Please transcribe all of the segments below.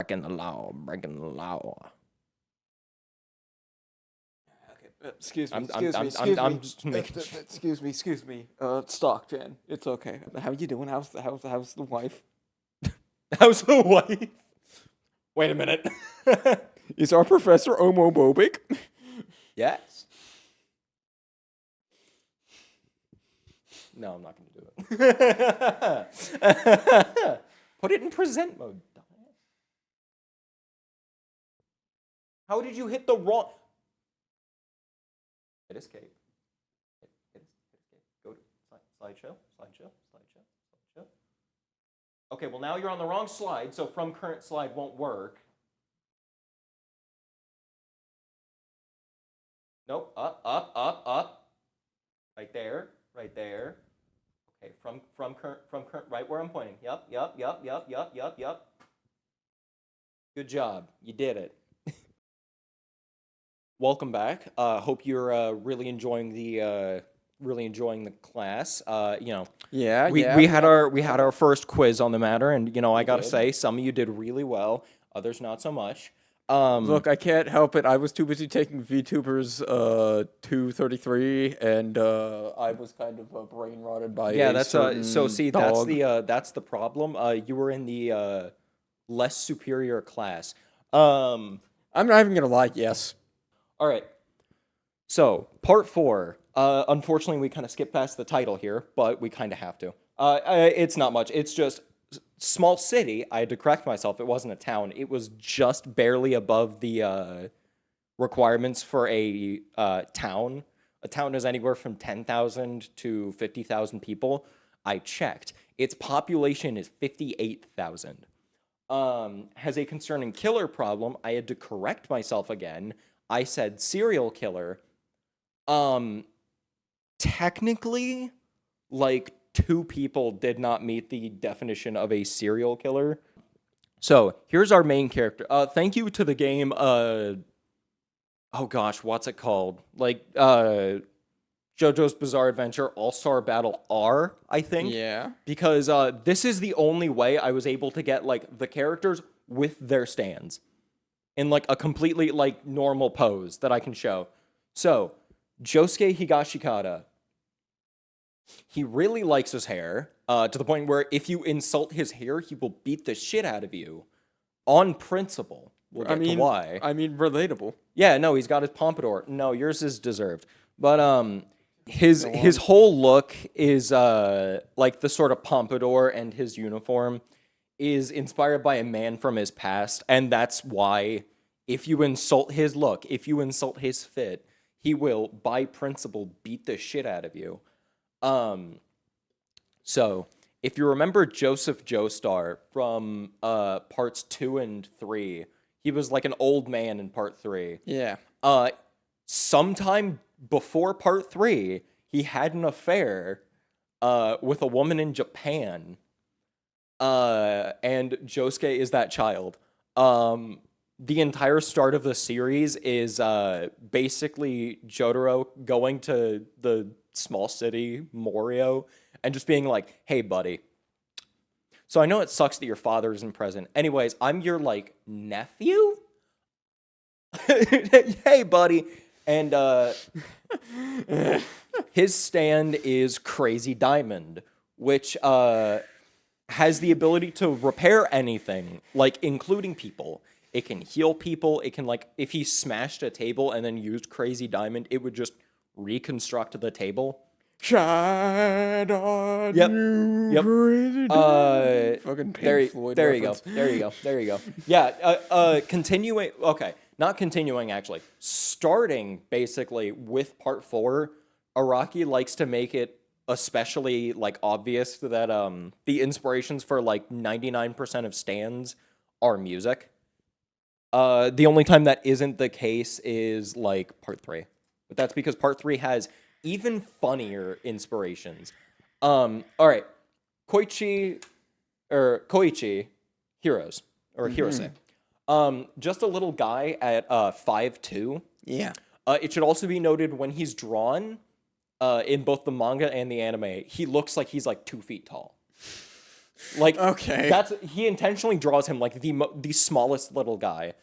breaking the law, breaking the law. Excuse me, I'm just making excuse me. Stockton, it's okay. How you doing? How's the wife? How's the wife? Wait a minute. Is our professor homophobic? Yes. No, I'm not going to do it. Put it in present mode. How did you hit the wrong... Hit escape. Hit escape. Go to slideshow. Okay, well now you're on the wrong slide, so from current slide won't work. Nope, up. Right there. Okay, from current, right where I'm pointing. Yup. Good job, you did it. Welcome back. Hope you're really enjoying the class. Yeah, we had our first quiz on the matter, and I gotta did. say, some of you did really well, others not so much. Look, I can't help it. I was too busy taking VTubers 233, and I was kind of brain rotted by that's so see dog. that's the problem. You were in the less superior class. I'm not even gonna lie. Yes. All right. So part 4. Unfortunately, we kind of skipped past the title here, but we kind of have to. It's not much. It's just small city. I had to correct myself. It wasn't a town. It was just barely above the requirements for a town. A town is anywhere from 10,000 to 50,000 people. I checked. Its population is 58,000. Has a concerning killer problem. I had to correct myself again. I said serial killer. Technically, like 2 people did not meet the definition of a serial killer. So here's our main character. Thank you to the game. Oh gosh, what's it called? Like JoJo's Bizarre Adventure All-Star Battle R, I think. Yeah. Because this is the only way I was able to get like the characters with their stands in like a completely like normal pose that I can show. So Josuke Higashikata, he really likes his hair, to the point where if you insult his hair, he will beat the shit out of you on principle. We'll get to why. I mean, relatable. Yeah, no, he's got his pompadour. No, yours is deserved. But his whole look is like the sort of pompadour, and his uniform is inspired by a man from his past, and that's why if you insult his look, if you insult his fit, he will, by principle, beat the shit out of you. So, if you remember Joseph Joestar from parts 2 and 3, he was like an old man in part 3. Yeah. Sometime before part 3, he had an affair with a woman in Japan. And Josuke is that child. The entire start of the series is basically Jotaro going to the small city, Morio, and just being like, hey, buddy. So I know it sucks that your father isn't present. Anyways, I'm your, like, nephew? Hey, buddy. And his stand is Crazy Diamond, which has the ability to repair anything, like, including people. It can heal people. It can, like, if he smashed a table and then used Crazy Diamond, it would just reconstruct the table. Shine on Yep. you, Crazy Diamond. Fucking Pink Floyd There reference. you go. Yeah, continuing, okay, not continuing, actually. Starting, basically, with part 4, Araki likes to make it especially, like, obvious that the inspirations for, like, 99% of stands are music. The only time that isn't the case is, like, part 3. But that's because part 3 has even funnier inspirations. Alright. Koichi, Heroes, or Hirose. Just a little guy at 5'2". Yeah. It should also be noted when he's drawn, in both the manga and the anime, he looks like he's like 2 feet tall. Like, Okay. he intentionally draws him like the smallest little guy.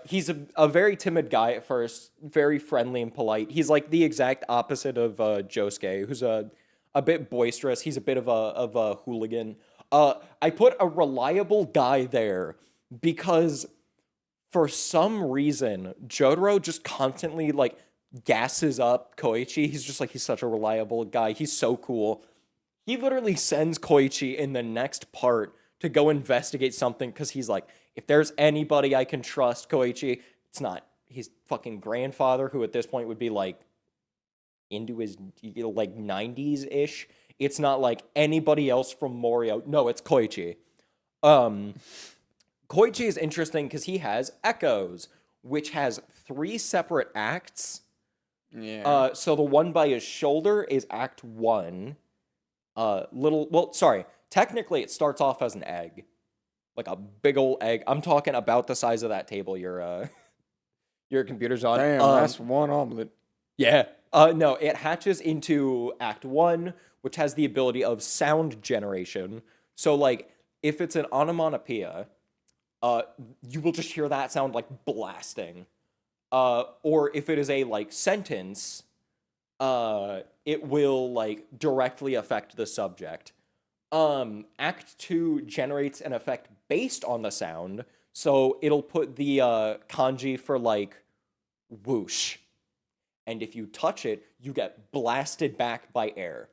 He's a very timid guy at first, very friendly and polite. He's like the exact opposite of Josuke, who's a bit boisterous. He's a bit of a hooligan. I put a reliable guy there because for some reason Jotaro just constantly like gasses up Koichi. He's just like he's such a reliable guy. He's so cool. He literally sends Koichi in the next part to go investigate something because he's like, if there's anybody I can trust, Koichi, it's not his fucking grandfather, who at this point would be like into his like 90s ish. It's not like anybody else from Morio. No, it's Koichi. Um, Koichi is interesting because he has Echoes, which has 3 separate acts. Yeah. So the one by his shoulder is Act 1. Sorry. Technically, it starts off as an egg, like a big old egg. I'm talking about the size of that table your computer's on. Damn, that's one omelet. Yeah. No, it hatches into Act 1, which has the ability of sound generation. So, like, if it's an onomatopoeia, you will just hear that sound like blasting. Or if it is a like sentence, it will like directly affect the subject. Act 2 generates an effect based on the sound, so it'll put the kanji for like whoosh, and if you touch it, you get blasted back by air.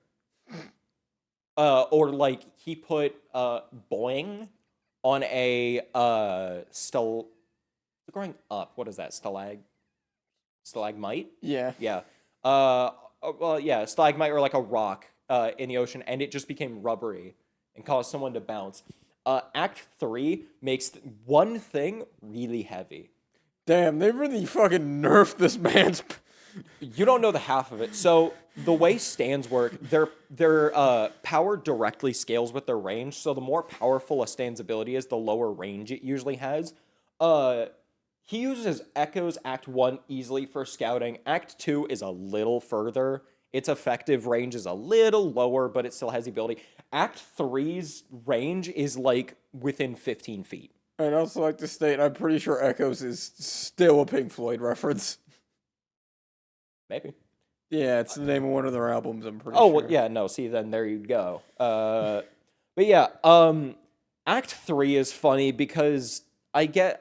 Or like he put boing on a growing up. What is that? Stalagmite? Yeah. Yeah. Well, yeah, stalagmite or like a rock in the ocean, and it just became rubbery and caused someone to bounce. Act 3 makes one thing really heavy. Damn, they really fucking nerfed this man's. You don't know the half of it. So the way stands work, their power directly scales with their range. So the more powerful a stand's ability is, the lower range it usually has. He uses Echoes Act 1 easily for scouting. Act 2 is a little further. Its effective range is a little lower, but it still has the ability. Act three's range is like within 15 feet. I'd also like to state I'm pretty sure Echoes is still a Pink Floyd reference. Maybe. Yeah, it's the name of one of their albums, I'm pretty Oh, sure. well, yeah, no, see, then there you go. But yeah, Act 3 is funny because I get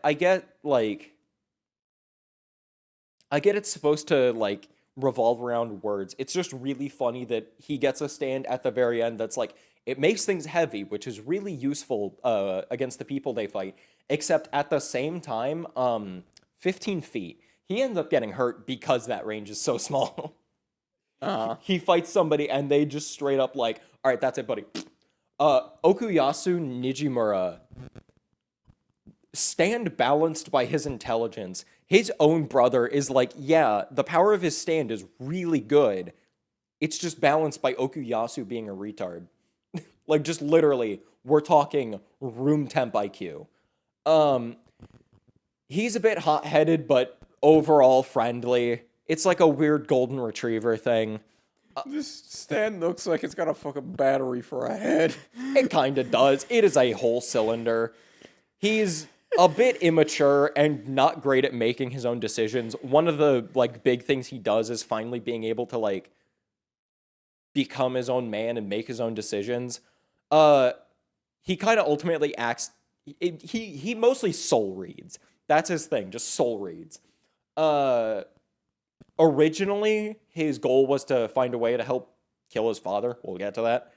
it's supposed to, like, revolve around words. It's just really funny that he gets a stand at the very end that's like, it makes things heavy, which is really useful against the people they fight, except at the same time, 15 feet. He ends up getting hurt because that range is so small. He fights somebody and they just straight up like, all right, that's it, buddy. Okuyasu Nijimura, stand balanced by his intelligence. His own brother is like, yeah, the power of his stand is really good. It's just balanced by Okuyasu being a retard. Like, just literally, we're talking room temp IQ. He's a bit hot-headed, but overall friendly. It's like a weird golden retriever thing. This stand looks like it's got a fucking battery for a head. It kind of does. It is a whole cylinder. He's a bit immature and not great at making his own decisions. One of the like big things he does is finally being able to like become his own man and make his own decisions. He kind of ultimately acts. He mostly soul reads. That's his thing, just soul reads. Originally, his goal was to find a way to help kill his father. We'll get to that.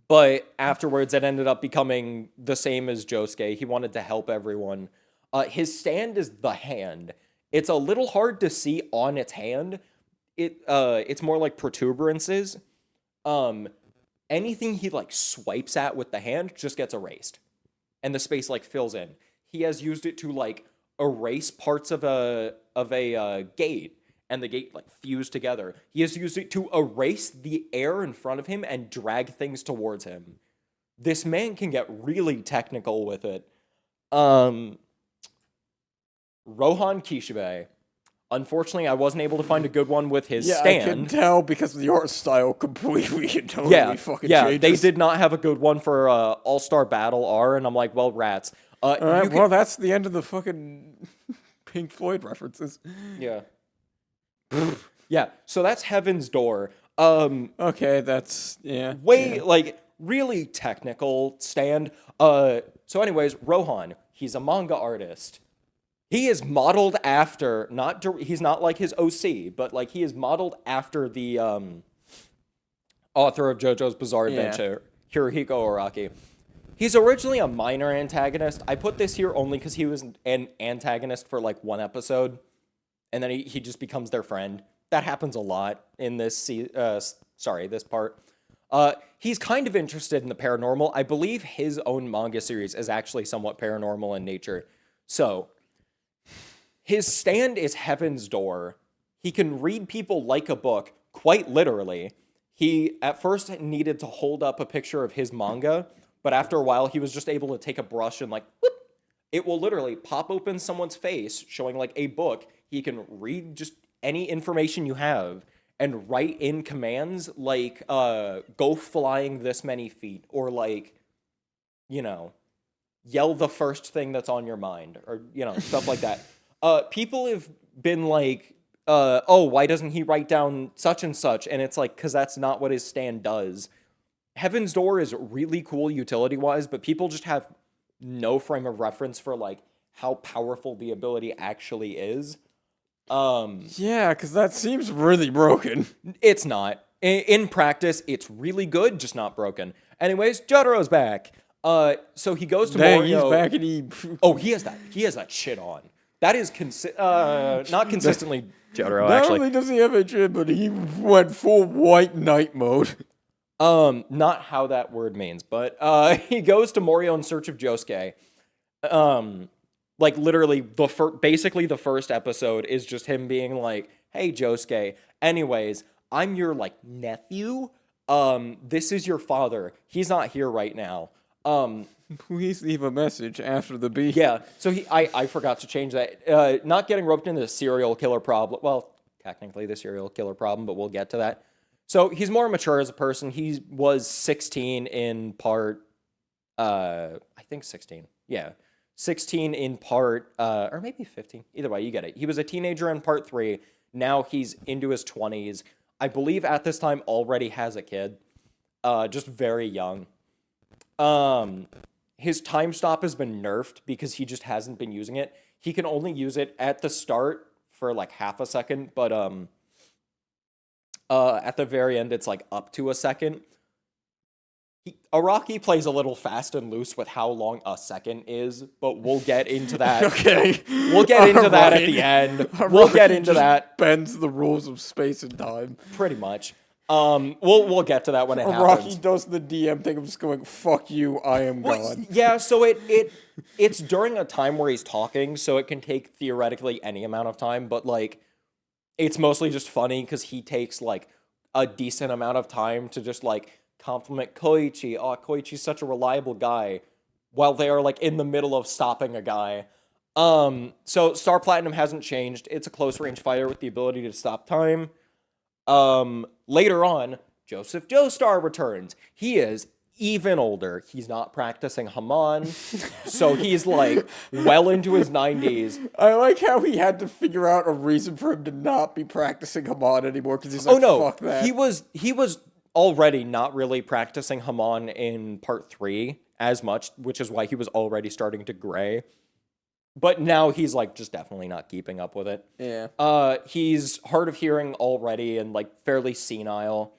But afterwards, it ended up becoming the same as Josuke. He wanted to help everyone. His stand is the hand. It's a little hard to see on its hand. It's more like protuberances. Anything he like swipes at with the hand just gets erased, and the space like fills in. He has used it to like erase parts of a gate, and the gate like fuse together. He has used it to erase the air in front of him and drag things towards him. This man can get really technical with it. Rohan Kishibe, Unfortunately, I wasn't able to find a good one with his Yeah, I can stand. tell because the art style completely and totally Yeah, fucking yeah, changes. they did not have a good one for All-Star Battle R, and I'm like, well, rats. Alright, You well, can, that's the end of the fucking Pink Floyd references. yeah, yeah. So that's Heaven's Door. Okay, that's, yeah. Like really technical stand. So anyways, Rohan, he's a manga artist. He is modeled after he's not like his OC, but like he is modeled after the author of JoJo's Bizarre Yeah. Adventure, Hirohiko Araki. He's originally a minor antagonist. I put this here only because he was an antagonist for like one episode, and then he just becomes their friend. That happens a lot in this this part. He's kind of interested in the paranormal. I believe his own manga series is actually somewhat paranormal in nature. So, his stand is Heaven's Door. He can read people like a book, quite literally. He at first needed to hold up a picture of his manga, but after a while he was just able to take a brush and like, whoop, it will literally pop open someone's face showing like a book. He can read just any information you have and write in commands like go flying this many feet, or like, you know, yell the first thing that's on your mind, or stuff like that. People have been like, oh, why doesn't he write down such and such? And it's like, because that's not what his stand does. Heaven's Door is really cool utility wise, but people just have no frame of reference for like how powerful the ability actually is. Yeah, because that seems really broken. It's not. In practice, it's really good, just not broken. Anyways, Jotaro's back. So he goes to Dang, Morio. he's back and he... Oh, he has that shit on. That is not consistently Jotaro, Not actually. only does he have a chin, but he went full white knight mode. Not how that word means, but he goes to Morio in search of Josuke. Like literally basically the first episode is just him being like, "Hey Josuke, anyways, I'm your like nephew. This is your father. He's not here right now. Please leave a message after the beep. Yeah, so I forgot to change that. Not getting roped into the serial killer problem. Well, technically the serial killer problem, but we'll get to that. So he's more mature as a person. He was 16 in part, I think 16. Yeah, 16 in part, or maybe 15. Either way, you get it. He was a teenager in part 3. Now he's into his 20s. I believe at this time already has a kid, just very young. His time stop has been nerfed because he just hasn't been using it. He can only use it at the start for like half a second, but at the very end it's like up to a second. Araki plays a little fast and loose with how long a second is, but we'll get into that. Okay. We'll get into that at the end. We'll get into that. Bends the rules of space and time. Pretty much. We'll get to that when it happens. Araki does the DM thing of just going, "Fuck you, I am gone." Yeah, so it's during a time where he's talking, so it can take theoretically any amount of time, but like it's mostly just funny because he takes like a decent amount of time to just like compliment Koichi. Oh, Koichi's such a reliable guy, while they are like in the middle of stopping a guy. So Star Platinum hasn't changed. It's a close range fighter with the ability to stop time. Later on, Joseph Joestar returns. He is even older. He's not practicing Haman, so he's like well into his 90s. I like how he had to figure out a reason for him to not be practicing Haman anymore because he's like, Oh no, fuck that. he was already not really practicing Haman in part 3 as much, which is why he was already starting to gray. But now he's like just definitely not keeping up with it. Yeah. He's hard of hearing already and like fairly senile.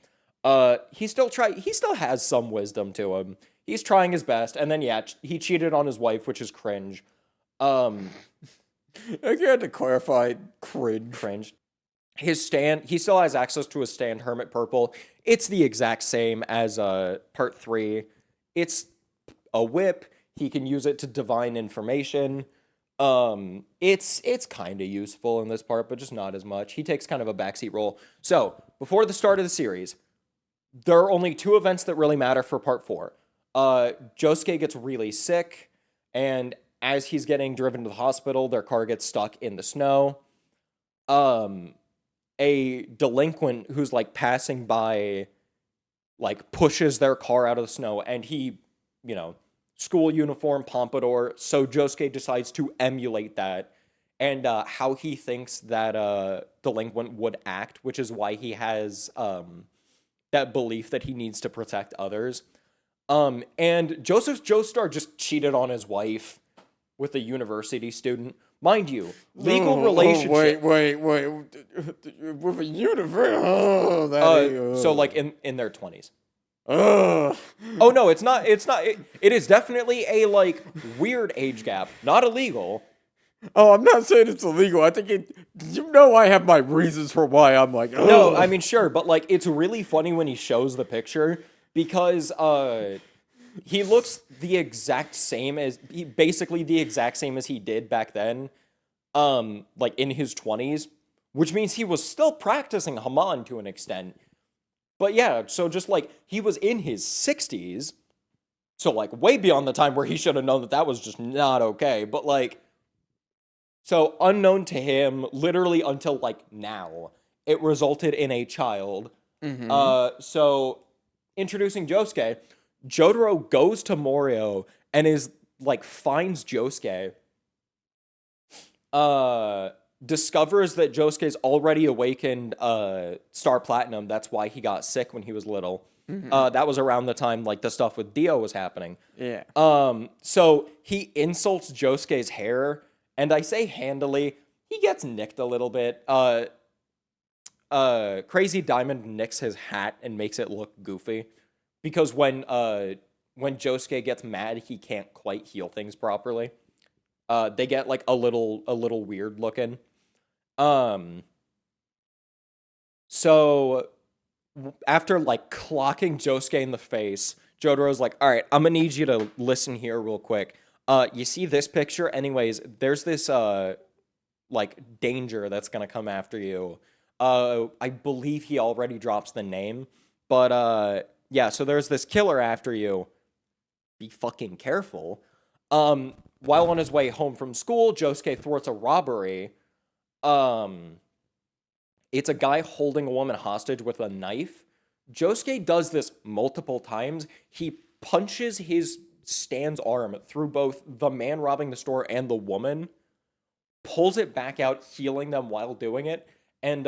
He still has some wisdom to him. He's trying his best, and then yeah, he cheated on his wife, which is cringe. I had to clarify Cringe. His stand, he still has access to his stand, Hermit Purple. It's the exact same as part 3. It's a whip. He can use it to divine information. It's kind of useful in this part, but just not as much. He takes kind of a backseat role. So, before the start of the series, there are only 2 events that really matter for part 4. Josuke gets really sick, and as he's getting driven to the hospital, their car gets stuck in the snow. a delinquent who's like passing by, like pushes their car out of the snow, and he, school uniform, pompadour. So Josuke decides to emulate that, and how he thinks that delinquent would act, which is why he has that belief that he needs to protect others. And Joseph's Joestar just cheated on his wife with a university student. Mind you, legal relationship. Wait. With a universe. Oh, So like in their 20s. Ugh. Oh no, it's not. It is definitely a like weird age gap, not illegal. Oh, I'm not saying it's illegal. I think I have my reasons for why I'm like, ugh. No, I mean sure, but like it's really funny when he shows the picture because he looks basically the exact same as he did back then, like in his 20s, which means he was still practicing Haman to an extent. But yeah, so just like he was in his 60s, so like way beyond the time where he should have known that was just not okay. But like, so unknown to him, literally until like now, it resulted in a child. So introducing Josuke, Jotaro goes to Morio and is like finds Josuke. Discovers that Josuke's already awakened Star Platinum. That's why he got sick when he was little. That was around the time like the stuff with Dio was happening. Yeah. So he insults Josuke's hair, and I say handily, he gets nicked a little bit. Crazy Diamond nicks his hat and makes it look goofy. Because when Josuke gets mad, he can't quite heal things properly. They get like a little weird looking. So after like clocking Josuke in the face, Jotaro's like, all right, I'm gonna need you to listen here real quick. You see this picture? Anyways, there's this like danger that's gonna come after you. I believe he already drops the name, but yeah, so there's this killer after you. Be fucking careful. While on his way home from school, Josuke thwarts a robbery. It's a guy holding a woman hostage with a knife. Josuke does this multiple times. He punches his stand's arm through both the man robbing the store and the woman, pulls it back out, healing them while doing it, and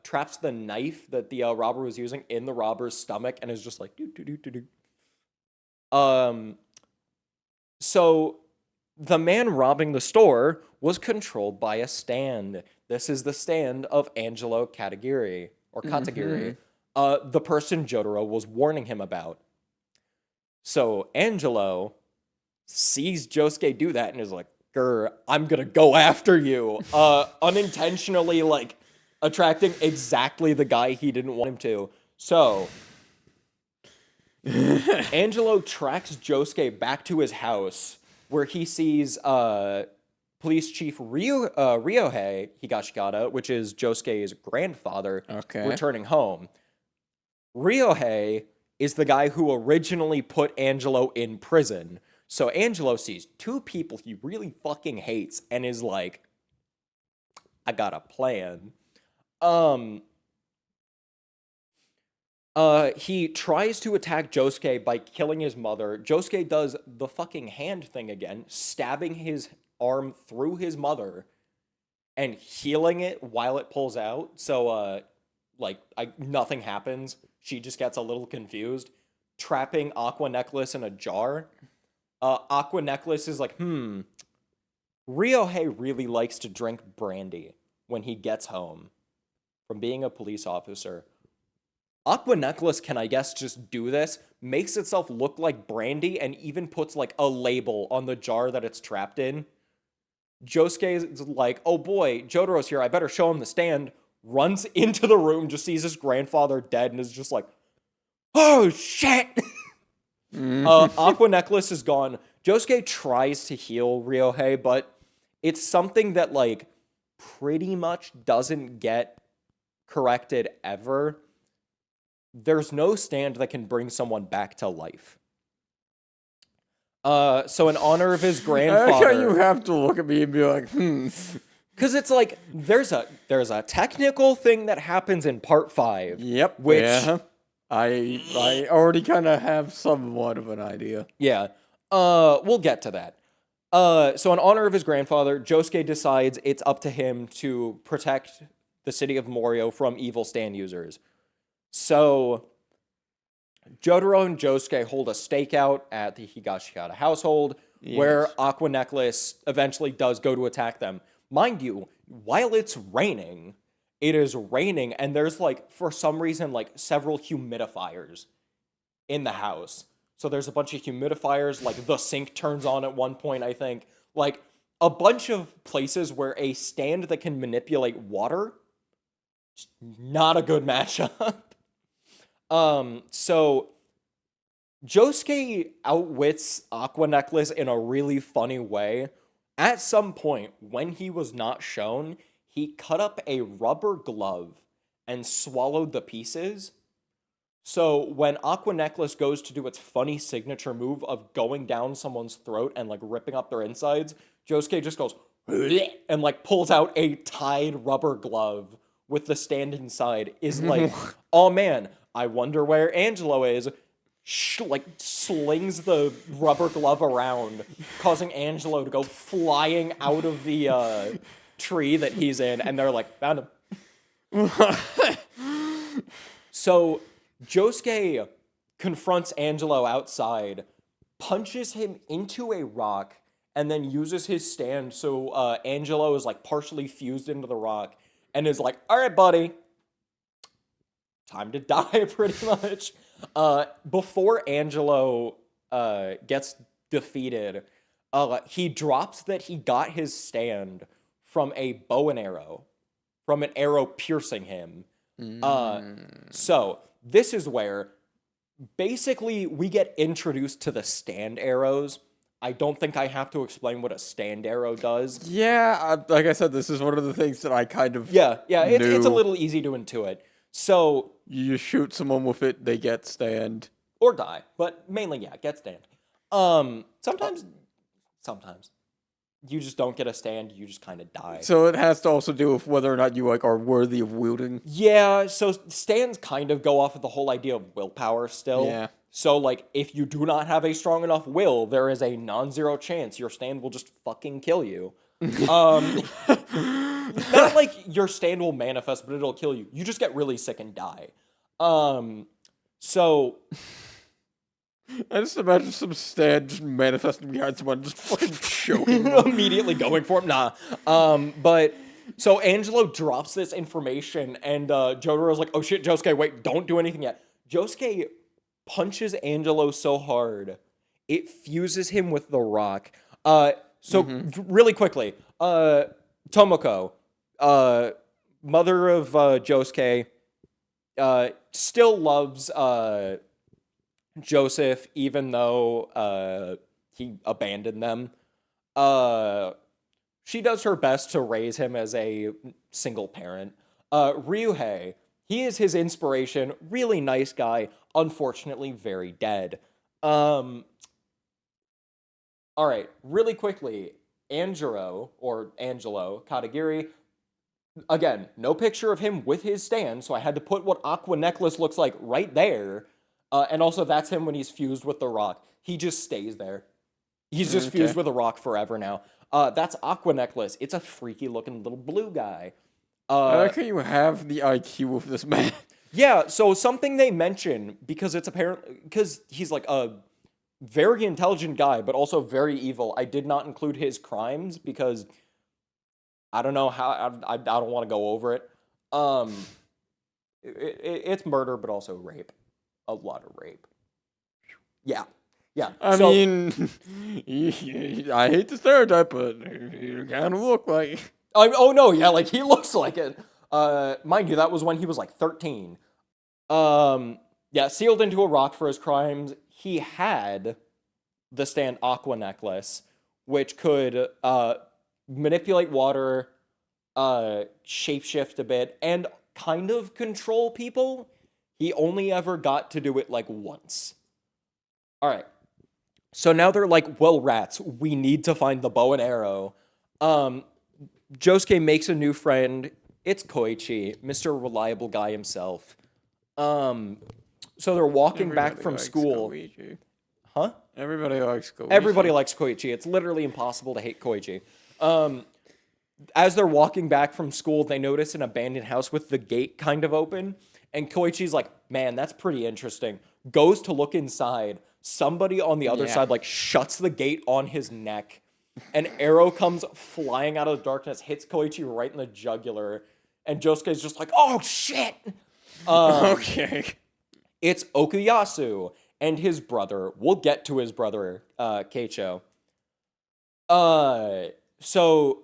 traps the knife that the robber was using in the robber's stomach, and is just like do. So the man robbing the store was controlled by a stand. This is the stand of Angelo Katagiri, or Katagiri, the person Jotaro was warning him about. So Angelo sees Josuke do that and is like, "Grr, I'm gonna go after you." Unintentionally, like, attracting exactly the guy he didn't want him to. So Angelo tracks Josuke back to his house, where he sees Police Chief Ryohei Higashikata, which is Josuke's grandfather, returning home. Ryohei is the guy who originally put Angelo in prison. So Angelo sees two people he really fucking hates and is like, I got a plan. He tries to attack Josuke by killing his mother. Josuke does the fucking hand thing again, stabbing his arm through his mother and healing it while it pulls out. So, nothing happens. She just gets a little confused. Trapping Aqua Necklace in a jar. Aqua Necklace is like, Ryohei really likes to drink brandy when he gets home from being a police officer. Aqua Necklace can, I guess, just do this, makes itself look like brandy, and even puts, like, a label on the jar that it's trapped in. Josuke is like, oh boy, Jotaro's here, I better show him the stand. Runs into the room, just sees his grandfather dead, and is just like, oh shit! Aqua Necklace is gone. Josuke tries to heal Ryohei, but it's something that, like, pretty much doesn't get corrected ever. There's no stand that can bring someone back to life. So in honor of his grandfather... You have to look at me and be like, Because it's like there's a technical thing that happens in part 5. Yep. Which Yeah. I already kind of have somewhat of an idea. yeah. We'll get to that. So in honor of his grandfather, Josuke decides it's up to him to protect the city of Morio from evil stand users. So Jotaro and Josuke hold a stakeout at the Higashikata household, where Yes. Aqua Necklace eventually does go to attack them. Mind you, while it's raining, it is raining, and there's like, for some reason, like several humidifiers in the house. So there's a bunch of humidifiers, like the sink turns on at one point, I think. Like a bunch of places where a stand that can manipulate water, not a good matchup. So Josuke outwits Aqua Necklace in a really funny way. At some point, when he was not shown, he cut up a rubber glove and swallowed the pieces. So when Aqua Necklace goes to do its funny signature move of going down someone's throat and like ripping up their insides, Josuke just goes "Bleh," and like pulls out a tied rubber glove with the stand inside. Is like, oh man, I wonder where Angelo is. Like slings the rubber glove around, causing Angelo to go flying out of the tree that he's in, and they're like, found him. So Josuke confronts Angelo outside, punches him into a rock, and then uses his stand so Angelo is like partially fused into the rock, and is like, all right, buddy, time to die, pretty much. Before Angelo gets defeated, he drops that he got his stand from a bow and arrow, from an arrow piercing him. So this is where basically we get introduced to the stand arrows. I don't think I have to explain what a stand arrow does. Yeah, like I said, this is one of the things that I kind of Yeah, it's a knew. little easy to intuit. So You shoot someone with it, they get stand. or die, but mainly yeah, get stand. Sometimes you just don't get a stand, you just kind of die. So it has to also do with whether or not you like are worthy of wielding. Yeah, so stands kind of go off of the whole idea of willpower still. Yeah. So like if you do not have a strong enough will, there is a non-zero chance your stand will just fucking kill you. Not like your stand will manifest, but it'll kill you. You just get really sick and die. So I just imagine some stand just manifesting behind someone, just fucking choking. immediately going for him. Nah. But so Angelo drops this information, and Jotaro's like, "Oh shit, Josuke, wait, don't do anything yet." Josuke punches Angelo so hard it fuses him with the rock. Really quickly, Tomoko, mother of Josuke, still loves Joseph, even though he abandoned them. She does her best to raise him as a single parent. Ryuhei, he is his inspiration. Really nice guy. Unfortunately, very dead. All right, really quickly, Angelo Katagiri. Again, no picture of him with his stand, so I had to put what Aqua Necklace looks like right there. And also, that's him when he's fused with the rock. He just stays there. He's just fused with a rock forever now. That's Aqua Necklace. It's a freaky looking little blue guy. I like how you have the IQ of this man. Yeah, so something they mention, because it's apparent, because he's like a very intelligent guy, but also very evil. I did not include his crimes because I don't know how, I don't want to go over it. It's murder, but also rape. A lot of rape. Yeah. I So, mean, I hate the stereotype, but you kind of look like. oh no, yeah, like he looks like it. Mind you, that was when he was like 13. Yeah, sealed into a rock for his crimes. He had the stand Aqua Necklace, which could manipulate water, shapeshift a bit, and kind of control people. He only ever got to do it like once. All right. So now they're like, well, rats, we need to find the bow and arrow. Josuke makes a new friend. It's Koichi, Mr. Reliable Guy himself. So they're walking back Everybody from likes school. Koichi. Huh? Everybody likes Koichi. Everybody likes Koichi. It's literally impossible to hate Koichi. As they're walking back from school, they notice an abandoned house with the gate kind of open. And Koichi's like, man, that's pretty interesting. Goes to look inside. Somebody on the other side, like, shuts the gate on his neck. An arrow comes flying out of the darkness, hits Koichi right in the jugular. And Josuke's just like, oh, shit! Okay. It's Okuyasu and his brother. We'll get to his brother, Keicho. So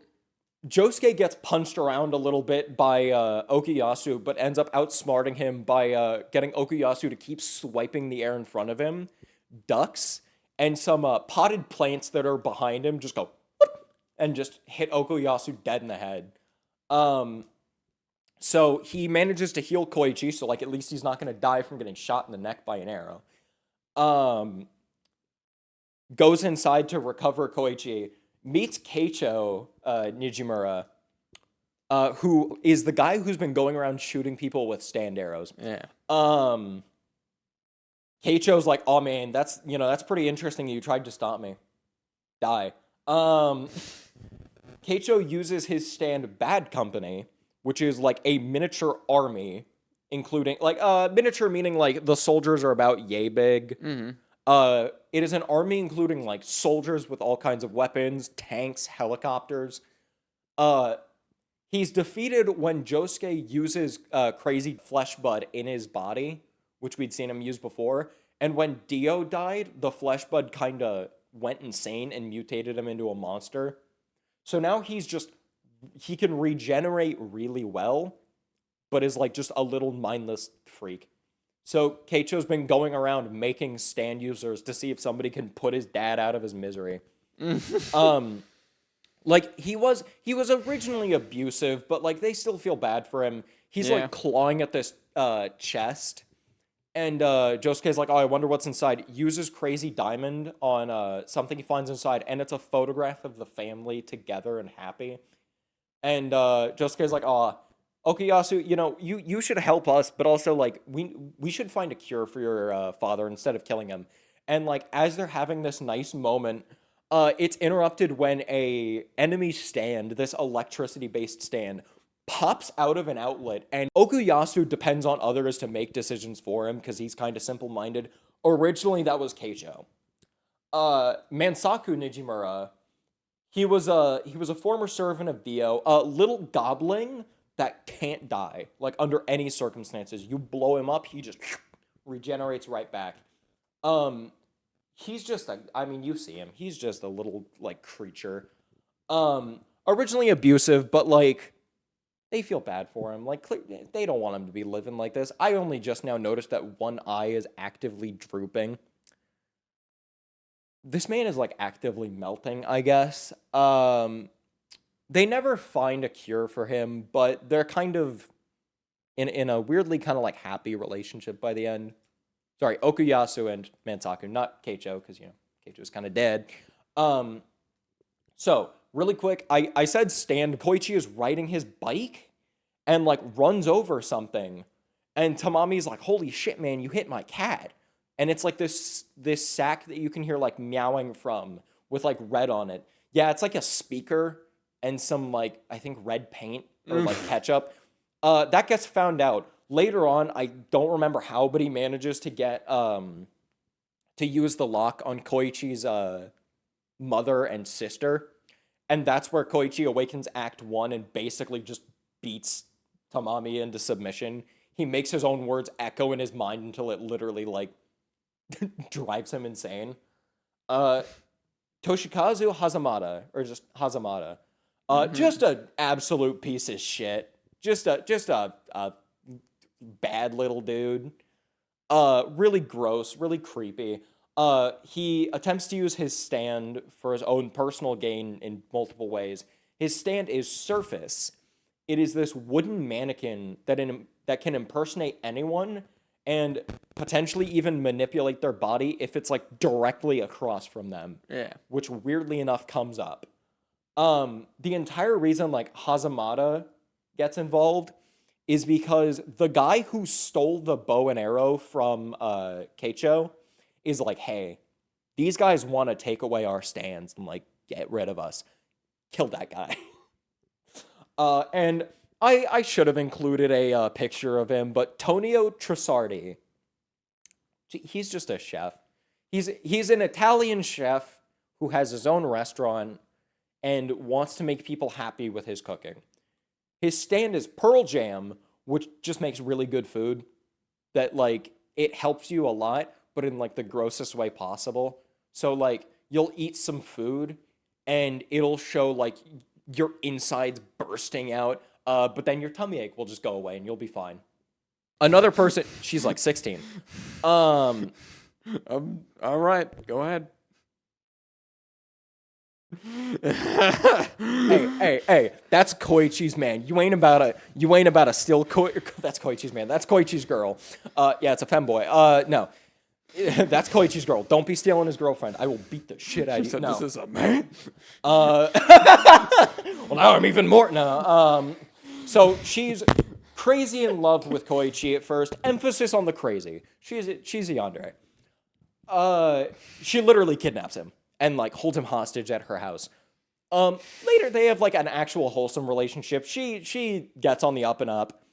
Josuke gets punched around a little bit by Okuyasu, but ends up outsmarting him by getting Okuyasu to keep swiping the air in front of him. Ducks and some potted plants that are behind him just go and just hit Okuyasu dead in the head. So he manages to heal Koichi, so like at least he's not going to die from getting shot in the neck by an arrow. Goes inside to recover Koichi, meets Keicho Nijimura, who is the guy who's been going around shooting people with stand arrows. Yeah. Keicho's like, oh man, that's pretty interesting. You tried to stop me. Die. Keicho uses his stand Bad Company, which is like a miniature army, including like miniature meaning like the soldiers are about yay big. It is an army including like soldiers with all kinds of weapons, tanks, helicopters. He's defeated when Josuke uses crazy flesh bud in his body, which we'd seen him use before. And when Dio died, the flesh bud kind of went insane and mutated him into a monster. So now he can regenerate really well, but is like just a little mindless freak. So Keicho's been going around making stand users to see if somebody can put his dad out of his misery. Like he was originally abusive, but like they still feel bad for him. He's like clawing at this chest, and Josuke's like, "Oh, I wonder what's inside." Uses crazy diamond on something he finds inside, and it's a photograph of the family together and happy. And Josuke's like, "Oh, Okuyasu, you should help us, but also like we should find a cure for your father instead of killing him." And like as they're having this nice moment, it's interrupted when a enemy stand, this electricity-based stand, pops out of an outlet, and Okuyasu depends on others to make decisions for him because he's kind of simple-minded. Originally, that was Keicho. Mansaku Nijimura, he was a former servant of Dio, a little goblin that can't die, like under any circumstances. You blow him up, he just regenerates right back. He's just you see him. He's just a little like creature. Originally abusive, but like they feel bad for him. Like they don't want him to be living like this. I only just now noticed that one eye is actively drooping. This man is like actively melting, I guess. They never find a cure for him, but they're kind of in a weirdly kind of like happy relationship by the end. Sorry, Okuyasu and Mansaku, not Keicho, because, Keicho's kind of dead. So, really quick, I said stand. Koichi is riding his bike and, like, runs over something. And Tamami's like, holy shit, man, you hit my cat. And it's, like, this sack that you can hear, like, meowing from with, like, red on it. Yeah, it's, like, a speaker and some, like, I think red paint or, like, ketchup. That gets found out. Later on, I don't remember how, but he manages to get to use the lock on Koichi's mother and sister, and that's where Koichi awakens Act 1 and basically just beats Tamami into submission. He makes his own words echo in his mind until it literally like drives him insane. Toshikazu Hazamada, or just Hazamada, just an absolute piece of shit. Just a bad little dude. Really gross, really creepy. He attempts to use his stand for his own personal gain in multiple ways. His stand is Surface. It is this wooden mannequin that can impersonate anyone and potentially even manipulate their body if it's like directly across from them. Yeah. Which weirdly enough comes up. The entire reason like Hazamada gets involved is because the guy who stole the bow and arrow from Keicho is like, hey, these guys want to take away our stands and like get rid of us. Kill that guy. And I should have included a picture of him, but Tonio Trisardi, he's just a chef. He's an Italian chef who has his own restaurant and wants to make people happy with his cooking. His stand is Pearl Jam, which just makes really good food that like it helps you a lot, but in like the grossest way possible. So like you'll eat some food and it'll show like your insides bursting out, but then your tummy ache will just go away and you'll be fine. Another person, she's like 16. All right, go ahead. Hey, that's Koichi's man. You ain't about a still that's Koichi's man. That's Koichi's girl. Yeah, it's a femboy. No. That's Koichi's girl. Don't be stealing his girlfriend. I will beat the shit out of you. No. This is a man. Well, now I'm even more. No. So she's crazy in love with Koichi at first. Emphasis on the crazy. She's a yandere. She literally kidnaps him and like holds him hostage at her house. Later they have like an actual wholesome relationship. She gets on the up and up.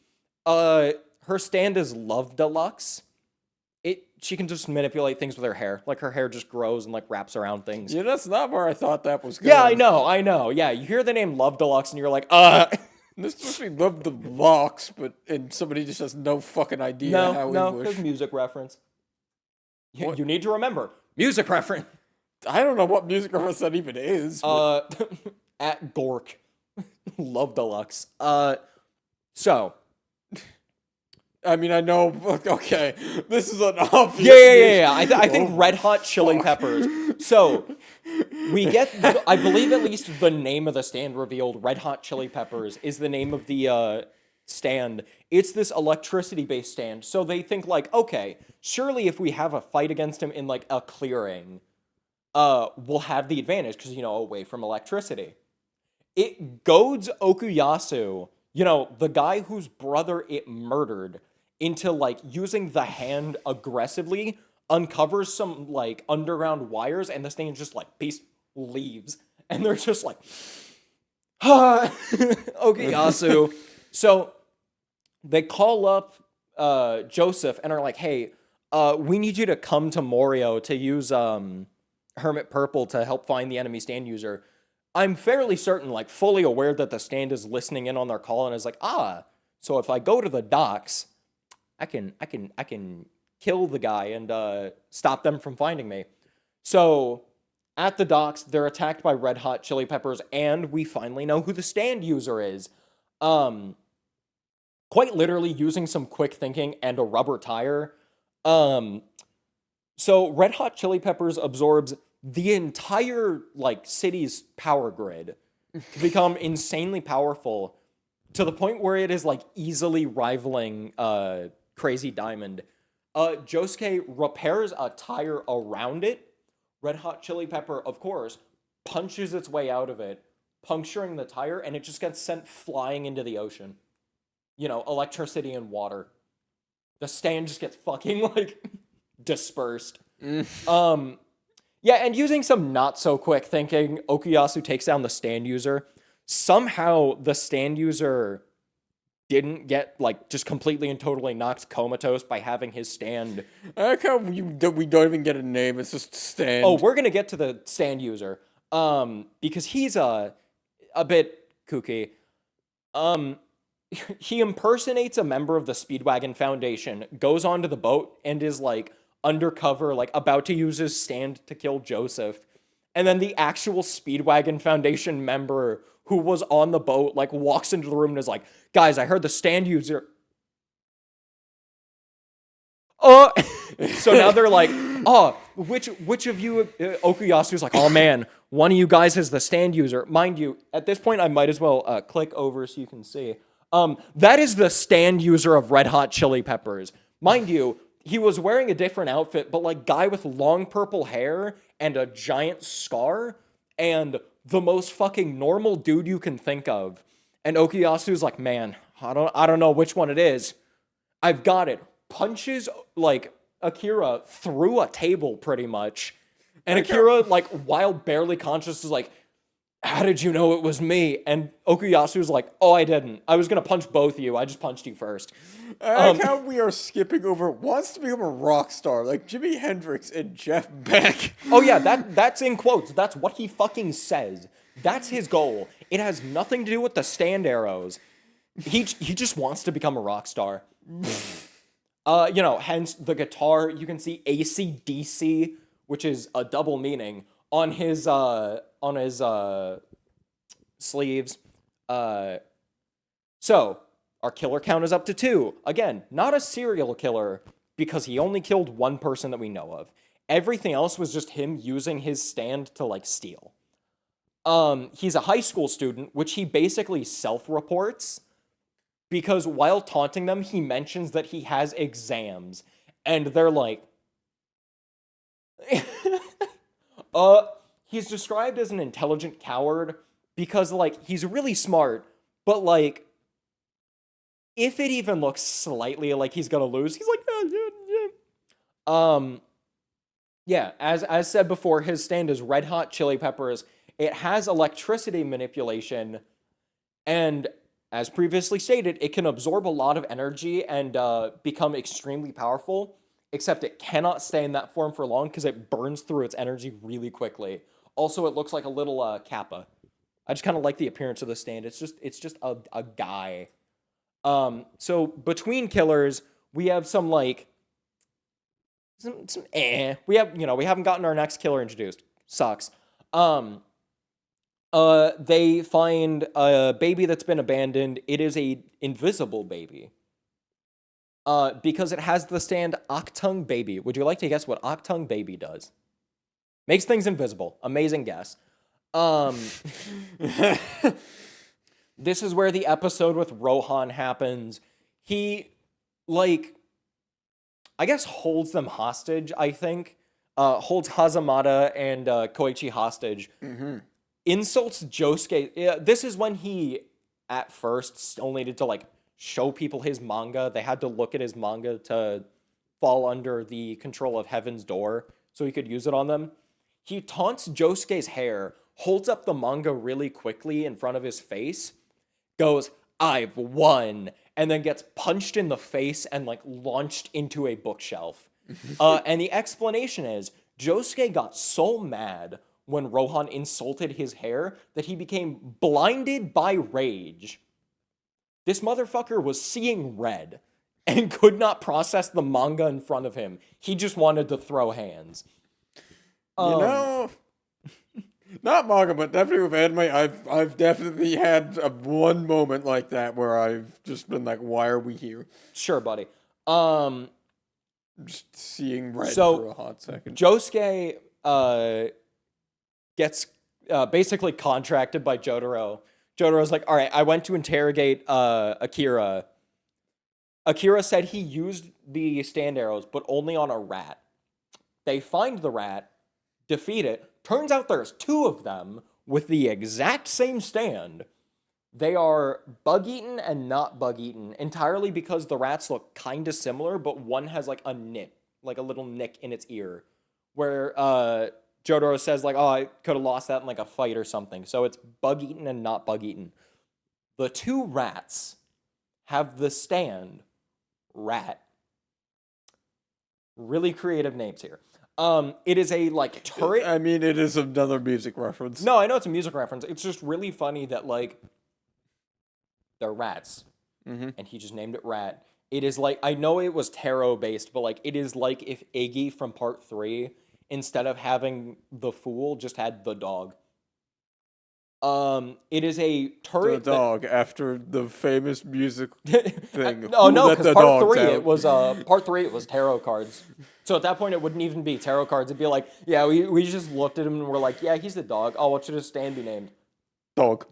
Her stand is Love Deluxe. She can just manipulate things with her hair. Like her hair just grows and like wraps around things. Yeah, that's not where I thought that was going. Yeah, I know. Yeah, you hear the name Love Deluxe and you're like, This supposed to be Love Deluxe, and somebody just has no fucking idea how No, English. there's music reference. You need to remember. Music reference. I don't know what music reference that even is. At Gork. Love Deluxe. So. I mean, I know. Okay, this is an obvious. Yeah. I think Red Hot Chili Peppers. So we get, I believe, at least the name of the stand revealed. Red Hot Chili Peppers is the name of the stand. It's this electricity-based stand. So they think like, okay, surely if we have a fight against him in like a clearing, we'll have the advantage because away from electricity. It goads Okuyasu, the guy whose brother it murdered, into like using the hand aggressively, uncovers some like underground wires, and this thing just like peace leaves, and they're just like, Okuyasu. So they call up Joseph and are like, hey, we need you to come to Morio to use Hermit Purple to help find the enemy stand user. I'm fairly certain, like fully aware that the stand is listening in on their call and is like, so if I go to the docks, I can kill the guy and stop them from finding me. So at the docks, they're attacked by Red Hot Chili Peppers, and we finally know who the stand user is. Quite literally using some quick thinking and a rubber tire. So Red Hot Chili Peppers absorbs the entire like city's power grid to become insanely powerful to the point where it is like easily rivaling Crazy Diamond. Josuke repairs a tire around it. Red Hot Chili Pepper, of course, punches its way out of it, puncturing the tire, and it just gets sent flying into the ocean. Electricity and water. The stand just gets fucking like dispersed. Yeah, and using some not-so-quick thinking, Okuyasu takes down the stand user. Somehow, the stand user didn't get, like, just completely and totally knocked comatose by having his stand. I like how we don't even get a name, it's just stand. Oh, we're gonna get to the stand user. Because he's a bit kooky. He impersonates a member of the Speedwagon Foundation, goes onto the boat, and is, like, undercover, like about to use his stand to kill Joseph, and then the actual Speedwagon Foundation member who was on the boat like walks into the room and is like, guys, I heard the stand user. So now they're like, which of you, Okuyasu's like, oh man, one of you guys is the stand user. Mind you, at this point I might as well click over so you can see. That is the stand user of Red Hot Chili Peppers. Mind you, he was wearing a different outfit, but like guy with long purple hair and a giant scar, and the most fucking normal dude you can think of. And Okuyasu's like, man, I don't know which one it is. I've got it. Punches like Akira through a table pretty much. And Akira, like, while barely conscious, is like, how did you know it was me? And Okuyasu's like, oh, I didn't. I was gonna punch both of you. I just punched you first. I like how we are skipping over wants to become a rock star, like Jimi Hendrix and Jeff Beck. Oh yeah, that's in quotes. That's what he fucking says. That's his goal. It has nothing to do with the stand arrows. He just wants to become a rock star. Hence the guitar. You can see AC/DC, which is a double meaning on his sleeves. So our killer count is up to 2. Again, not a serial killer because he only killed one person that we know of. Everything else was just him using his stand to like steal. He's a high school student, which he basically self-reports because while taunting them, he mentions that he has exams and they're like, he's described as an intelligent coward because, like, he's really smart, but, like, if it even looks slightly like he's gonna lose, he's like, yeah, as said before, his stand is Red Hot Chili Peppers. It has electricity manipulation, and as previously stated, it can absorb a lot of energy and become extremely powerful, except it cannot stay in that form for long because it burns through its energy really quickly. Also, it looks like a little Kappa. I just kind of like the appearance of the stand. It's just a guy. So between killers, we have some like we haven't gotten our next killer introduced. Sucks. They find a baby that's been abandoned. It is a invisible baby. Because it has the stand Octung Baby. Would you like to guess what Octung Baby does? Makes things invisible. Amazing guess. This is where the episode with Rohan happens. He, like, I guess holds them hostage, I think. Holds Hazamada and Koichi hostage. Mm-hmm. Insults Josuke. This is when he, at first, still needed to, like, show people his manga. They had to look at his manga to fall under the control of Heaven's Door so he could use it on them. He taunts Josuke's hair, holds up the manga really quickly in front of his face, goes, I've won, and then gets punched in the face and, like, launched into a bookshelf. And the explanation is, Josuke got so mad when Rohan insulted his hair that he became blinded by rage. This motherfucker was seeing red and could not process the manga in front of him. He just wanted to throw hands. Not manga, but definitely with anime, I've definitely had one moment like that where I've just been like, why are we here? Sure, buddy. Just seeing red for a hot second. Josuke gets basically contracted by Jotaro. Jotaro's like, all right, I went to interrogate Akira. Akira said he used the stand arrows, but only on a rat. They find the rat, defeat it. Turns out there's 2 of them with the exact same stand. They are bug-eaten and not bug-eaten, entirely because the rats look kind of similar, but one has like a nip, like a little nick in its ear, where Jotaro says like, oh, I could have lost that in like a fight or something. So it's bug-eaten and not bug-eaten. The 2 rats have the stand rat. Really creative names here. It is a, like, turret. I mean, it is another music reference. No, I know it's a music reference. It's just really funny that, like, they're rats. Mm-hmm. And he just named it Rat. It is like, I know it was tarot-based, but, like, it is like if Iggy from Part 3, instead of having the fool, just had the dog. It is a turret. The dog, after the famous music thing. Oh no, because part 3 out? it was it was tarot cards. So at that point it wouldn't even be tarot cards. It'd be like, yeah, we just looked at him and we're like, yeah, he's the dog. Oh, what should his stand be named? Dog.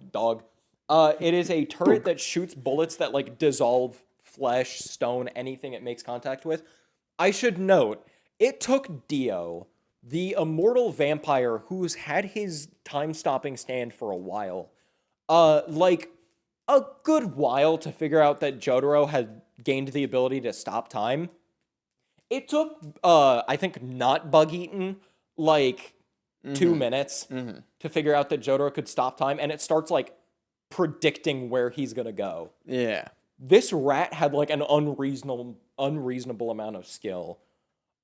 It is a turret that shoots bullets that like dissolve flesh, stone, anything it makes contact with. I should note, it took Dio the immortal vampire who's had his time-stopping stand for a while. Like, a good while to figure out that Jotaro had gained the ability to stop time. It took, I think, not Bug-Eaten, like, 2 minutes to figure out that Jotaro could stop time, and it starts, like, predicting where he's gonna go. Yeah. This rat had, like, an unreasonable amount of skill.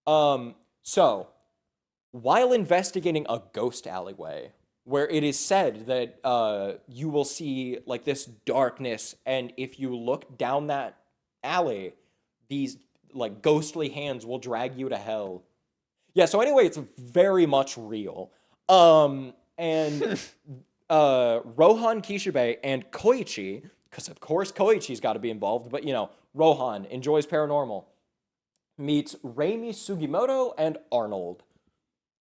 So, while investigating a ghost alleyway, where it is said that you will see like this darkness, and if you look down that alley, these like ghostly hands will drag you to hell. Yeah, so anyway, it's very much real. And Rohan Kishibe and Koichi, because of course Koichi's got to be involved, but you know, Rohan enjoys paranormal, meets Reimi Sugimoto and Arnold.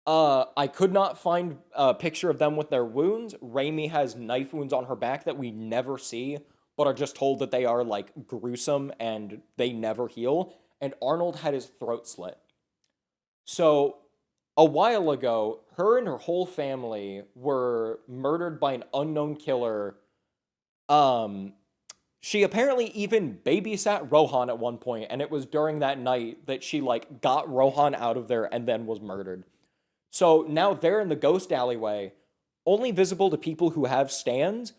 I could not find a picture of them with their wounds. Raimi has knife wounds on her back that we never see, but are just told that they are, like, gruesome and they never heal. And Arnold had his throat slit. So, a while ago, her and her whole family were murdered by an unknown killer. She apparently even babysat Rohan at one point, and it was during that night that she, like, got Rohan out of there and then was murdered. So now they're in the ghost alleyway, only visible to people who have stands.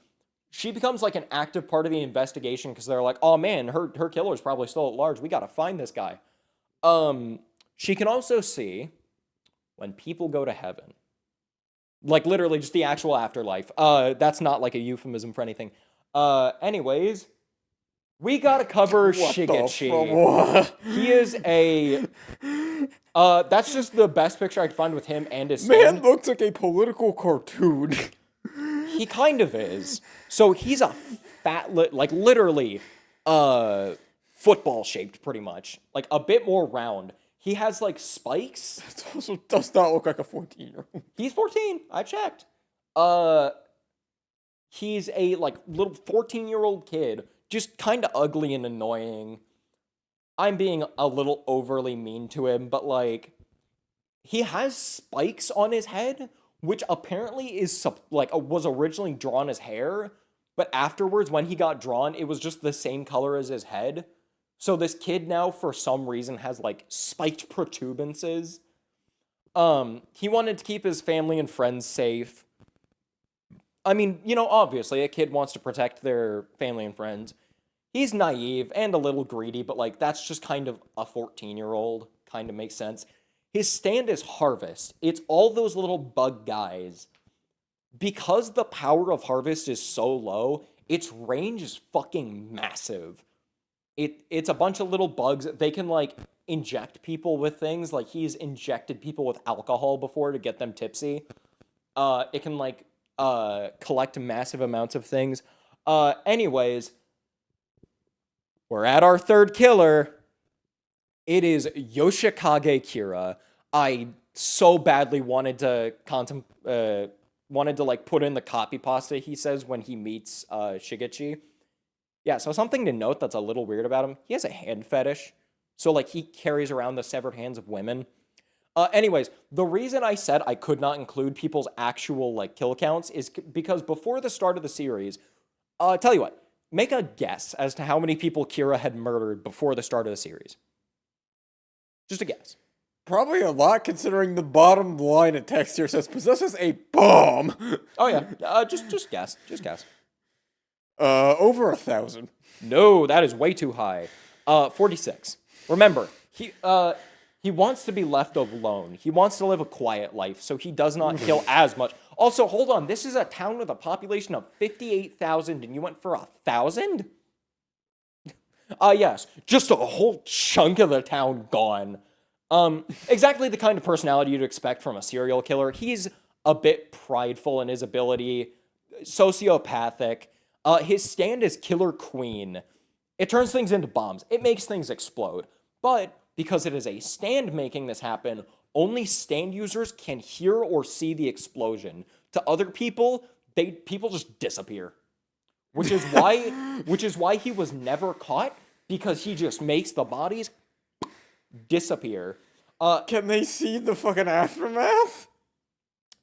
She becomes like an active part of the investigation because they're like, oh man, her killer's probably still at large. We gotta find this guy. She can also see when people go to heaven. Like literally just the actual afterlife. That's not like a euphemism for anything. Anyways, we gotta cover Shigechi. He is a... that's just the best picture I could find with him and his stand. Man looks like a political cartoon. He kind of is. So he's a fat, like literally, football shaped pretty much. Like a bit more round. He has like spikes. It also does not look like a 14-year-old. He's 14. I checked. He's a like little 14-year-old kid. Just kind of ugly and annoying. I'm being a little overly mean to him, but like, he has spikes on his head, which apparently is like was originally drawn as hair, but afterwards when he got drawn, it was just the same color as his head. So this kid now, for some reason, has like spiked protuberances. He wanted to keep his family and friends safe. I mean, you know, obviously, a kid wants to protect their family and friends. He's naive and a little greedy, but, like, that's just kind of a 14-year-old. Kind of makes sense. His stand is Harvest. It's all those little bug guys. Because the power of Harvest is so low, its range is fucking massive. It's a bunch of little bugs. They can, like, inject people with things. Like, he's injected people with alcohol before to get them tipsy. It can, like... collect massive amounts of things. Anyways, we're at our third killer. It is Yoshikage Kira. I so badly wanted to like put in the copy pasta he says when he meets Shigechi. Yeah, so something to note that's a little weird about him. He has a hand fetish. So like he carries around the severed hands of women. Anyways, the reason I said I could not include people's actual, like, kill counts is because before the start of the series, tell you what, make a guess as to how many people Kira had murdered before the start of the series. Just a guess. Probably a lot, considering the bottom line of text here says, possesses a bomb. Oh, yeah. Just guess. Just guess. Over 1,000. No, that is way too high. 46. Remember, he wants to be left alone. He wants to live a quiet life, so he does not kill as much. Also, hold on. This is a town with a population of 58,000, and you went for 1,000? Yes. Just a whole chunk of the town gone. Exactly the kind of personality you'd expect from a serial killer. He's a bit prideful in his ability, sociopathic. His stand is Killer Queen. It turns things into bombs. It makes things explode. But because it is a stand making this happen, only stand users can hear or see the explosion. To other people, people just disappear. Which is why he was never caught, because he just makes the bodies disappear. Can they see the fucking aftermath?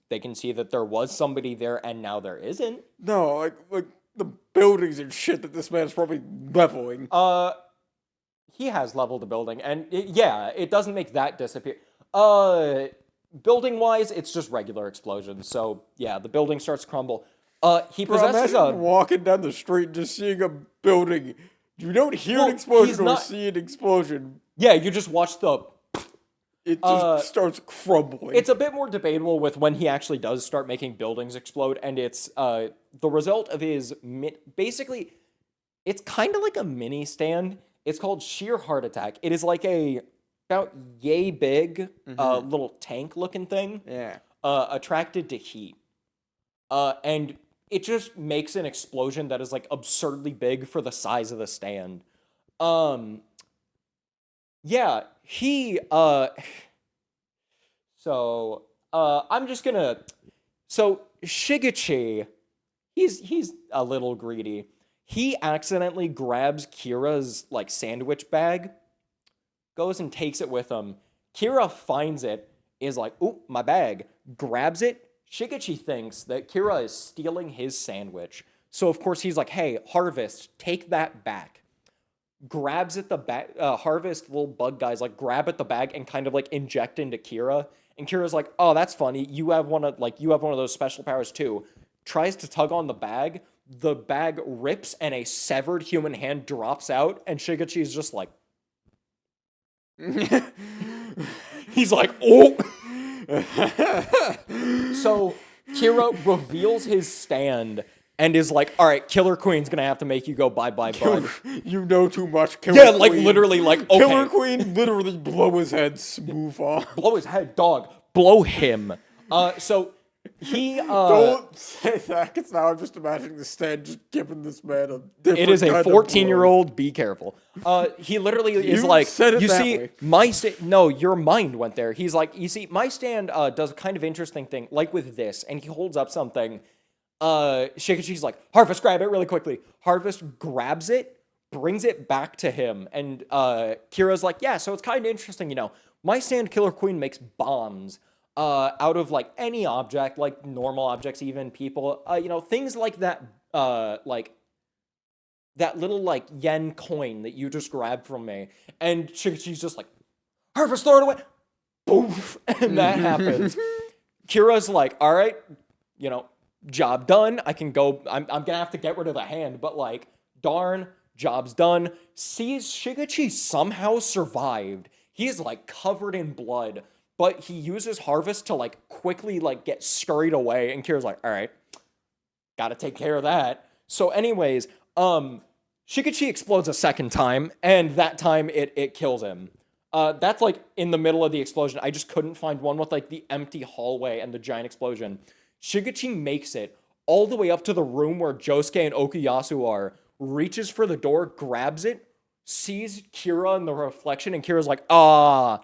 They can see that there was somebody there and now there isn't. No, like the buildings and shit that this man's probably leveling. He has leveled the building, and it doesn't make that disappear. Building-wise, it's just regular explosions. So yeah, the building starts to crumble. He Bro, possesses imagine a. walking down the street and just seeing a building. You don't hear Well, an explosion he's or not- see an explosion. Yeah, you just watch the. It just starts crumbling. It's a bit more debatable with when he actually does start making buildings explode, and it's the result of his basically. It's kind of like a mini stand. It's called sheer heart attack. It is like a about yay big little tank looking thing. Yeah. Attracted to heat. And it just makes an explosion that is like absurdly big for the size of the stand. Yeah, he so I'm just gonna so Shigechi, he's a little greedy. He accidentally grabs Kira's like sandwich bag, goes and takes it with him. Kira finds it, is like, "Oop, my bag," grabs it. Shigechi thinks that Kira is stealing his sandwich. So of course he's like, "Hey, Harvest, take that back." Grabs at the bag. Harvest, little bug guys, like grab at the bag and kind of like inject into Kira. And Kira's like, "Oh, that's funny. You have one of those special powers too." Tries to tug on the bag. The bag rips and a severed human hand drops out. And Shigechi's just like, he's like, "Oh." So Kira reveals his stand and is like, "All right, Killer Queen's gonna have to make you go bye-bye, bud." You know too much, Killer Yeah, Queen. like literally, like, okay. Killer Queen literally blow his head smooth off. Blow his head, dog. Blow him. So he Don't say that, because now I'm just imagining the stand just giving this man a different it is a kind of 14-year-old. Be careful. He literally is You like, said it you that see, way. my stand. No, your mind went there. He's like, you see, my stand does a kind of interesting thing, like with this, and he holds up something. Shigechi's like, "Harvest, grab it really quickly." Harvest grabs it, brings it back to him, and Kira's like, "Yeah, so it's kind of interesting, you know. My stand, Killer Queen, makes bombs out of like any object, like normal objects, even people, you know, things like that, like that little like yen coin that you just grabbed from me." And Shigechi's just like, "Harvest, throw it away." Boof, and that happens. Kira's like, "All right, you know, job done. I can go. I'm gonna have to get rid of the hand, but like, darn, job's done." Sees Shigechi somehow survived. He's like covered in blood, but he uses Harvest to like quickly like get scurried away. And Kira's like, "All right, gotta take care of that." So, anyways, Shigechi explodes a second time, and that time it kills him. That's like in the middle of the explosion. I just couldn't find one with like the empty hallway and the giant explosion. Shigechi makes it all the way up to the room where Josuke and Okuyasu are, reaches for the door, grabs it, sees Kira in the reflection, and Kira's like, "Ah,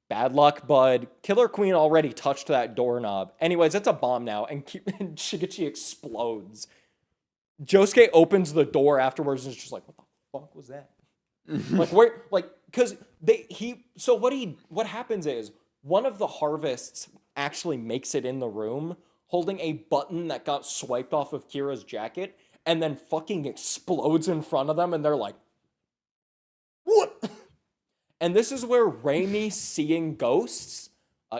bad luck, bud. Killer Queen already touched that doorknob." Anyways, it's a bomb now, and Shigechi explodes. Josuke opens the door afterwards and is just like, "What the fuck was that?" Like, where, like, because what happens is one of the Harvests actually makes it in the room holding a button that got swiped off of Kira's jacket and then fucking explodes in front of them, and they're like, "What?" And this is where Raimi seeing ghosts,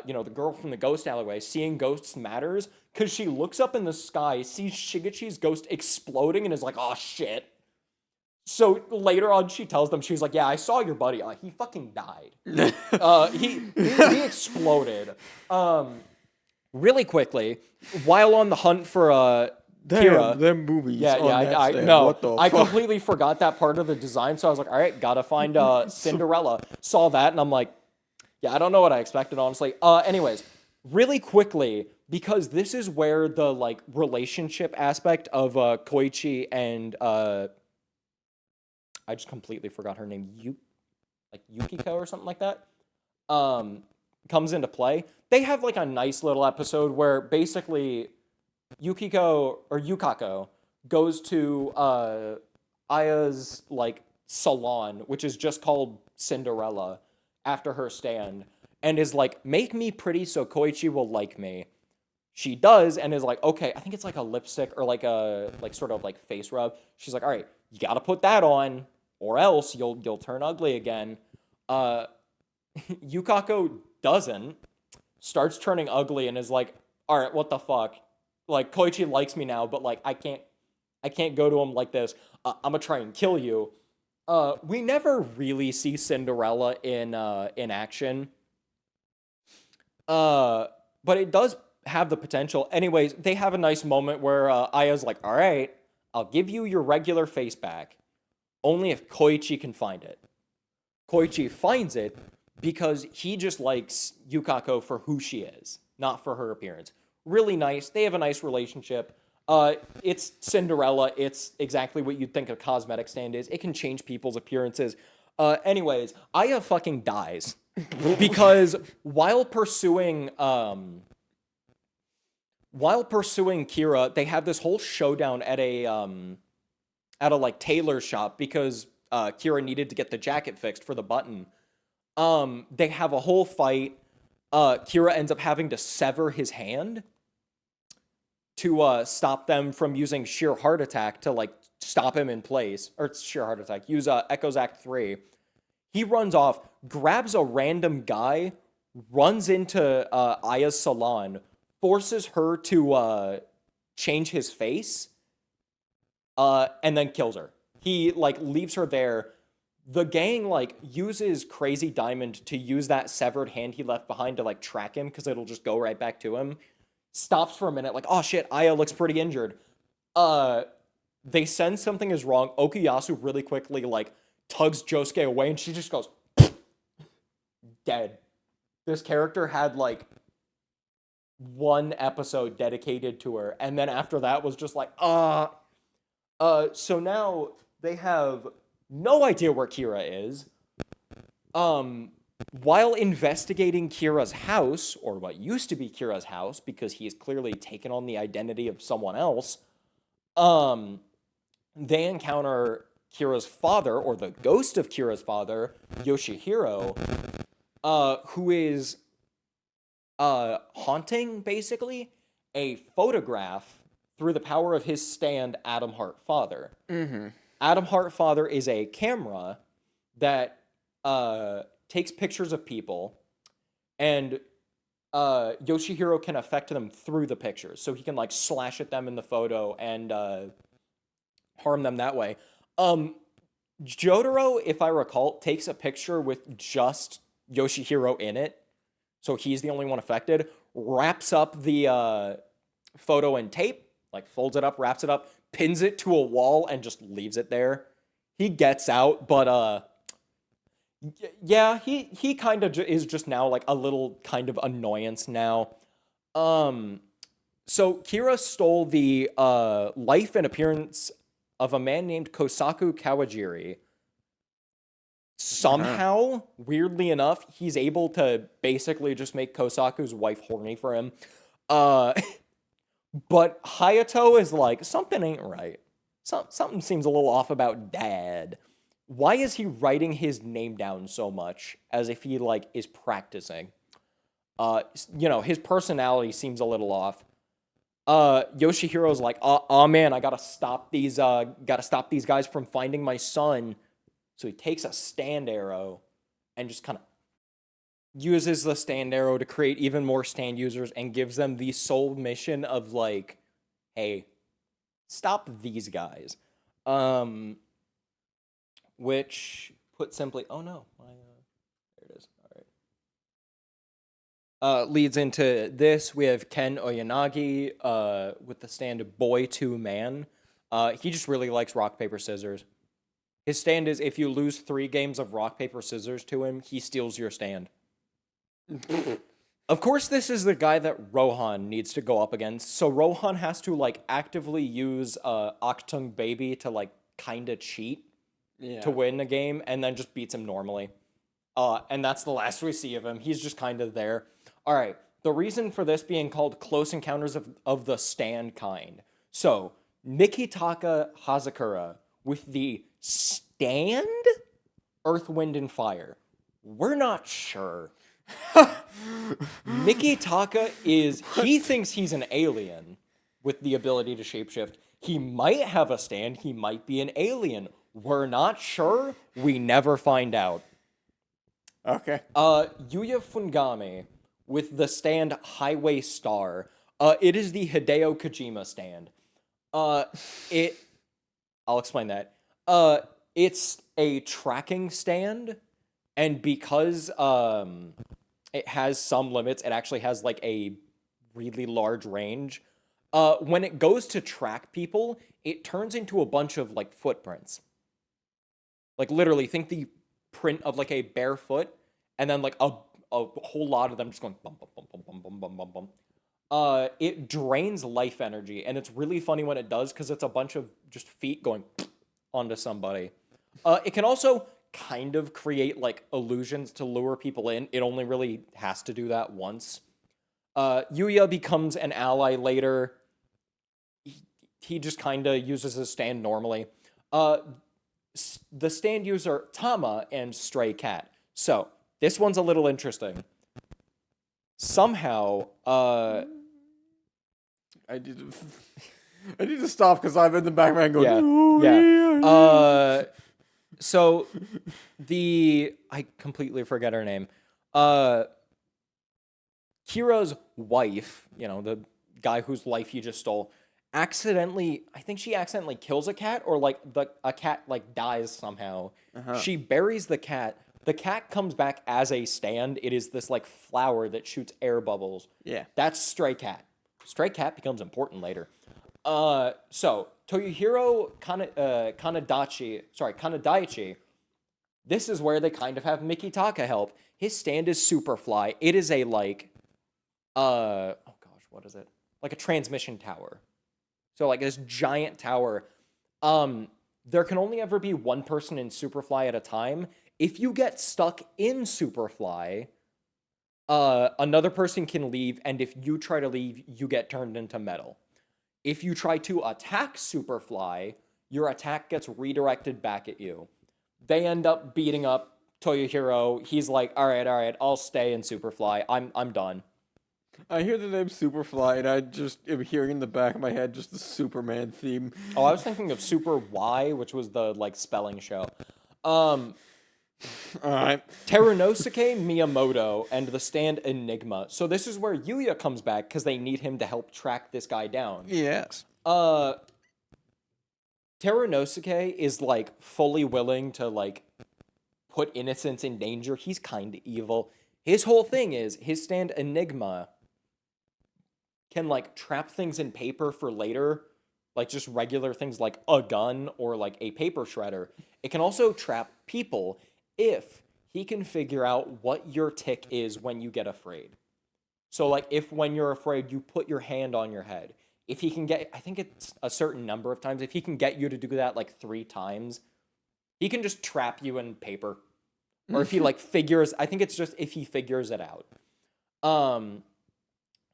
you know, the girl from the ghost alleyway, seeing ghosts matters, because she looks up in the sky, sees Shigechi's ghost exploding, and is like, "Oh shit." So later on, she tells them, she's like, "Yeah, I saw your buddy. He fucking died. He exploded." Really quickly, while on the hunt for Kira. Damn, them movies. Yeah, I no, I completely forgot that part of the design. So I was like, "All right, gotta find Cinderella." Saw that, and I'm like, "Yeah, I don't know what I expected, honestly." Anyways, really quickly, because this is where the like relationship aspect of Koichi and I just completely forgot her name. Yukiko or something like that. Comes into play. They have like a nice little episode where basically Yukako goes to Aya's like salon, which is just called Cinderella, after her stand and is like, make me pretty so Koichi will like me. She does and is like, okay, I think it's like a lipstick or like a like sort of like face rub. She's like, all right, you gotta put that on, or else you'll turn ugly again. Uh, Yukako doesn't, starts turning ugly and is like, all right, what the fuck? Like Koichi likes me now, but like I can't go to him like this. I'm gonna try and kill you. We never really see Cinderella in action. But it does have the potential. Anyways, they have a nice moment where Aya's like, all right, I'll give you your regular face back, only if Koichi can find it. Koichi finds it because he just likes Yukako for who she is, not for her appearance. Really nice. They have a nice relationship. It's Cinderella. It's exactly what you'd think a cosmetic stand is. It can change people's appearances. Anyways, Aya fucking dies because while pursuing Kira, they have this whole showdown at a like tailor shop because Kira needed to get the jacket fixed for the button. They have a whole fight. Kira ends up having to sever his hand to stop them from using sheer heart attack to like stop him in place, or sheer heart attack. Use Echo's Act 3. He runs off, grabs a random guy, runs into Aya's salon, forces her to change his face, and then kills her. He like leaves her there. The gang like uses Crazy Diamond to use that severed hand he left behind to like track him because it'll just go right back to him. Stops for a minute, like, oh shit, Aya looks pretty injured. They sense something is wrong. Okuyasu really quickly like tugs Josuke away, and she just goes dead. This character had like one episode dedicated to her, and then after that was just like, so now they have no idea where Kira is. While investigating Kira's house, or what used to be Kira's house, because he has clearly taken on the identity of someone else, they encounter Kira's father, or the ghost of Kira's father, Yoshihiro, who is haunting, basically, a photograph through the power of his stand, Atom Heart Father. Mm-hmm. Atom Heart Father is a camera that takes pictures of people, and Yoshihiro can affect them through the pictures. So he can like slash at them in the photo and harm them that way. Jotaro, if I recall, takes a picture with just Yoshihiro in it, so he's the only one affected, wraps up the photo in tape, like folds it up, wraps it up, pins it to a wall, and just leaves it there. He gets out, but yeah, he kind of is just now like a little kind of annoyance now. So Kira stole the life and appearance of a man named Kosaku Kawajiri. Somehow, weirdly enough, he's able to basically just make Kosaku's wife horny for him. But Hayato is like, something ain't right. Something seems a little off about Dad. Why is he writing his name down so much as if he like is practicing? His personality seems a little off. Yoshihiro's like, oh man, I gotta stop these guys from finding my son. So he takes a stand arrow and just kind of uses the stand arrow to create even more stand users and gives them the sole mission of like, hey, stop these guys. Which, put simply, oh no, there it is. All right. Leads into this. We have Ken Oyanagi with the stand Boy to Man. He just really likes rock, paper, scissors. His stand is if you lose 3 games of rock, paper, scissors to him, he steals your stand. Of course, this is the guy that Rohan needs to go up against. So Rohan has to like actively use Octung Baby to like kind of cheat to win a game, and then just beats him normally. And that's the last we see of him. He's just kind of there. All right. The reason for this being called Close Encounters of the Stand kind. So Mikitaka Hazakura with the stand, Earth, Wind, and Fire. We're not sure. Mickey Taka he thinks he's an alien with the ability to shapeshift. He might have a stand, he might be an alien. We're not sure. We never find out. Okay. Yuya Fungame with the stand Highway Star. It is the Hideo Kojima stand. I'll explain that. It's a tracking stand, and because it has some limits, it actually has like a really large range. When it goes to track people, it turns into a bunch of like footprints. Like literally, think the print of like a bare foot, and then like a whole lot of them just going bum bum bum bum bum bum bum bum bum. It drains life energy, and it's really funny when it does because it's a bunch of just feet going onto somebody. It can also kind of create like illusions to lure people in. It only really has to do that once. Yuya becomes an ally later. He just kind of uses his stand normally. The stand user Tama and Stray Cat. So this one's a little interesting. Somehow, I need to stop because I'm in the back of my head going, yeah. So I completely forget her name. Kira's wife, the guy whose life he just stole, I think she accidentally kills a cat, or like a cat like dies somehow. She buries the cat. The cat comes back as a stand. It is this like flower that shoots air bubbles. Yeah. That's Stray Cat. Stray Cat becomes important later. So Toyohiro Kanadaichi, this is where they kind of have Mickey Taka help. His stand is Superfly. It is a like, oh gosh, what is it? Like a transmission tower. So like this giant tower. There can only ever be one person in Superfly at a time. If you get stuck in Superfly, another person can leave, and if you try to leave, you get turned into metal. If you try to attack Superfly, your attack gets redirected back at you. They end up beating up Toyohiro. He's like, all right, I'll stay in Superfly. I'm done. I hear the name Superfly, and I just am hearing in the back of my head just the Superman theme. Oh, I was thinking of Super Y, which was the like spelling show. All right. Terunosuke Miyamoto and the stand Enigma. So this is where Yuya comes back because they need him to help track this guy down. Yes. Terunosuke is like fully willing to like put innocents in danger. He's kind of evil. His whole thing is his stand Enigma can like trap things in paper for later, like just regular things like a gun or like a paper shredder. It can also trap people if he can figure out what your tick is when you get afraid. So like if when you're afraid you put your hand on your head. If he can get, I think it's a certain number of times, if he can get you to do that like 3 times, he can just trap you in paper. Or if he like figures, I think it's just if he figures it out.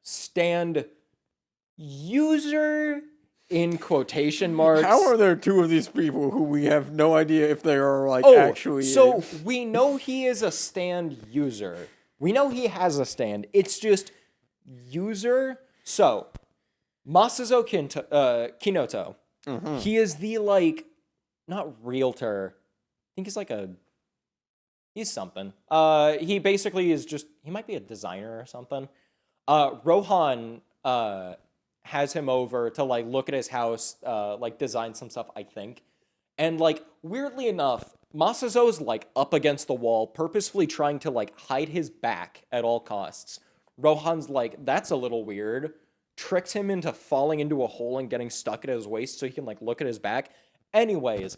Stand user in quotation marks. How are there 2 of these people who we have no idea if they are like actually? So we know he is a stand user. We know he has a stand. It's just user. So Masazo Kinoto. He is the like not realtor. I think he's like he's something. He basically is just he might be a designer or something. Rohan has him over to like look at his house, like design some stuff, I think. And like weirdly enough, Masazo's like up against the wall, purposefully trying to like hide his back at all costs. Rohan's like, that's a little weird. Tricks him into falling into a hole and getting stuck at his waist so he can like look at his back. Anyways,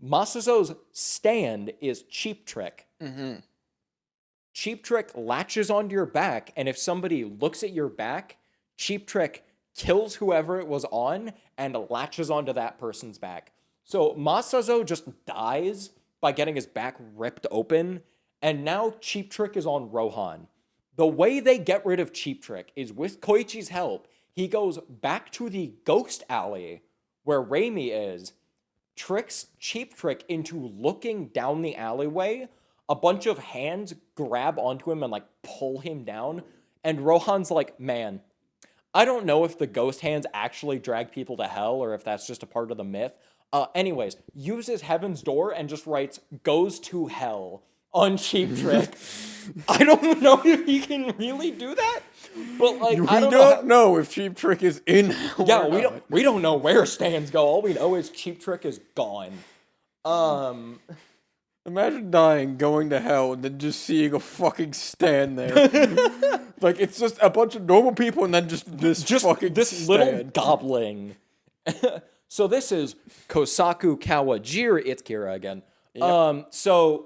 Masazo's stand is Cheap Trick. Cheap Trick latches onto your back, and if somebody looks at your back, Cheap Trick kills whoever it was on and latches onto that person's back. So Masazo just dies by getting his back ripped open, and now Cheap Trick is on Rohan. The way they get rid of Cheap Trick is with Koichi's help. He goes back to the ghost alley where Raimi is, tricks Cheap Trick into looking down the alleyway, a bunch of hands grab onto him and like pull him down. And Rohan's like, man, I don't know if the ghost hands actually drag people to hell or if that's just a part of the myth. Anyways, uses Heaven's Door and just writes, goes to hell on Cheap Trick. I don't know if he can really do that, but like, We I don't don't know if Cheap Trick is in hell Yeah, or we don't know where stands go. All we know is Cheap Trick is gone. Imagine dying, going to hell, and then just seeing a fucking stand there. Like, it's just a bunch of normal people and then just fucking this stand. little gobbling. So this is Kosaku Kawajiri. It's Kira again. Yep. So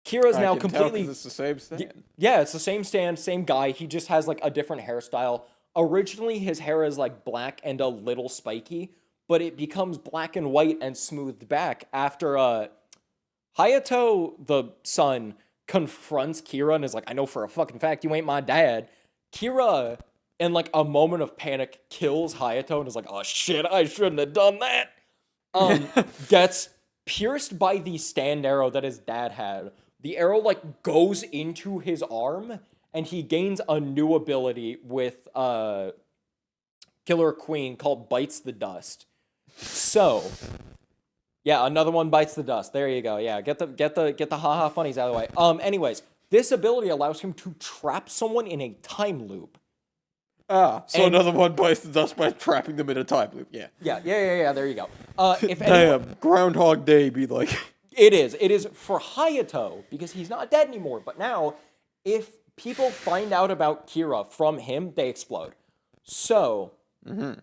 Kira's now I can tell 'cause completely. it's the same stand. Yeah, it's the same stand, same guy. He just has like a different hairstyle. Originally, his hair is like black and a little spiky, but it becomes black and white and smoothed back after Hayato, the son, confronts Kira and is like, I know for a fucking fact you ain't my dad. Kira, in like a moment of panic, kills Hayato and is like, oh shit, I shouldn't have done that. Gets pierced by the stand arrow that his dad had. The arrow like goes into his arm and he gains a new ability with Killer Queen called Bites the Dust. So, yeah, another one bites the dust. There you go. Yeah, get the haha funnies out of the way. Anyways, this ability allows him to trap someone in a time loop. So another one bites the dust by trapping them in a time loop. Yeah. Yeah. There you go. If Damn, Groundhog Day be like. It is for Hayato because he's not dead anymore. But now, if people find out about Kira from him, they explode. So, yeah,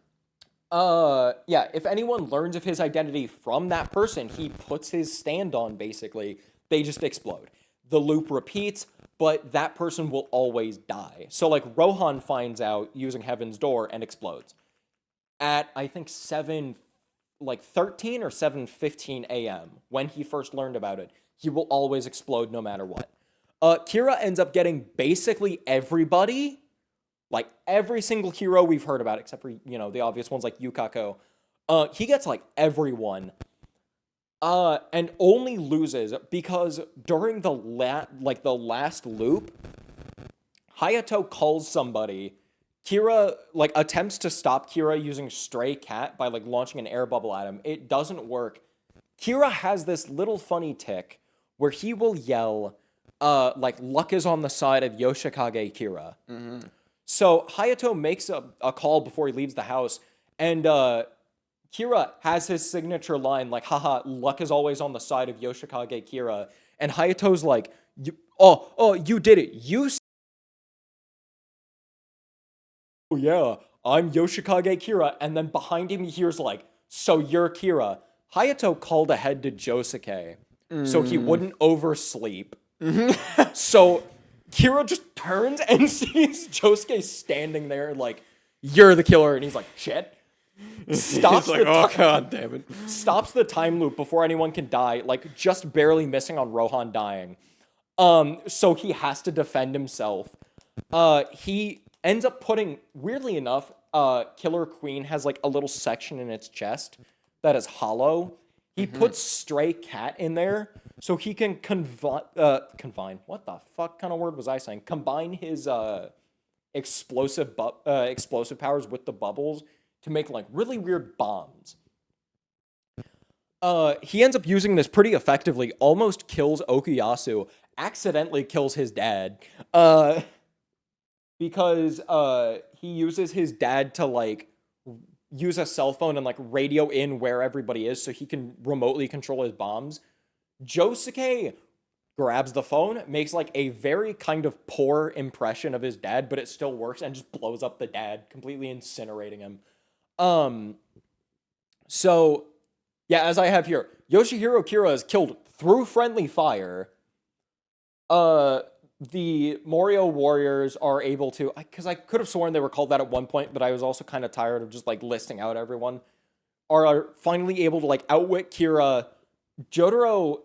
if anyone learns of his identity from that person, he puts his stand on, basically, they just explode. The loop repeats, but that person will always die. So, like, Rohan finds out using Heaven's Door and explodes. At, I think, 13 or 7:15 a.m., when he first learned about it, he will always explode no matter what. Kira ends up getting basically everybody. Like, every single hero we've heard about, except for, the obvious ones like Yukako. He gets, like, everyone. And only loses because during the last loop, Hayato calls somebody. Kira, like, attempts to stop Kira using Stray Cat by, like, launching an air bubble at him. It doesn't work. Kira has this little funny tick where he will yell, like, luck is on the side of Yoshikage Kira. Mm-hmm. So Hayato makes a call before he leaves the house, and Kira has his signature line, like, haha, luck is always on the side of Yoshikage Kira. And Hayato's like, you did it. Oh, yeah, I'm Yoshikage Kira. And then behind him, he hears, like, so you're Kira. Hayato called ahead to Josuke so he wouldn't oversleep. So Kira just turns and sees Josuke standing there like, you're the killer. And he's like, shit. Stops like, god damn it. Stops the time loop before anyone can die, like just barely missing on Rohan dying. So he has to defend himself. He ends up putting, weirdly enough, Killer Queen has like a little section in its chest that is hollow. He puts Stray Cat in there so he can confine. What the fuck kind of word was I saying? Combine his explosive powers with the bubbles to make like really weird bombs. He ends up using this pretty effectively. Almost kills Okuyasu. Accidentally kills his dad. Because he uses his dad to like use a cell phone and like radio in where everybody is so he can remotely control his bombs. Josuke grabs the phone, makes like a very kind of poor impression of his dad, but it still works and just blows up the dad, completely incinerating him. So yeah, as I have here, Yoshihiro Kira is killed through friendly fire. The Morio warriors are able to, because I could have sworn they were called that at one point, but I was also kind of tired of just like listing out everyone, are finally able to like outwit Kira. Jotaro,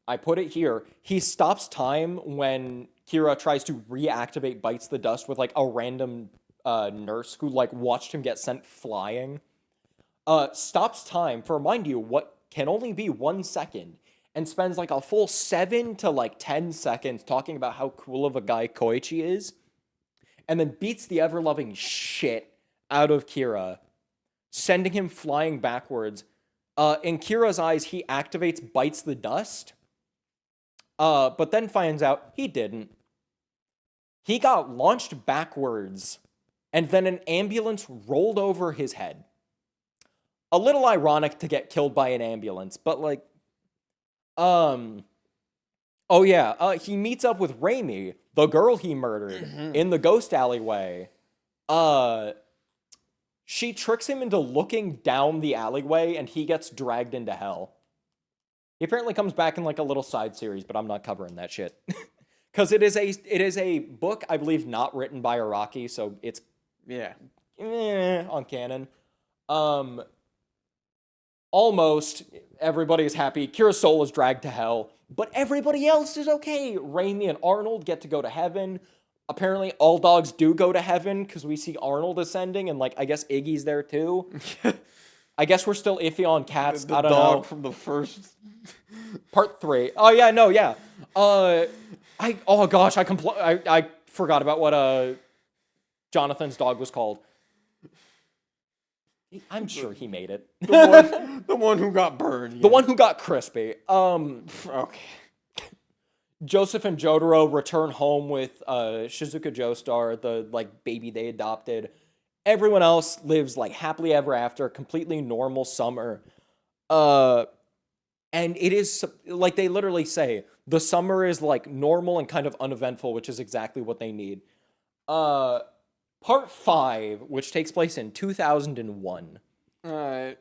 I put it here, he stops time when Kira tries to reactivate Bites the Dust with like a random nurse who like watched him get sent flying. Stops time for, mind you, what can only be 1 second, and spends like a full 7 to like 10 seconds talking about how cool of a guy Koichi is, and then beats the ever-loving shit out of Kira, sending him flying backwards. In Kira's eyes, he activates Bites the Dust, but then finds out he didn't. He got launched backwards, and then an ambulance rolled over his head. A little ironic to get killed by an ambulance, but like, oh yeah, he meets up with Raimi, the girl he murdered, in the ghost alleyway. She tricks him into looking down the alleyway, and he gets dragged into hell. He apparently comes back in like a little side series, but I'm not covering that shit. Because it is a book, I believe, not written by Araki, so it's on canon. Almost everybody is happy. Kira's soul is dragged to hell, but everybody else is okay. Raimi and Arnold get to go to heaven. Apparently, all dogs do go to heaven because we see Arnold ascending, and like I guess Iggy's there too. I guess we're still iffy on cats. The I don't dog know. from the first Part 3. Oh yeah, no, yeah. I forgot about what Jonathan's dog was called. I'm sure he made it. the one who got burned. The one who got crispy. Okay. Joseph and Jotaro return home with Shizuka Joestar, the like baby they adopted. Everyone else lives like happily ever after, completely normal summer. And it is like they literally say the summer is like normal and kind of uneventful, which is exactly what they need. Part 5, which takes place in 2001. Alright.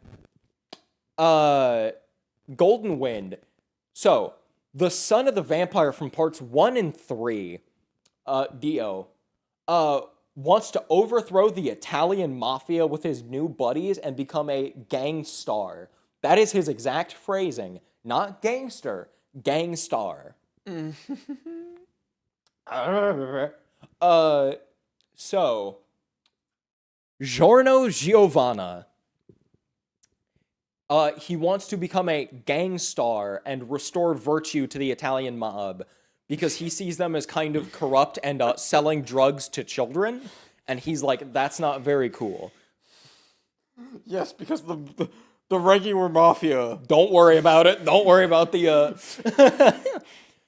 Golden Wind. So, the son of the vampire from parts 1 and 3, Dio, wants to overthrow the Italian mafia with his new buddies and become a gang star. That is his exact phrasing. Not gangster, gang star. So, Giorno Giovanna. He wants to become a gang star and restore virtue to the Italian mob because he sees them as kind of corrupt and selling drugs to children. And he's like, that's not very cool. Yes, because the regular mafia. Don't worry about it. Don't worry about the...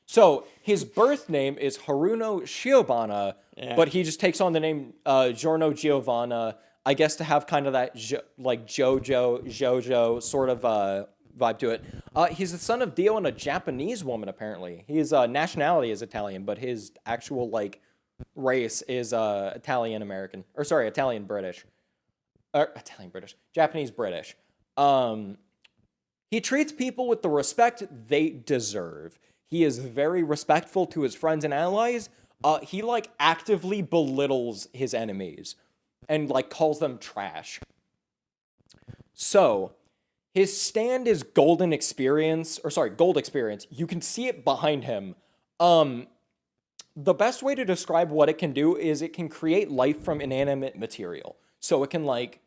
So, his birth name is Haruno Shiobana, but he just takes on the name Giorno Giovanna, I guess to have kind of that like Jojo sort of vibe to it. He's the son of Dio and a Japanese woman, apparently. His nationality is Italian, but his actual like race is Italian-American. Or sorry, Italian-British. Italian-British. Japanese-British. He treats people with the respect they deserve. He is very respectful to his friends and allies. He like actively belittles his enemies and like calls them trash. So, his stand is Gold Experience. You can see it behind him. The best way to describe what it can do is it can create life from inanimate material. So it can like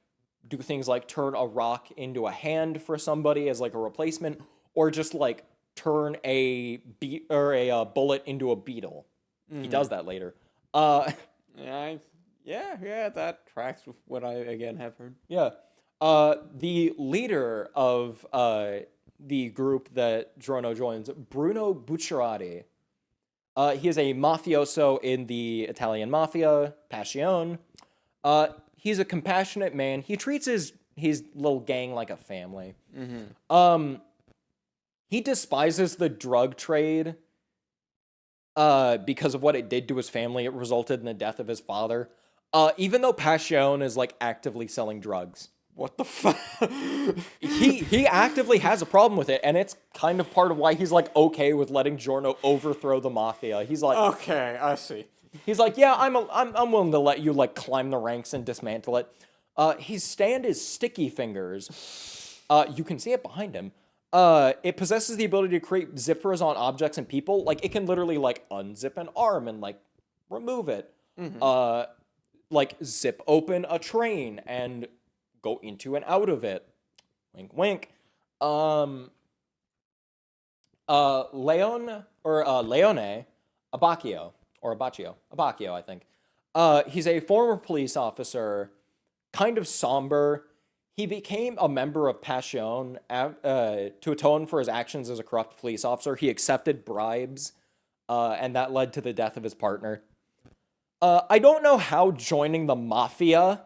do things like turn a rock into a hand for somebody as like a replacement, or just like turn a bullet into a beetle. He does that later. Yeah, that tracks with what I again have heard. Yeah. The leader of the group that Giorno joins, Bruno Bucciarati. He is a mafioso in the Italian mafia, Passion. He's a compassionate man. He treats his little gang like a family. He despises the drug trade because of what it did to his family. It resulted in the death of his father. Even though Passion is like actively selling drugs. What the fuck? he actively has a problem with it, and it's kind of part of why he's like okay with letting Giorno overthrow the mafia. He's like, okay, I see. He's like, yeah, I'm willing to let you like climb the ranks and dismantle it. His stand is Sticky Fingers. You can see it behind him. It possesses the ability to create zippers on objects and people. Like it can literally like unzip an arm and like remove it. Like zip open a train and go into and out of it. Wink, wink. Leone Abacchio, I think. He's a former police officer, kind of somber. He became a member of Passion to atone for his actions as a corrupt police officer. He accepted bribes, and that led to the death of his partner. I don't know how joining the mafia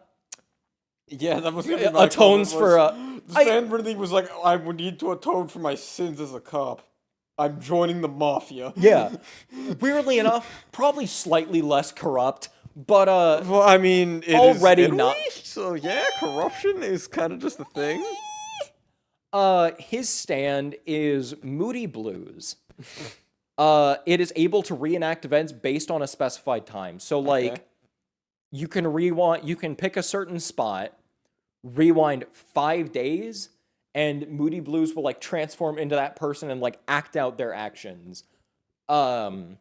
Yeah, that was gonna be my atones comment, was, for this man really was like, I would need to atone for my sins as a cop. I'm joining the mafia. yeah. Weirdly enough, probably slightly less corrupt, but Well, I mean, it already is Italy, not. so yeah, corruption is kind of just a thing. His stand is Moody Blues. It is able to reenact events based on a specified time. So like Okay. you can rewind, you can pick a certain spot, rewind 5 days, and Moody Blues will like transform into that person and like act out their actions. Um,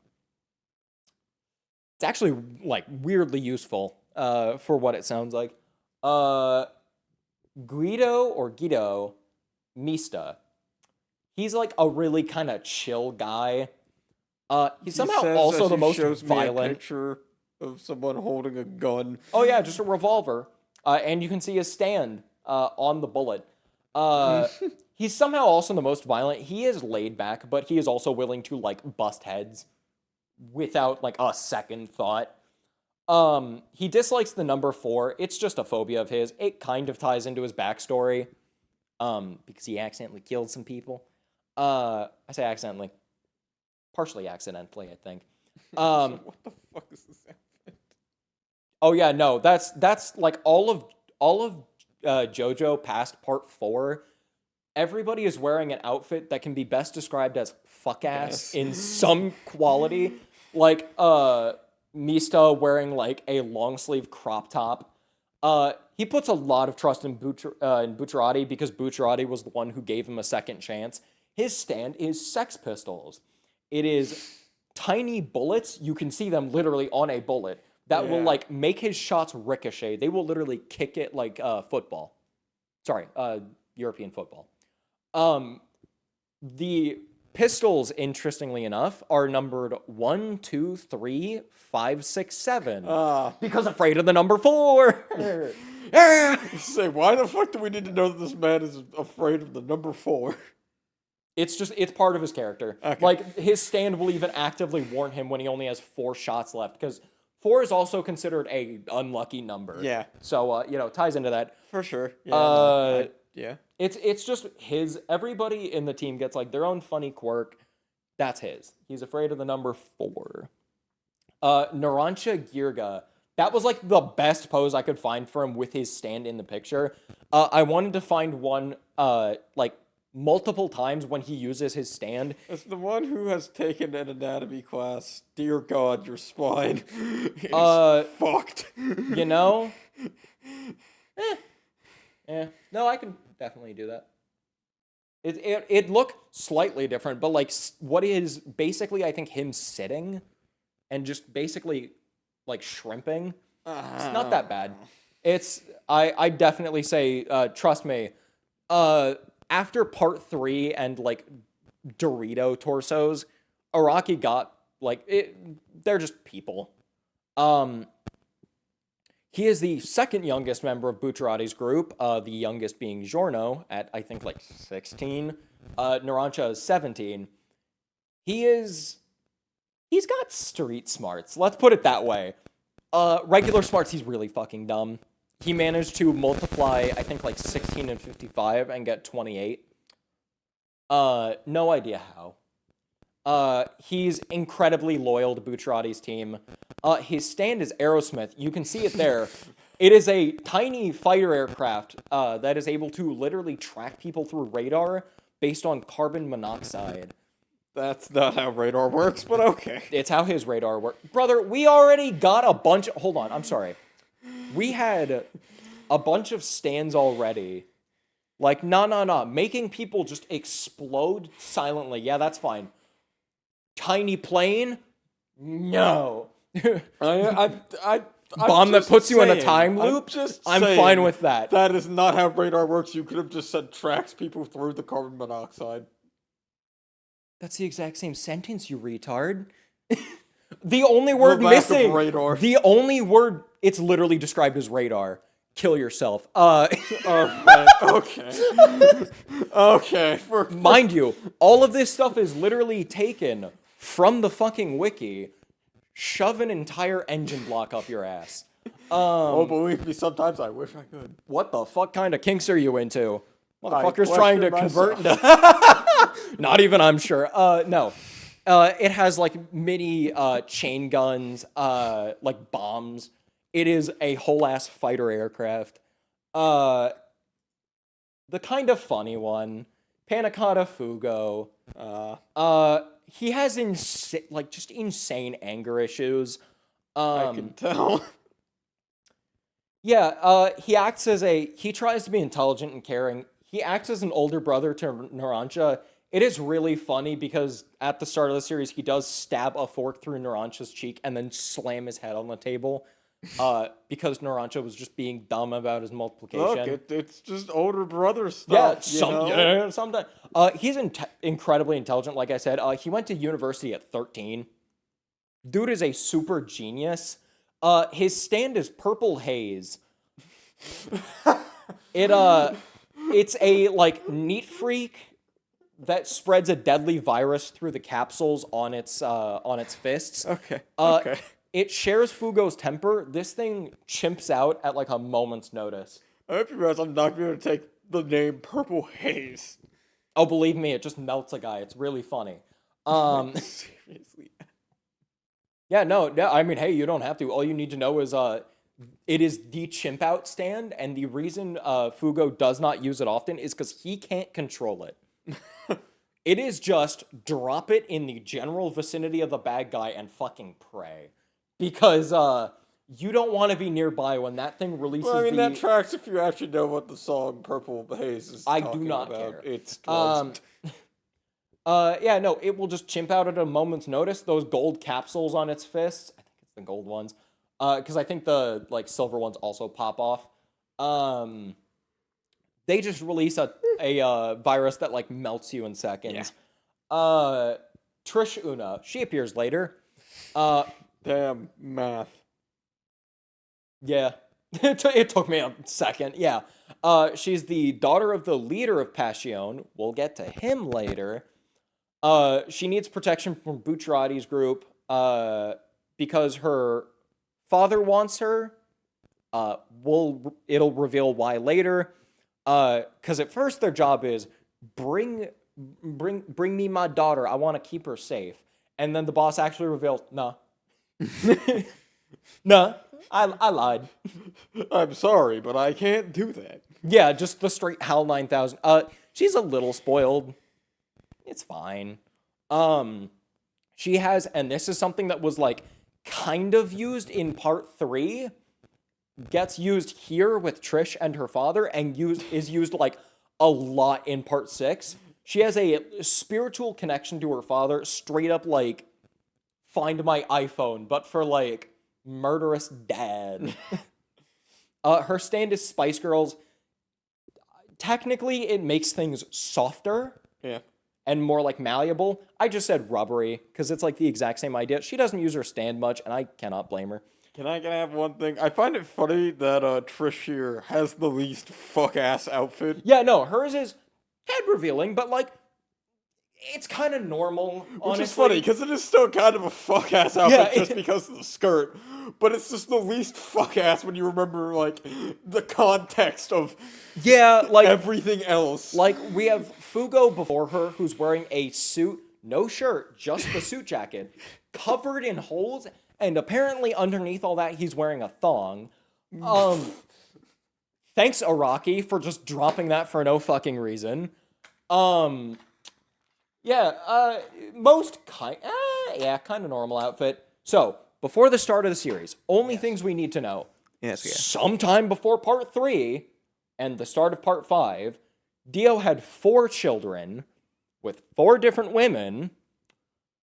it's actually like weirdly useful for what it sounds like. Uh, Guido Mista. He's like a really kind of chill guy. He's somehow says also as the he most shows me a violent. picture of someone holding a gun. Oh yeah, just a revolver. And you can see his stand on the bullet. He's somehow also the most violent. He is laid back, but he is also willing to like bust heads without like a second thought. He dislikes the number 4. It's just a phobia of his. It kind of ties into his backstory. Because he accidentally killed some people. I say accidentally. Partially accidentally, I think. What the fuck is this outfit? Oh yeah, no, that's like all of Jojo past part 4. Everybody is wearing an outfit that can be best described as fuck ass Yes. in some quality. Like Mista wearing like a long sleeve crop top. He puts a lot of trust in Bucciarati because Bucciarati was the one who gave him a second chance. His stand is Sex Pistols. It is tiny bullets. You can see them literally on a bullet that will Yeah. like make his shots ricochet. They will literally kick it like football. Sorry, European football. The pistols, interestingly enough, are numbered 1, 2, 3, 5, 6, 7. Because afraid of the number 4. Yeah. Say, why the fuck do we need to know that this man is afraid of the number 4? It's part of his character. Okay. Like, his stand will even actively warn him when he only has 4 shots left, because 4 is also considered a unlucky number. Yeah. So, ties into that. For sure. Yeah. Yeah. It's just his, everybody in the team gets, like, their own funny quirk. That's his. He's afraid of the number 4. Narancha Girga. That was, like, the best pose I could find for him with his stand in the picture. I wanted to find one, like, multiple times when he uses his stand. As the one who has taken an anatomy class, dear God, your spine is fucked. You know? No, I can definitely do that. It look slightly different, but like what is basically, I think, him sitting and just basically like shrimping. It's not that bad. I definitely say, trust me, after part 3 and like Dorito torsos, Araki got like they're just people. He is the second youngest member of Bucciarati's group, the youngest being Giorno at I think like 16. Narancha is 17. He's got street smarts. Let's put it that way. Regular smarts, he's really fucking dumb. He managed to multiply, I think, like 16 and 55 and get 28. No idea how. He's incredibly loyal to Bucciarati's team. His stand is Aerosmith. You can see it there. It is a tiny fighter aircraft that is able to literally track people through radar based on carbon monoxide. That's not how radar works, but okay. It's how his radar works. Brother, we already got a bunch... Hold on, I'm sorry. We had a bunch of stands already. Like, nah. Making people just explode silently. Yeah, that's fine. Tiny plane? No. Bomb that puts you in a time loop? I'm fine with that. That is not how radar works. You could have just said tracks people through the carbon monoxide. That's the exact same sentence, you retard. The only word lack of missing. radar. The only word, it's literally described as radar. Kill yourself. Alright, okay. Okay. Mind you, all of this stuff is literally taken from the fucking wiki. Shove an entire engine block up your ass. Oh, believe me, sometimes I wish I could. What the fuck kind of kinks are you into? Motherfuckers I trying to question convert into... Not even, I'm sure. No. It has, like, mini chain guns, like, bombs. It is a whole-ass fighter aircraft. The kind of funny one, Panicotta Fugo. He has just insane anger issues. I can tell. Yeah, he tries to be intelligent and caring. He acts as an older brother to Narancia. It is really funny because at the start of the series, he does stab a fork through Narancia's cheek and then slam his head on the table. Because Narancia was just being dumb about his multiplication. Look, it's just older brother stuff. Sometimes. He's incredibly intelligent, like I said. He went to university at 13. Dude is a super genius. His stand is Purple Haze. It's a, like, neat freak that spreads a deadly virus through the capsules on its fists. Okay. It shares Fugo's temper. This thing chimps out at, like, a moment's notice. I hope you realize I'm not going to take the name Purple Haze. Oh, believe me, it just melts a guy. It's really funny. Seriously. Yeah, no, I mean, hey, you don't have to. All you need to know is it is the chimp out stand, and the reason Fugo does not use it often is because he can't control it. It is just drop it in the general vicinity of the bad guy and fucking pray. Because you don't want to be nearby when that thing releases Well, I mean, that tracks if you actually know what the song Purple Haze is I talking do not about. care. It's drugs. Yeah, no, it will just chimp out at a moment's notice. Those gold capsules on its fists, I think it's the gold ones, because I think the, like, silver ones also pop off. They just release a virus that, like, melts you in seconds. Yeah. Trish Una, she appears later. Damn, math. Yeah. It took me a second. Yeah. She's the daughter of the leader of Passion. We'll get to him later. She needs protection from Bucciarati's group because her father wants her. It'll reveal why later. Because at first their job is bring me my daughter. I want to keep her safe. And then the boss actually reveals, no. No, I lied. I'm sorry, but I can't do that. Yeah, just the straight HAL 9000. She's a little spoiled. It's fine. She has, and this is something that was, like, kind of used in part 3, gets used here with Trish and her father, and is used, like, a lot in part 6. She has a spiritual connection to her father, straight up, like, Find My iPhone, but for, like, murderous dad. Her stand is Spice Girls. Technically, it makes things softer. Yeah. And more, like, malleable. I just said rubbery, because it's, like, the exact same idea. She doesn't use her stand much, and I cannot blame her. Can I have one thing? I find it funny that Trish here has the least fuck-ass outfit. Yeah, no, hers is head revealing, but, like, it's kind of normal, honestly. Which is funny, because it is still kind of a fuck-ass outfit just because of the skirt. But it's just the least fuck-ass when you remember, like, the context of everything else. Like, we have Fugo before her, who's wearing a suit, no shirt, just the suit jacket, covered in holes, and apparently underneath all that, he's wearing a thong. Thanks, Araki, for just dropping that for no fucking reason. Yeah, kind of normal outfit. So, before the start of the series, only things we need to know. Yes. Sometime before part 3 and the start of part 5, Dio had 4 children with 4 different women.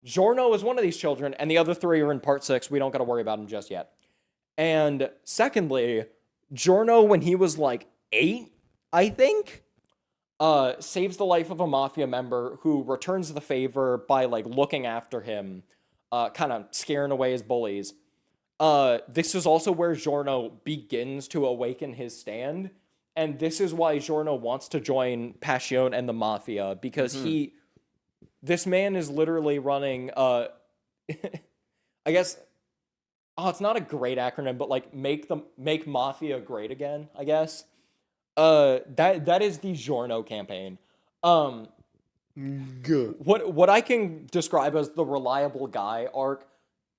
Giorno is one of these children, and the other 3 are in part 6. We don't got to worry about them just yet. And secondly, Giorno, when he was like 8, I think, saves the life of a mafia member who returns the favor by like looking after him, kind of scaring away his bullies. This is also where Giorno begins to awaken his stand, and this is why Giorno wants to join Passione and the mafia, because this man is literally running, I guess, it's not a great acronym, but like make mafia great again, I guess. That is the Giorno campaign. Good. What I can describe as the reliable guy arc,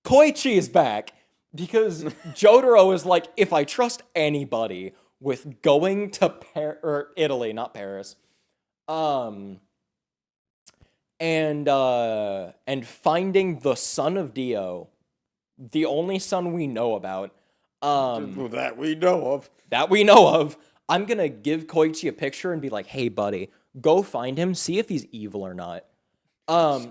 Koichi is back because Jotaro is like, if I trust anybody with going to Italy, not Paris, and finding the son of Dio, the only son we know about, That we know of. I'm gonna give Koichi a picture and be like, hey buddy, go find him, see if he's evil or not.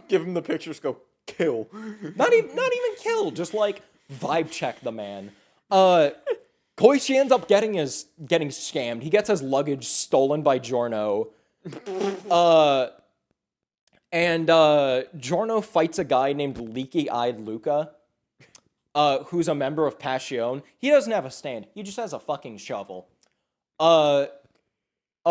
Give him the pictures, go kill. Not even kill, just like vibe check the man. Koichi ends up getting scammed. He gets his luggage stolen by Giorno. And Giorno fights a guy named Leaky-Eyed Luca, who's a member of Passione. He doesn't have a stand. He just has a fucking shovel. A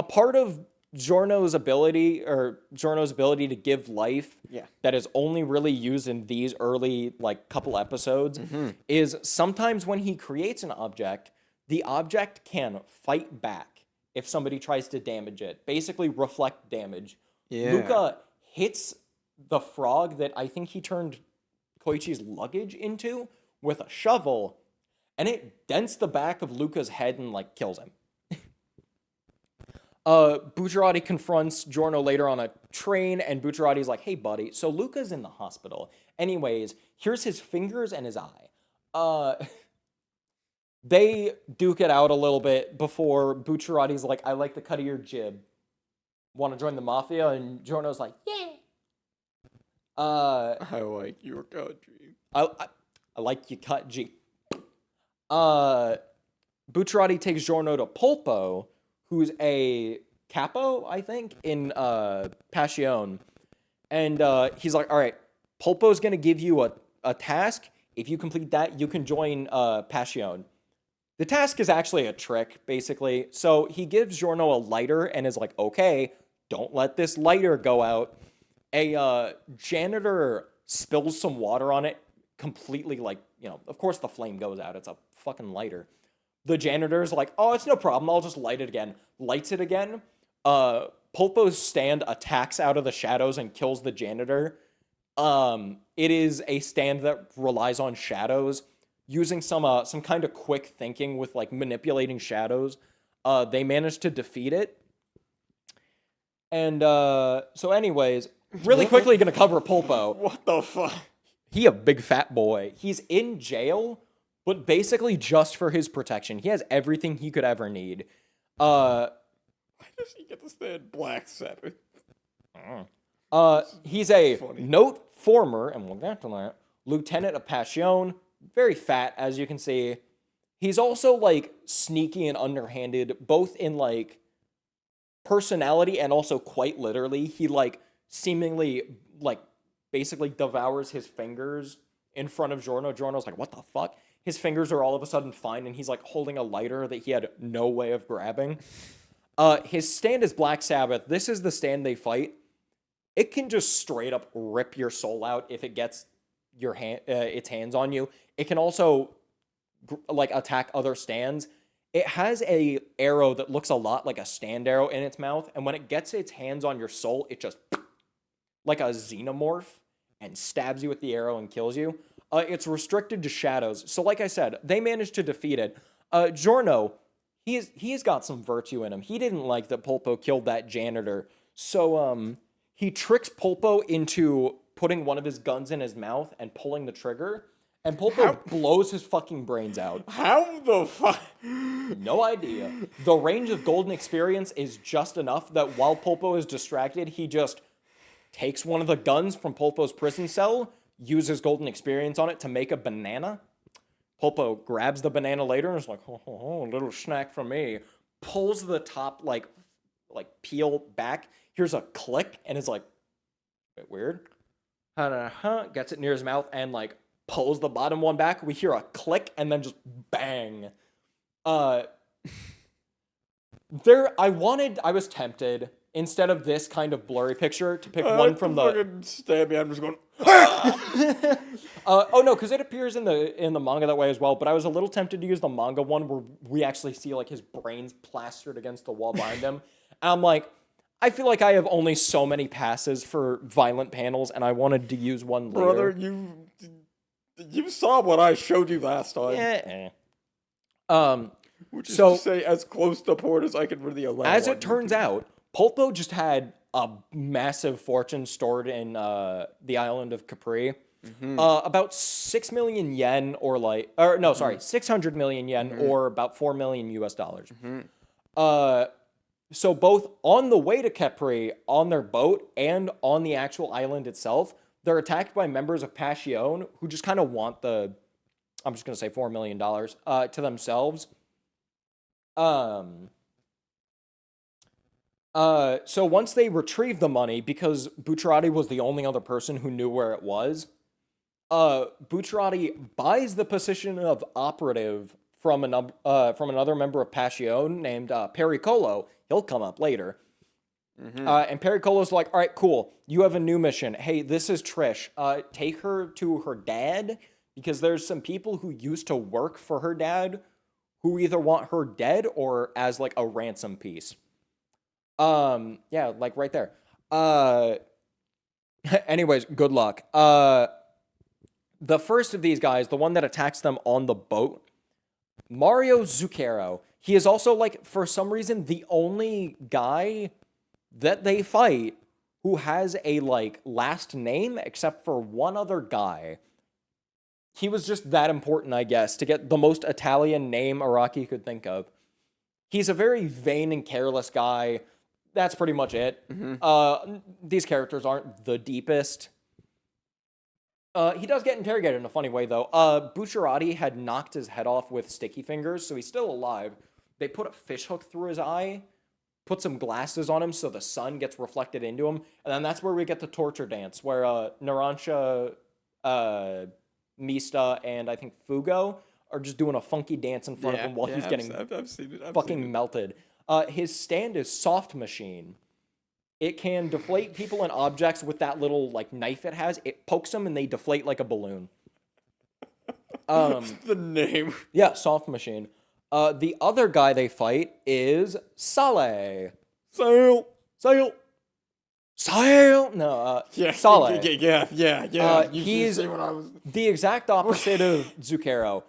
part of Giorno's ability to give life that is only really used in these early like couple episodes is sometimes when he creates an object, the object can fight back if somebody tries to damage it. Basically reflect damage. Yeah. Luca hits the frog that I think he turned Koichi's luggage into with a shovel, and it dents the back of Luca's head and like kills him. Bucciarati confronts Giorno later on a train, and Bucciarati's like, hey buddy, so Luca's in the hospital. Anyways, here's his fingers and his eye. They duke it out a little bit before Bucciarati's like, I like the cut of your jib. Want to join the mafia? And Giorno's like, yeah. I like your country. I like you cut G. Bucciarati takes Giorno to Polpo, who's a capo, I think, in Passione. And he's like, all right, Polpo's going to give you a task. If you complete that, you can join Passione. The task is actually a trick, basically. So he gives Giorno a lighter and is like, okay, don't let this lighter go out. A janitor spills some water on it, completely like, of course the flame goes out. It's a fucking lighter. The janitor's like, oh, it's no problem. I'll just light it again. Lights it again. Polpo's stand attacks out of the shadows and kills the janitor. It is a stand that relies on shadows. Using some kind of quick thinking with like manipulating shadows, they managed to defeat it. And so anyways, really quickly gonna cover Polpo. What the fuck? He a big fat boy. He's in jail, but basically just for his protection. He has everything he could ever need. Why does he get to stand Black Sabbath? He's a note former, and we'll get to that, lieutenant of Passione. Very fat, as you can see. He's also, like, sneaky and underhanded, both in, like, personality and also quite literally. He, like, seemingly, like, basically devours his fingers in front of Giorno. Giorno's like, what the fuck? His fingers are all of a sudden fine, and he's, like, holding a lighter that he had no way of grabbing. His stand is Black Sabbath. This is the stand they fight. It can just straight up rip your soul out if it gets its hands on you. It can also like attack other stands. It has a arrow that looks a lot like a stand arrow in its mouth, and when it gets its hands on your soul, it just like a xenomorph and stabs you with the arrow and kills you. It's restricted to shadows. So like I said, they managed to defeat it. Giorno, he's got some virtue in him. He didn't like that Polpo killed that janitor. So he tricks Polpo into putting one of his guns in his mouth and pulling the trigger, and Polpo blows his fucking brains out. How the fuck? No idea. The range of golden experience is just enough that while Polpo is distracted, he just takes one of the guns from Polpo's prison cell, uses golden experience on it to make a banana. Polpo grabs the banana later and is like, oh, a little snack from me. Pulls the top, like, like peel back, here's a click, and it's like, bit weird. Gets it near his mouth and like pulls the bottom one back. We hear a click and then just bang. I was tempted, instead of this kind of blurry picture, to pick one from the fucking stab me. I'm just going. oh no, because it appears in the manga that way as well. But I was a little tempted to use the manga one where we actually see like his brains plastered against the wall behind him. And I'm like, I feel like I have only so many passes for violent panels, and I wanted to use one later. Brother, you saw what I showed you last time. Which is to say, as close to port as I could really allow. As it turns out, Pulpo just had a massive fortune stored in the island of Capri. About 6 million yen, 600 million yen, or about 4 million US dollars. So both on the way to Capri, on their boat, and on the actual island itself, they're attacked by members of Passion who just kind of want I'm just going to say $4 million to themselves. So once they retrieve the money, because Bucciarati was the only other person who knew where it was, Bucciarati buys the position of operative from another member of Passion named Pericolo. He'll come up later. And Pericolo's like, all right, cool. You have a new mission. Hey, this is Trish. Take her to her dad, because there's some people who used to work for her dad who either want her dead or as like a ransom piece. Yeah, like right there. Anyways, good luck. The first of these guys, the one that attacks them on the boat, Mario Zucchero. He is also, like, for some reason, the only guy that they fight who has a, like, last name, except for one other guy. He was just that important, I guess, to get the most Italian name Araki could think of. He's a very vain and careless guy. That's pretty much it. These characters aren't the deepest. He does get interrogated in a funny way, though. Bucciarati had knocked his head off with sticky fingers, so he's still alive. They put a fishhook through his eye, put some glasses on him so the sun gets reflected into him, and then that's where we get the torture dance, where Narancia, Mista, and I think Fugo are just doing a funky dance in front of him while he's getting fucking melted. His stand is Soft Machine. It can deflate people and objects with that little like knife it has. It pokes them and they deflate like a balloon. The name. Yeah, Soft Machine. The other guy they fight is Saleh. Sail. No, yeah, Saleh. Yeah. He's the exact opposite of Zucchero.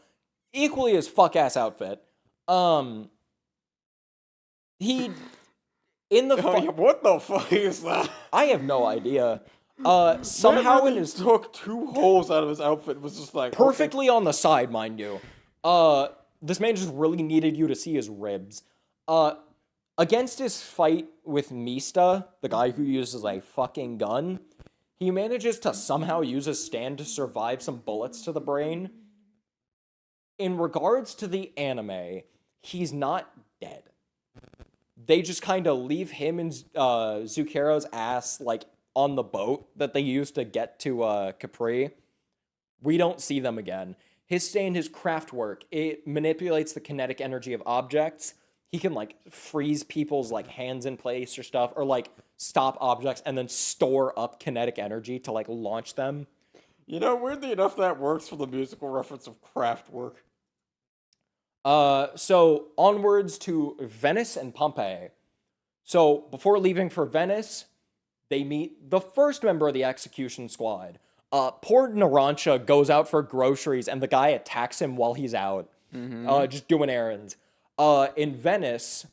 Equally as fuck-ass outfit. He... In the what the fuck is that? I have no idea. Somehow in his... took 2 holes out of his outfit. Was just like... Perfectly on the side, mind you. This man just really needed you to see his ribs. Against his fight with Mista, the guy who uses a fucking gun, he manages to somehow use his stand to survive some bullets to the brain. In regards to the anime, he's not dead. They just kind of leave him and Zucchero's ass, like, on the boat that they used to get to Capri. We don't see them again. His stand is craft work. It manipulates the kinetic energy of objects. He can, like, freeze people's, like, hands in place or stuff, or, like, stop objects and then store up kinetic energy to, like, launch them. You know, weirdly enough, that works for the musical reference of craft work. So onwards to Venice and Pompeii. So before leaving for Venice, they meet the first member of the execution squad. Poor Narancia goes out for groceries and the guy attacks him while he's out, just doing errands. In Venice,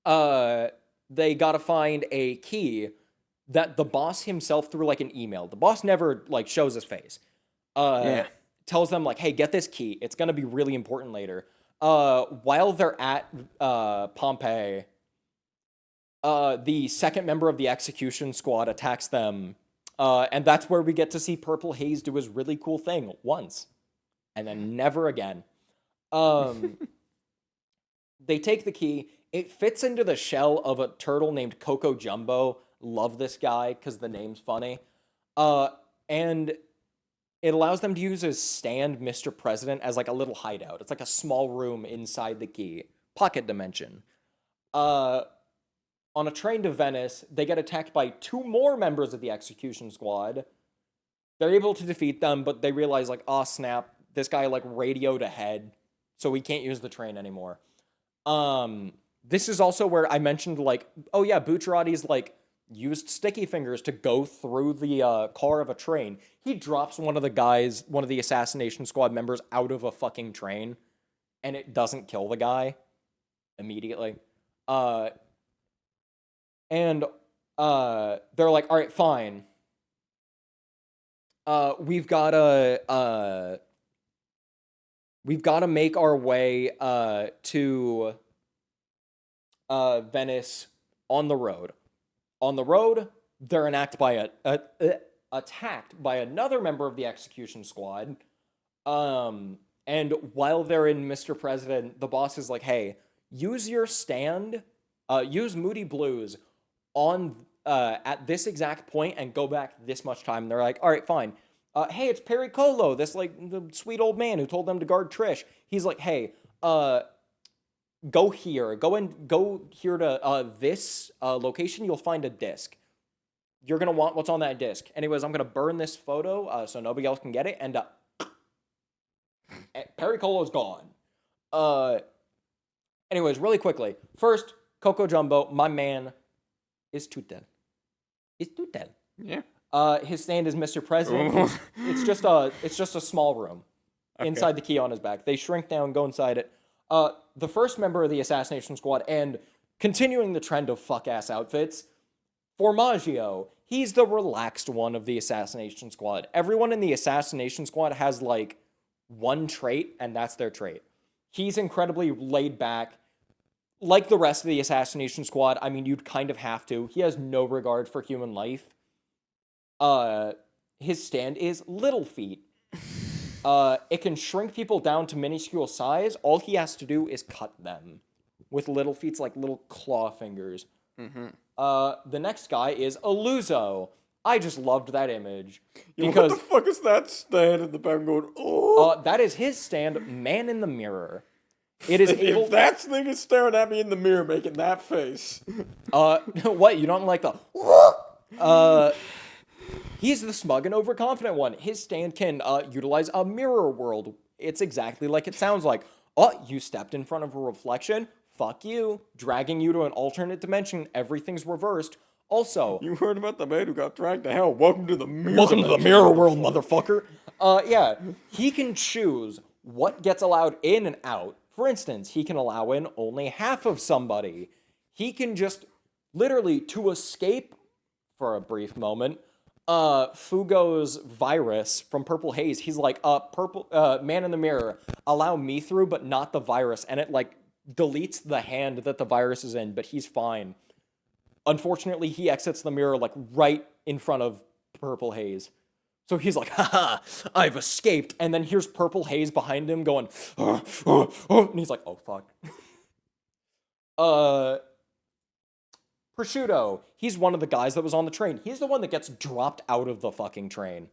they gotta find a key that the boss himself threw like an email. The boss never like shows his face. Tells them, like, hey, get this key. It's going to be really important later. While they're at Pompeii, the second member of the execution squad attacks them. And that's where we get to see Purple Haze do his really cool thing once. And then never again. They take the key. It fits into the shell of a turtle named Coco Jumbo. Love this guy because the name's funny. And it allows them to use his stand, Mr. President, as like a little hideout. It's like a small room inside the key. Pocket dimension. On a train to Venice, they get attacked by 2 more members of the execution squad. They're able to defeat them, but they realize, like, oh snap, this guy, like, radioed ahead, so we can't use the train anymore. This is also where I mentioned, like, oh yeah, Bucciarati's, like, used sticky fingers to go through the car of a train. He drops one of the assassination squad members out of a fucking train, and it doesn't kill the guy immediately. And they're like, all right, fine. We've gotta make our way to Venice on the road. On the road, they're attacked by another member of the execution squad. And while they're in Mr. President, the boss is like, hey, use your stand, use Moody Blues on at this exact point and go back this much time. And they're like, all right, fine. Hey, it's Pericolo, this like the sweet old man who told them to guard Trish. He's like, hey, go here to this location. You'll find a disc. You're gonna want what's on that disc. Anyways, I'm gonna burn this photo so nobody else can get it. And Pericolo's gone. Anyways, really quickly. First, Coco Jumbo, my man, is Tutel. Yeah. His stand is Mr. President. It's just a small room inside the key on his back. They shrink down, go inside it. The first member of the assassination squad, and continuing the trend of fuck-ass outfits, Formaggio. He's the relaxed one of the assassination squad. Everyone in the assassination squad has, like, one trait, and that's their trait. He's incredibly laid back. Like the rest of the assassination squad, I mean, you'd kind of have to. He has no regard for human life. His stand is Little Feet. It can shrink people down to minuscule size. All he has to do is cut them with Little Feet's like little claw fingers. The next guy is Aluzo. I just loved that image because what the fuck is that stand in the back going? Oh, that is his stand, Man in the Mirror. It is able. If that thing is staring at me in the mirror, making that face. What, you don't like the? He's the smug and overconfident one. His stand can utilize a mirror world. It's exactly like it sounds like. Oh, you stepped in front of a reflection? Fuck you. Dragging you to an alternate dimension. Everything's reversed. Also, You heard about the man who got dragged to hell. Welcome to the mirror. welcome to the mirror world, motherfucker. Yeah, he can choose what gets allowed in and out. For instance, he can allow in only half of somebody. He can just literally, to escape for a brief moment, Fugo's virus from Purple Haze. He's like, Man in the Mirror, allow me through, but not the virus. And it like deletes the hand that the virus is in, but he's fine. Unfortunately, he exits the mirror like right in front of Purple Haze. So he's like, haha, I've escaped. And then here's Purple Haze behind him going, and he's like, oh, fuck. Prosciutto, he's one of the guys that was on the train. He's the one that gets dropped out of the fucking train.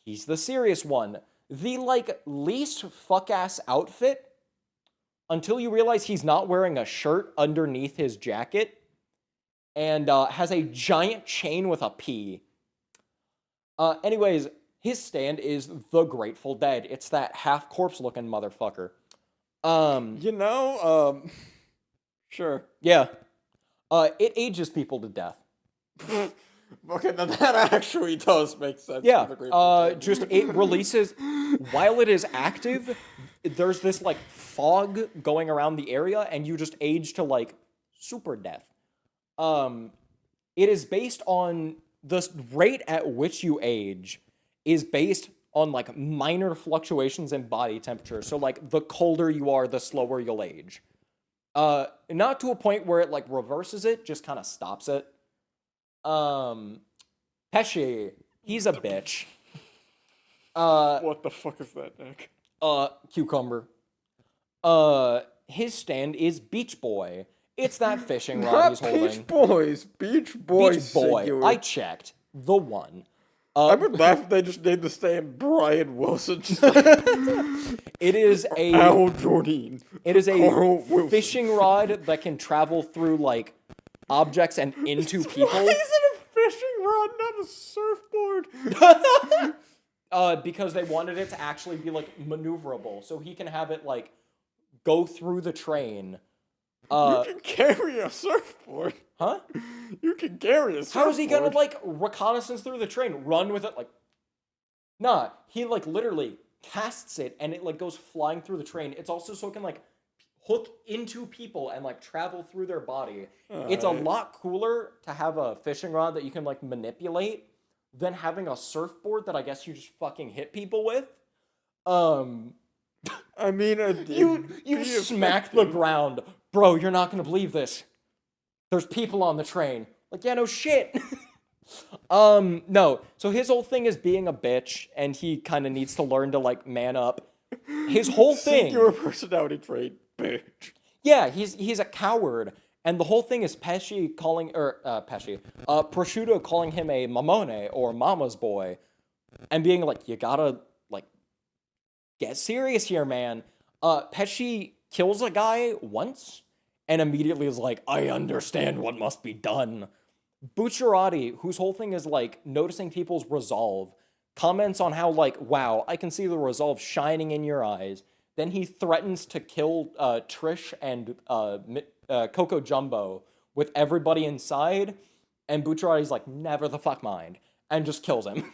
He's the serious one. The, like, least fuck-ass outfit until you realize he's not wearing a shirt underneath his jacket and has a giant chain with a P. Anyways, his stand is the Grateful Dead. It's that half-corpse-looking motherfucker. Sure. Yeah. It ages people to death. Okay, now that actually does make sense. Yeah, for the Grateful Dead. just it releases, while it is active, there's this, like, fog going around the area, and you just age to, like, super death. It is based on, the rate at which you age is based on, like, minor fluctuations in body temperature. So, like, the colder you are, the slower you'll age. Not to a point where it, like, reverses it, just kind of stops it. Pesci, he's a bitch. What the fuck is that, Nick? Cucumber. his stand is Beach Boy. It's that fishing rod Not he's holding. Beach Boys. Beach Boys. Beach Boy. Singular. I checked. The one. I would laugh if they just named the stand Brian Wilson. It is a Al Jordan. It is Carl a Wilson. fishing rod that can travel through like objects and into people. Why is it a fishing rod, not a surfboard? Because they wanted it to actually be like maneuverable, so he can have it like go through the train. You can carry a surfboard. Huh? You can carry a surfboard. How is he gonna like reconnaissance through the train? Run with it like? Nah, he like literally casts it and it like goes flying through the train. It's also so it can like hook into people and like travel through their body. It's a lot cooler to have a fishing rod that you can like manipulate than having a surfboard that I guess you just fucking hit people with. I mean, You smacked the ground. Bro, you're not gonna believe this. There's people on the train. Like, yeah, no shit. No. So his whole thing is being a bitch, and he kind of needs to learn to, like, man up. His whole thing... Singular personality trait, bitch. Yeah, he's a coward. And the whole thing is Prosciutto calling him a mamone, or mama's boy, and being like, you gotta, like, get serious here, man. Pesci kills a guy once, and immediately is like, I understand what must be done. Bucciarati, whose whole thing is, like, noticing people's resolve, comments on how, like, wow, I can see the resolve shining in your eyes. Then he threatens to kill Trish and Coco Jumbo with everybody inside, and Bucciarati's like, never the fuck mind, and just kills him.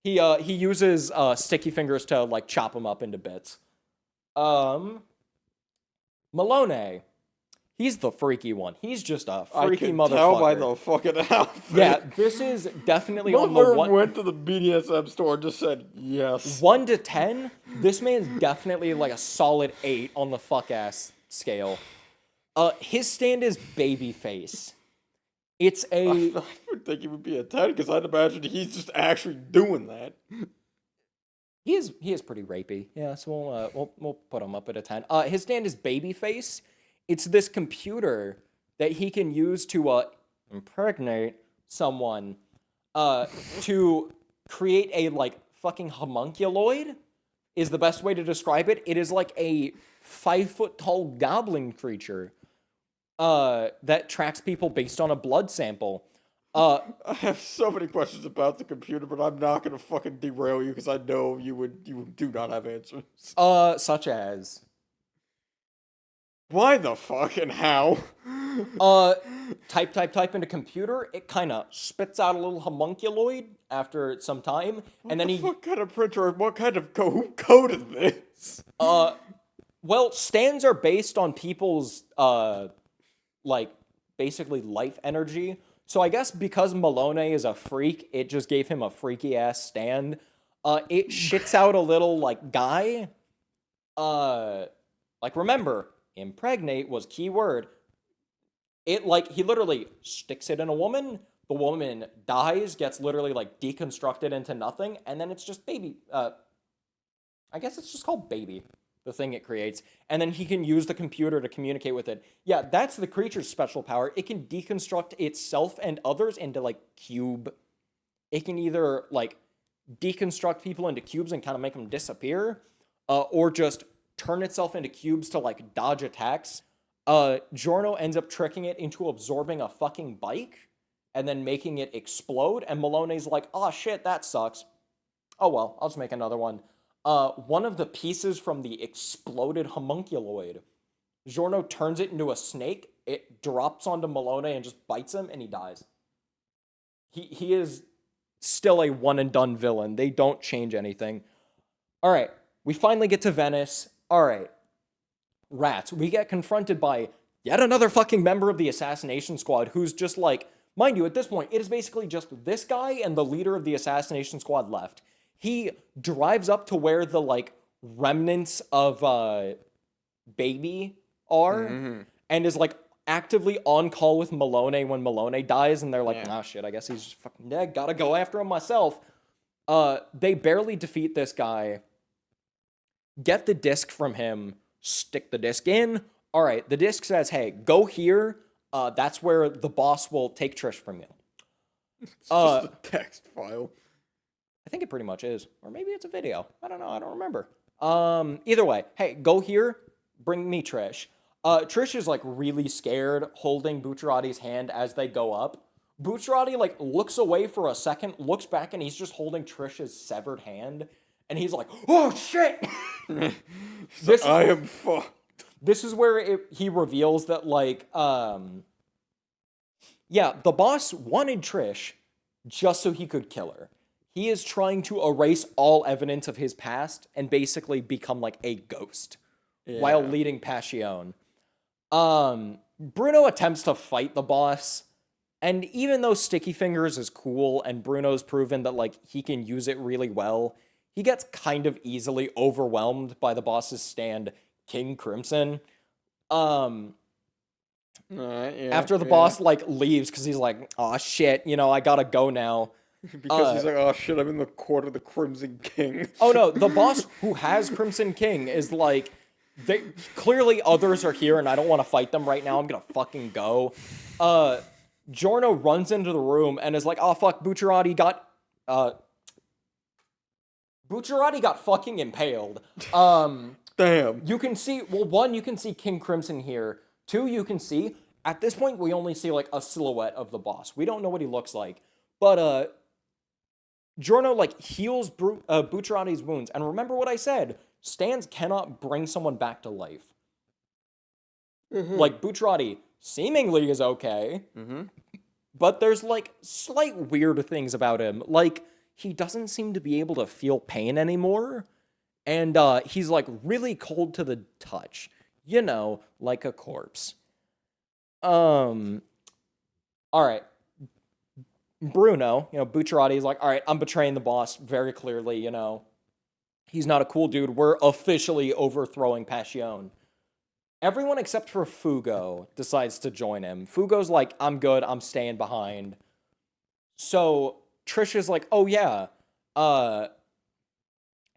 He uses sticky fingers to, like, chop him up into bits. Malone. He's the freaky one. He's just a freaky motherfucker. I can tell by the fucking outfit. Yeah, this is definitely on the one... went to the BDSM store and just said yes. 1 to 10, this man's definitely like a solid 8 on the fuck-ass scale. His stand is babyface. It's a... I would think he would be a 10, because I'd imagine he's just actually doing that. He is pretty rapey. Yeah, so we'll put him up at a 10. His stand is babyface. It's this computer that he can use to impregnate someone to create a, like, fucking homunculoid is the best way to describe it. It is like a 5-foot-tall goblin creature that tracks people based on a blood sample. I have so many questions about the computer, but I'm not gonna fucking derail you because I know you do not have answers. Such as... Why the fuck and how? Type into computer, it kind of spits out a little homunculoid after some time, and then what kind of printer, what kind of who coded this? Well, stands are based on people's, like, basically life energy, so I guess because Malone is a freak, it just gave him a freaky-ass stand. It shits out a little, like, guy. Like, remember... Impregnate was key word. It, like, he literally sticks it in a woman, the woman dies, gets literally, like, deconstructed into nothing, and then it's just baby. I guess it's just called baby, the thing it creates, and then he can use the computer to communicate with it. Yeah, that's the creature's special power. It can deconstruct itself and others into, like, cube. It can either, like, deconstruct people into cubes and kind of make them disappear, or just turn itself into cubes to, like, dodge attacks. Giorno ends up tricking it into absorbing a fucking bike and then making it explode, and Malone's like, oh shit, that sucks. Oh well, I'll just make another one. One of the pieces from the exploded homunculoid, Giorno turns it into a snake, it drops onto Malone and just bites him, and he dies. He is still a one-and-done villain. They don't change anything. Alright, we finally get to Venice. Alright, rats. We get confronted by yet another fucking member of the assassination squad who's just like, mind you, at this point, it is basically just this guy and the leader of the assassination squad left. He drives up to where the, like, remnants of Baby are, and is, like, actively on call with Malone when Malone dies, and they're like, nah, shit, I guess he's just fucking dead, gotta go after him myself. They barely defeat this guy, get the disc from him, stick the disc in. All right, the disc says, hey, go here. That's where the boss will take Trish from you. It's just a text file. I think it pretty much is. Or maybe it's a video. I don't know. I don't remember. Either way, hey, go here. Bring me Trish. Trish is like really scared, holding Bucciarati's hand as they go up. Bucciarati like looks away for a second, looks back, and he's just holding Trish's severed hand. And he's like, oh shit! I am fucked. This is where he reveals that, like, yeah, the boss wanted Trish just so he could kill her. He is trying to erase all evidence of his past and basically become, like, a ghost while leading Passion. Bruno attempts to fight the boss, and even though Sticky Fingers is cool and Bruno's proven that, like, he can use it really well, he gets kind of easily overwhelmed by the boss's stand, King Crimson. After the boss like leaves because he's like, oh shit, I gotta go now. Because he's like, oh shit, I'm in the court of the Crimson King. Oh no, the boss who has Crimson King is like, clearly others are here and I don't want to fight them right now. I'm gonna fucking go. Giorno runs into the room and is like, oh fuck, Bucciarati got fucking impaled. Damn. You can see, well, one, you can see King Crimson here. Two, you can see, at this point, we only see, like, a silhouette of the boss. We don't know what he looks like. But, Giorno, like, heals Bucciarati's wounds. And remember what I said. Stands cannot bring someone back to life. Mm-hmm. Like, Bucciarati seemingly is okay. Mm-hmm. But there's, like, slight weird things about him. Like, he doesn't seem to be able to feel pain anymore. And he's, like, really cold to the touch. Like a corpse. All right. Bruno, Bucciarati is like, all right, I'm betraying the boss very clearly, He's not a cool dude. We're officially overthrowing Passion. Everyone except for Fugo decides to join him. Fugo's like, I'm good. I'm staying behind. So Trish is like, oh, yeah.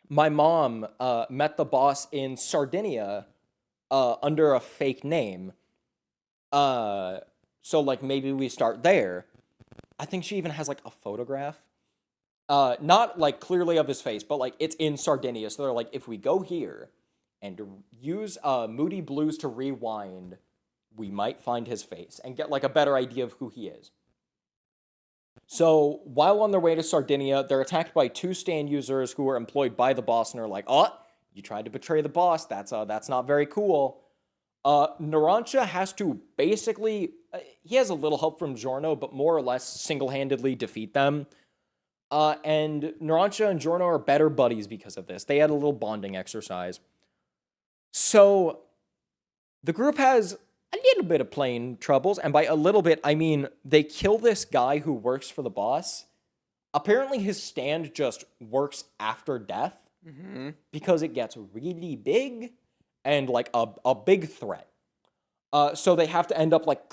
My mom met the boss in Sardinia under a fake name. So, like, maybe we start there. I think she even has, like, a photograph. Not, like, clearly of his face, but, like, it's in Sardinia. So they're like, if we go here and use Moody Blues to rewind, we might find his face and get, like, a better idea of who he is. So, while on their way to Sardinia, they're attacked by two stand users who are employed by the boss and are like, oh, you tried to betray the boss. That's not very cool. Narancia has to basically, he has a little help from Giorno, but more or less single-handedly defeat them. And Narancia and Giorno are better buddies because of this. They had a little bonding exercise. So, the group has a little bit of playing troubles, and by a little bit, I mean they kill this guy who works for the boss. Apparently, his stand just works after death because it gets really big and like a big threat. So they have to end up like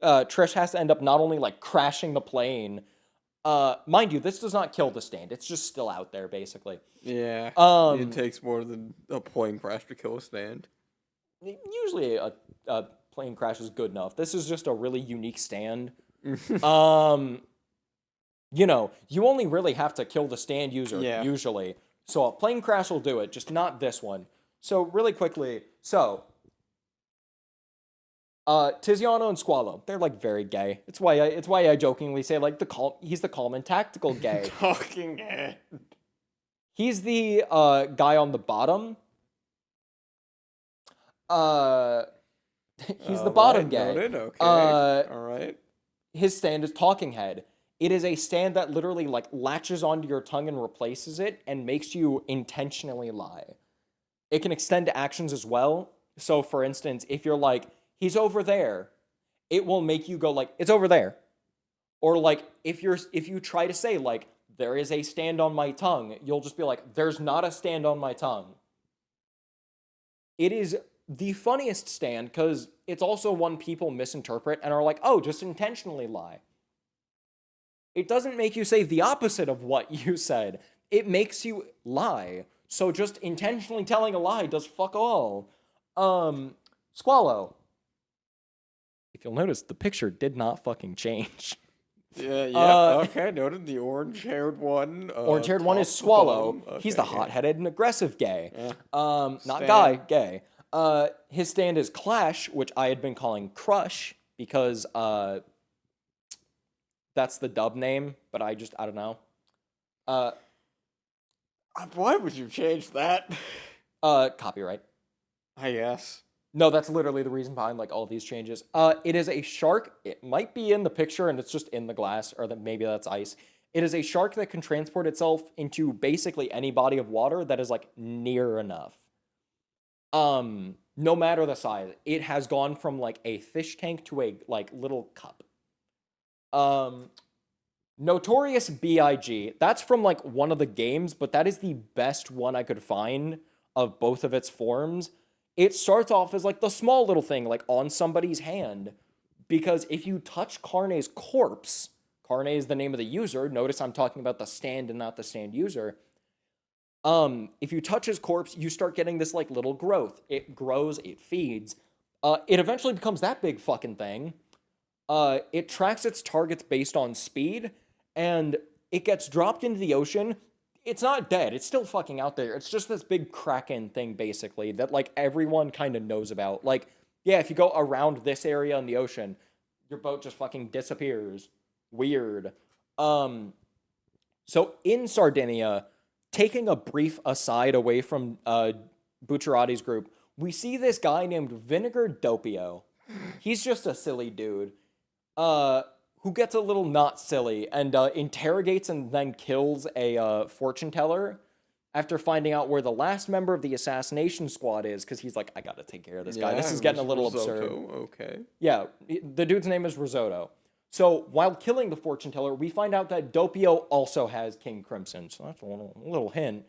Trish has to end up not only like crashing the plane. Mind you, this does not kill the stand. It's just still out there, basically. Yeah. It takes more than a plane crash to kill a stand. Usually a plane crash is good enough. This is just a really unique stand. You only really have to kill the stand user, usually. So a plane crash will do it, just not this one. So really quickly, Tiziano and Squalo, they're like very gay. It's why I jokingly say like he's the calm and tactical gay. Talking head. He's the guy on the bottom. He's the bottom gay. Noted. Okay. All right. His stand is Talking Head. It is a stand that literally like latches onto your tongue and replaces it and makes you intentionally lie. It can extend to actions as well. So for instance, if you're like, he's over there, it will make you go like, it's over there. Or like if you try to say like, there is a stand on my tongue, you'll just be like, there's not a stand on my tongue. It is the funniest stand because it's also one people misinterpret and are like, oh, just intentionally lie. It doesn't make you say the opposite of what you said. It makes you lie. So just intentionally telling a lie does fuck all. Squallow. If you'll notice, the picture did not fucking change. Yeah, okay, noted the orange-haired one. Orange-haired one is top to Swallow. bottom. He's Okay, the yeah. hot-headed and aggressive gay. Yeah. Not Stand. guy, gay. His stand is Clash, which I had been calling Crush because that's the dub name, but I don't know. Why would you change that? Copyright. I guess. No, that's literally the reason behind like all these changes. It is a shark. It might be in the picture and it's just in the glass, or that maybe that's ice. It is a shark that can transport itself into basically any body of water that is like near enough. No matter the size, it has gone from like a fish tank to a like little cup. Notorious B.I.G. That's from like one of the games, but that is the best one I could find of both of its forms. It starts off as like the small little thing, like on somebody's hand. Because if you touch Carne's corpse, Carne is the name of the user. Notice I'm talking about the stand and not the stand user. If you touch his corpse, you start getting this like little growth. It grows, it feeds. It eventually becomes that big fucking thing. It tracks its targets based on speed, and it gets dropped into the ocean. It's not dead. It's still fucking out there. It's just this big kraken thing, basically, that, like, everyone kind of knows about. Like, yeah, if you go around this area in the ocean, your boat just fucking disappears. Weird. So in Sardinia, taking a brief aside away from Bucciarati's group, we see this guy named Vinegar Doppio. He's just a silly dude. Who gets a little not silly and interrogates and then kills a fortune teller after finding out where the last member of the assassination squad is, because he's like, I gotta take care of this guy. This is getting a little absurd. Okay. Yeah, the dude's name is Risotto. So while killing the fortune teller, we find out that Doppio also has King Crimson. So that's a little hint.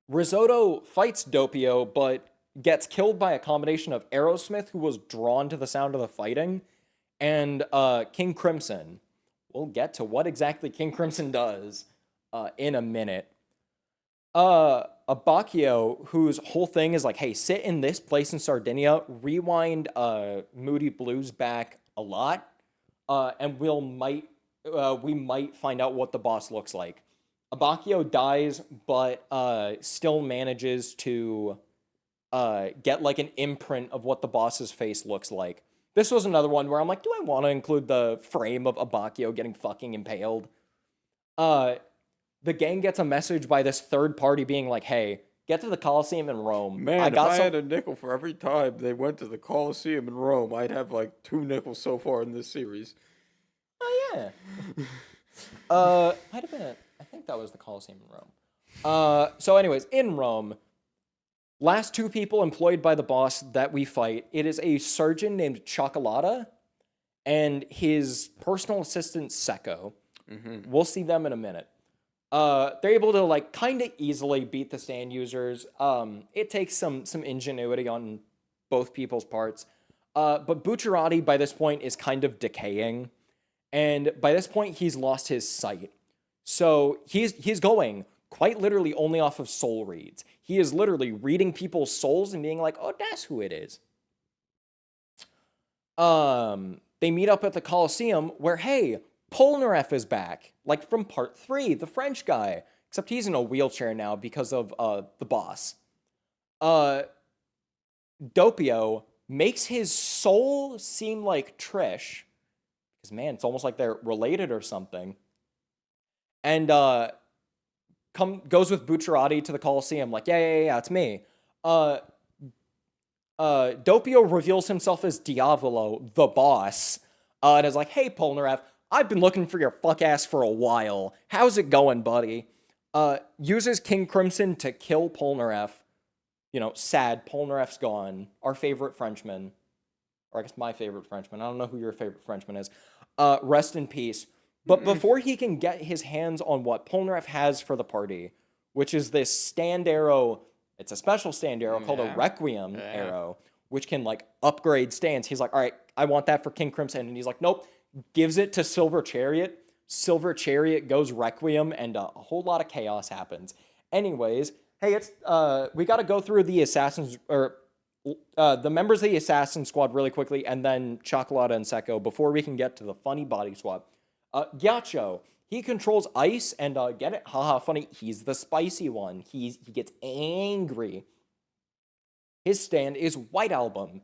Risotto fights Doppio, but gets killed by a combination of Aerosmith, who was drawn to the sound of the fighting, and King Crimson. We'll get to what exactly King Crimson does in a minute. Abacchio, whose whole thing is like, hey, sit in this place in Sardinia, rewind Moody Blues back a lot, and we might find out what the boss looks like. Abacchio dies, but still manages to get like an imprint of what the boss's face looks like. This was another one where I'm like, do I want to include the frame of Abacchio getting fucking impaled? The gang gets a message by this third party being like, hey, get to the Colosseum in Rome. Man, if I had a nickel for every time they went to the Colosseum in Rome, I'd have like 2 nickels so far in this series. Oh, yeah. Might have been I think that was the Colosseum in Rome. So anyways, in Rome, last 2 people employed by the boss that we fight, it is a surgeon named Chocolata and his personal assistant, Secco. Mm-hmm. We'll see them in a minute. They're able to like kind of easily beat the stand users. It takes some ingenuity on both people's parts. But Bucciarati by this point is kind of decaying. And by this point, he's lost his sight. So he's going quite literally only off of soul reads. He is literally reading people's souls and being like, oh, that's who it is. They meet up at the Colosseum where, hey, Polnareff is back, like from part 3, the French guy, except he's in a wheelchair now because of the boss. Doppio makes his soul seem like Trish, because man, it's almost like they're related or something. And goes with Bucciarati to the Colosseum, like, yeah, it's me. Doppio reveals himself as Diavolo, the boss, and is like, hey, Polnareff, I've been looking for your fuck ass for a while. How's it going, buddy? Uses King Crimson to kill Polnareff. You know, sad, Polnareff's gone. Our favorite Frenchman. Or I guess my favorite Frenchman. I don't know who your favorite Frenchman is. Rest in peace. But before he can get his hands on what Polnareff has for the party, which is this stand arrow, it's a special stand arrow called a Requiem arrow, which can, like, upgrade stands. He's like, all right, I want that for King Crimson. And he's like, nope. Gives it to Silver Chariot. Silver Chariot goes Requiem, and a whole lot of chaos happens. Anyways, hey, it's we got to go through the assassins or the members of the assassin squad really quickly, and then Chocolata and Secco before we can get to the funny body swap. Gyacho, he controls ice, and get it? Haha, funny. He's the spicy one. He gets angry. His stand is White Album.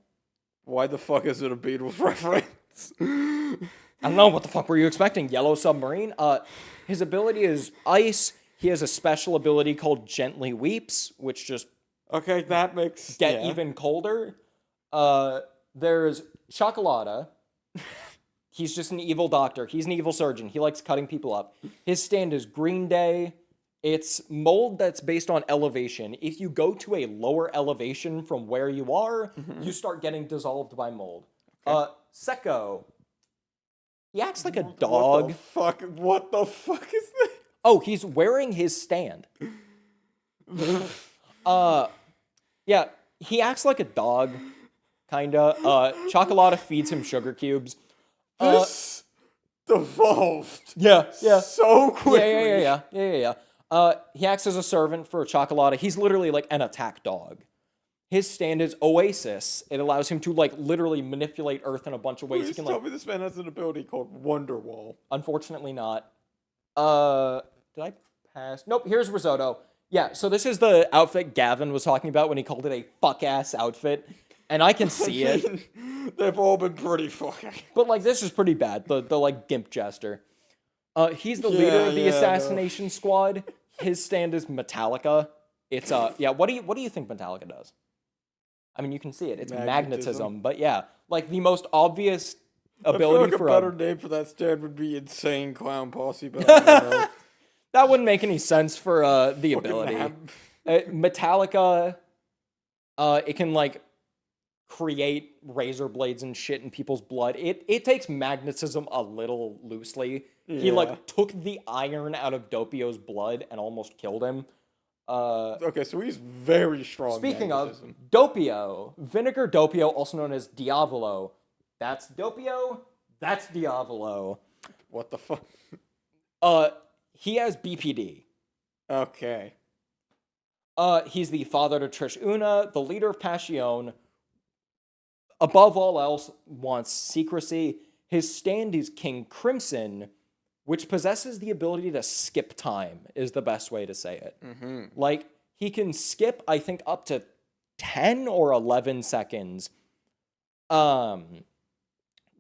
Why the fuck is it a Beatles reference? I don't know, what the fuck were you expecting? Yellow Submarine? His ability is ice. He has a special ability called Gently Weeps, which just Okay, that makes get even colder. There's Chocolata. He's just an evil doctor. He's an evil surgeon. He likes cutting people up. His stand is Green Day. It's mold that's based on elevation. If you go to a lower elevation from where you are, you start getting dissolved by mold. Okay. Secco. He acts like a dog. What the fuck is that? Oh, he's wearing his stand. Yeah, he acts like a dog, kinda. Chocolata feeds him sugar cubes. This devolved. Yeah. So quickly. Yeah. He acts as a servant for Chocolata. He's literally like an attack dog. His stand is Oasis. It allows him to like literally manipulate Earth in a bunch of ways. Please tell me this man has an ability called Wonderwall. Unfortunately not. Did I pass? Nope, here's Risotto. Yeah, so this is the outfit Gavin was talking about when he called it a fuck-ass outfit. And I can see it. They've all been pretty fucking. But, like, this is pretty bad. The like, gimp jester. He's the leader of the assassination squad. His stand is Metallica. It's, yeah, what do you think Metallica does? I mean, you can see it. It's magnetism. But, yeah, like, the most obvious ability for a better name for that stand would be Insane Clown Posse, but I don't know. That wouldn't make any sense for the ability. Metallica, it can like create razor blades and shit in people's blood. It takes magnetism a little loosely. Yeah. He like took the iron out of Doppio's blood and almost killed him. Okay, so he's very strong. Speaking of Doppio, Vinegar Doppio, also known as Diavolo. That's Doppio. That's Diavolo. What the fuck? He has BPD. Okay. He's the father to Trish Una, the leader of Passion. Above all else, wants secrecy. His stand is King Crimson, which possesses the ability to skip time, is the best way to say it. Mm-hmm. Like, he can skip, I think, up to 10 or 11 seconds, while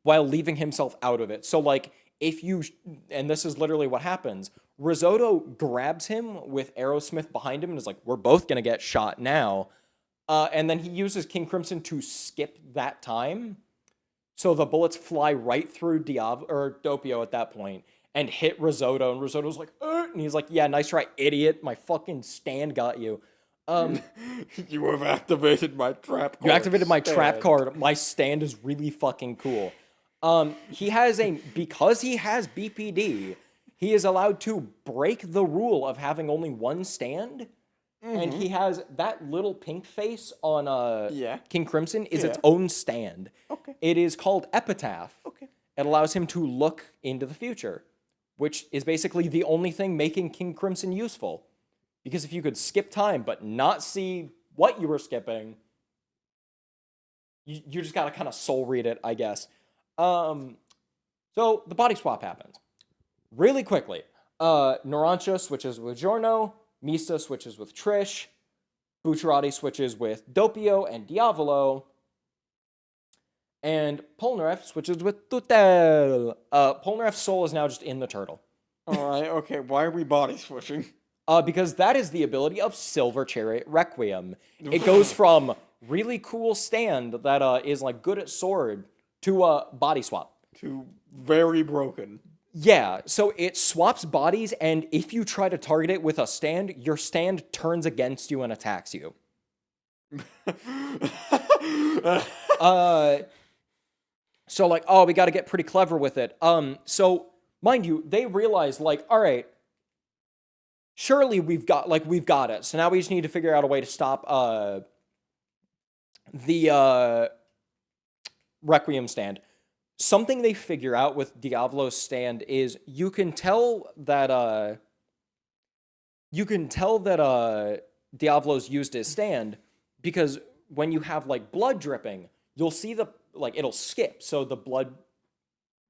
leaving himself out of it. So, like, if you, and this is literally what happens, Risotto grabs him with Aerosmith behind him and is like, we're both going to get shot now. And then he uses King Crimson to skip that time. So the bullets fly right through Doppio at that point and hit Risotto. And Risotto's like, and he's like, yeah, nice try, idiot. My fucking stand got you. You have activated my trap card. You activated my trap card. My stand is really fucking cool. Because he has BPD, he is allowed to break the rule of having only one stand. Mm-hmm. And he has that little pink face on King Crimson is its own stand. Okay. It is called Epitaph. Okay. It allows him to look into the future, which is basically the only thing making King Crimson useful. Because if you could skip time but not see what you were skipping, you just gotta kind of soul read it, I guess. So the body swap happens. Really quickly, Narancia switches with Giorno, Mista switches with Trish, Bucciarati switches with Doppio and Diavolo, and Polnareff switches with Tutel. Polnareff's soul is now just in the turtle. Alright, okay, why are we body switching? Because that is the ability of Silver Chariot Requiem. It goes from really cool stand that is like good at sword to body swap. To very broken. Yeah, so it swaps bodies, and if you try to target it with a stand, your stand turns against you and attacks you. So like, oh, we got to get pretty clever with it. So mind you, they realize like, all right, surely we've got it. So now we just need to figure out a way to stop the Requiem stand. Something they figure out with Diavolo's stand is you can tell that you can tell that Diablo's used his stand because when you have like blood dripping, you'll see it'll skip, so the blood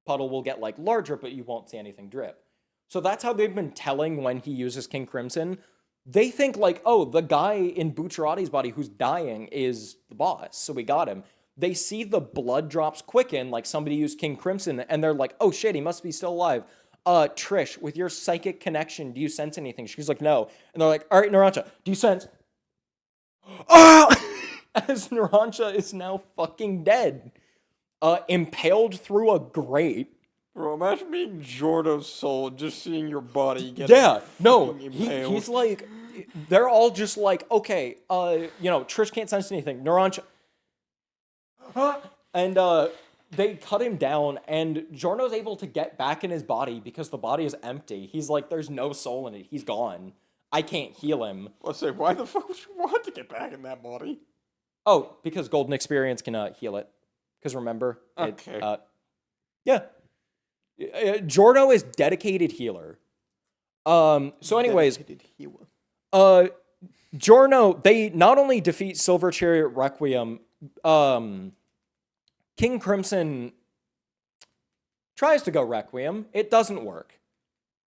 puddle will get like larger, but you won't see anything drip. So that's how they've been telling when he uses King Crimson. They think like, oh, the guy in Bucciarati's body who's dying is the boss, so we got him. They see the blood drops quicken, like somebody used King Crimson, and they're like, oh shit, he must be still alive. Trish, with your psychic connection, do you sense anything? She's like, no. And they're like, all right, Narancia, do you sense? Oh! As Narancia is now fucking dead. Impaled through a grate. Bro, imagine being Jojo's soul, just seeing your body get He's like, they're all just like, okay, Trish can't sense anything. Narancia. And, they cut him down, and Giorno's able to get back in his body because the body is empty. He's like, there's no soul in it. He's gone. I can't heal him. Let's say, why the fuck would you want to get back in that body? Oh, because Golden Experience can heal it. Because remember, okay. Giorno is dedicated healer. So anyways, Giorno, they not only defeat Silver Chariot Requiem, King Crimson tries to go Requiem. It doesn't work.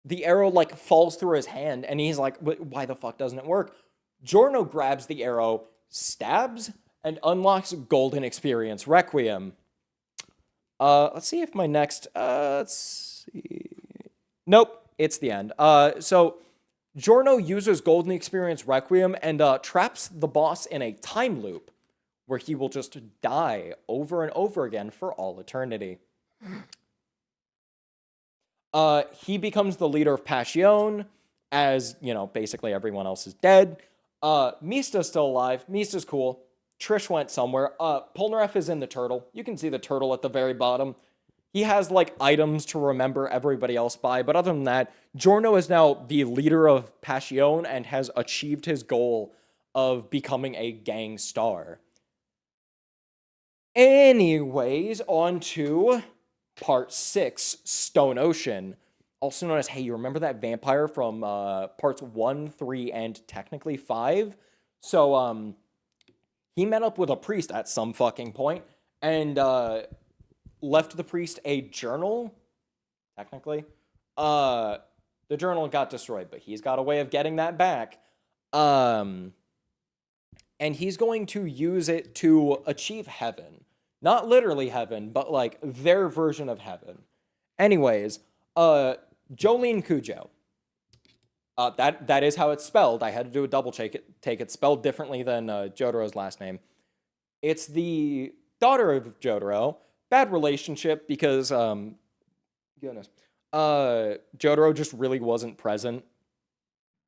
The arrow like falls through his hand, and he's like, why the fuck doesn't it work? Giorno grabs the arrow, stabs, and unlocks Golden Experience Requiem. Let's see if my next, let's see. Nope, it's the end. So Giorno uses Golden Experience Requiem and traps the boss in a time loop where he will just die over and over again for all eternity. He becomes the leader of Passion, as, basically everyone else is dead. Mista's still alive. Mista's cool. Trish went somewhere. Polnareff is in the turtle. You can see the turtle at the very bottom. He has, items to remember everybody else by, but other than that, Giorno is now the leader of Passion and has achieved his goal of becoming a gang star. Anyways, on to Part 6, Stone Ocean. Also known as, hey, you remember that vampire from Parts 1, 3, and technically 5? So, he met up with a priest at some fucking point and left the priest a journal, technically. The journal got destroyed, but he's got a way of getting that back. And he's going to use it to achieve heaven. Not literally heaven, but, their version of heaven. Anyways, Jolene Cujo. That is how it's spelled. I had to do a double take it spelled differently than Jotaro's last name. It's the daughter of Jotaro. Bad relationship because, Jotaro just really wasn't present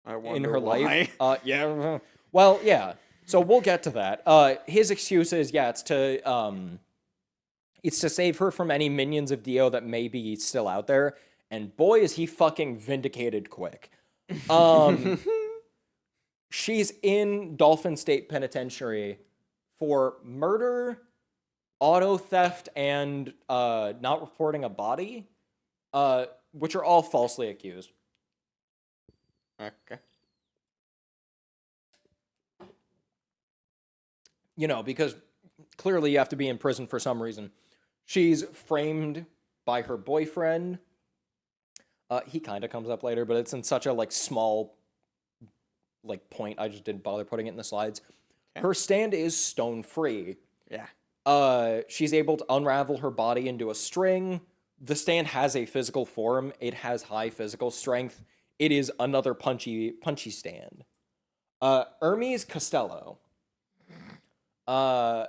in her life. Yeah. Well, yeah. So we'll get to that. His excuse is, it's to save her from any minions of Dio that may be still out there. And boy, is he fucking vindicated quick. She's in Dolphin State Penitentiary for murder, auto theft, and not reporting a body, which are all falsely accused. Okay. Because clearly you have to be in prison for some reason. She's framed by her boyfriend. He kind of comes up later, but it's in such a, small, point. I just didn't bother putting it in the slides. Okay. Her stand is stone-free. Yeah. She's able to unravel her body into a string. The stand has a physical form. It has high physical strength. It is another punchy stand. Hermes Costello. Yeah,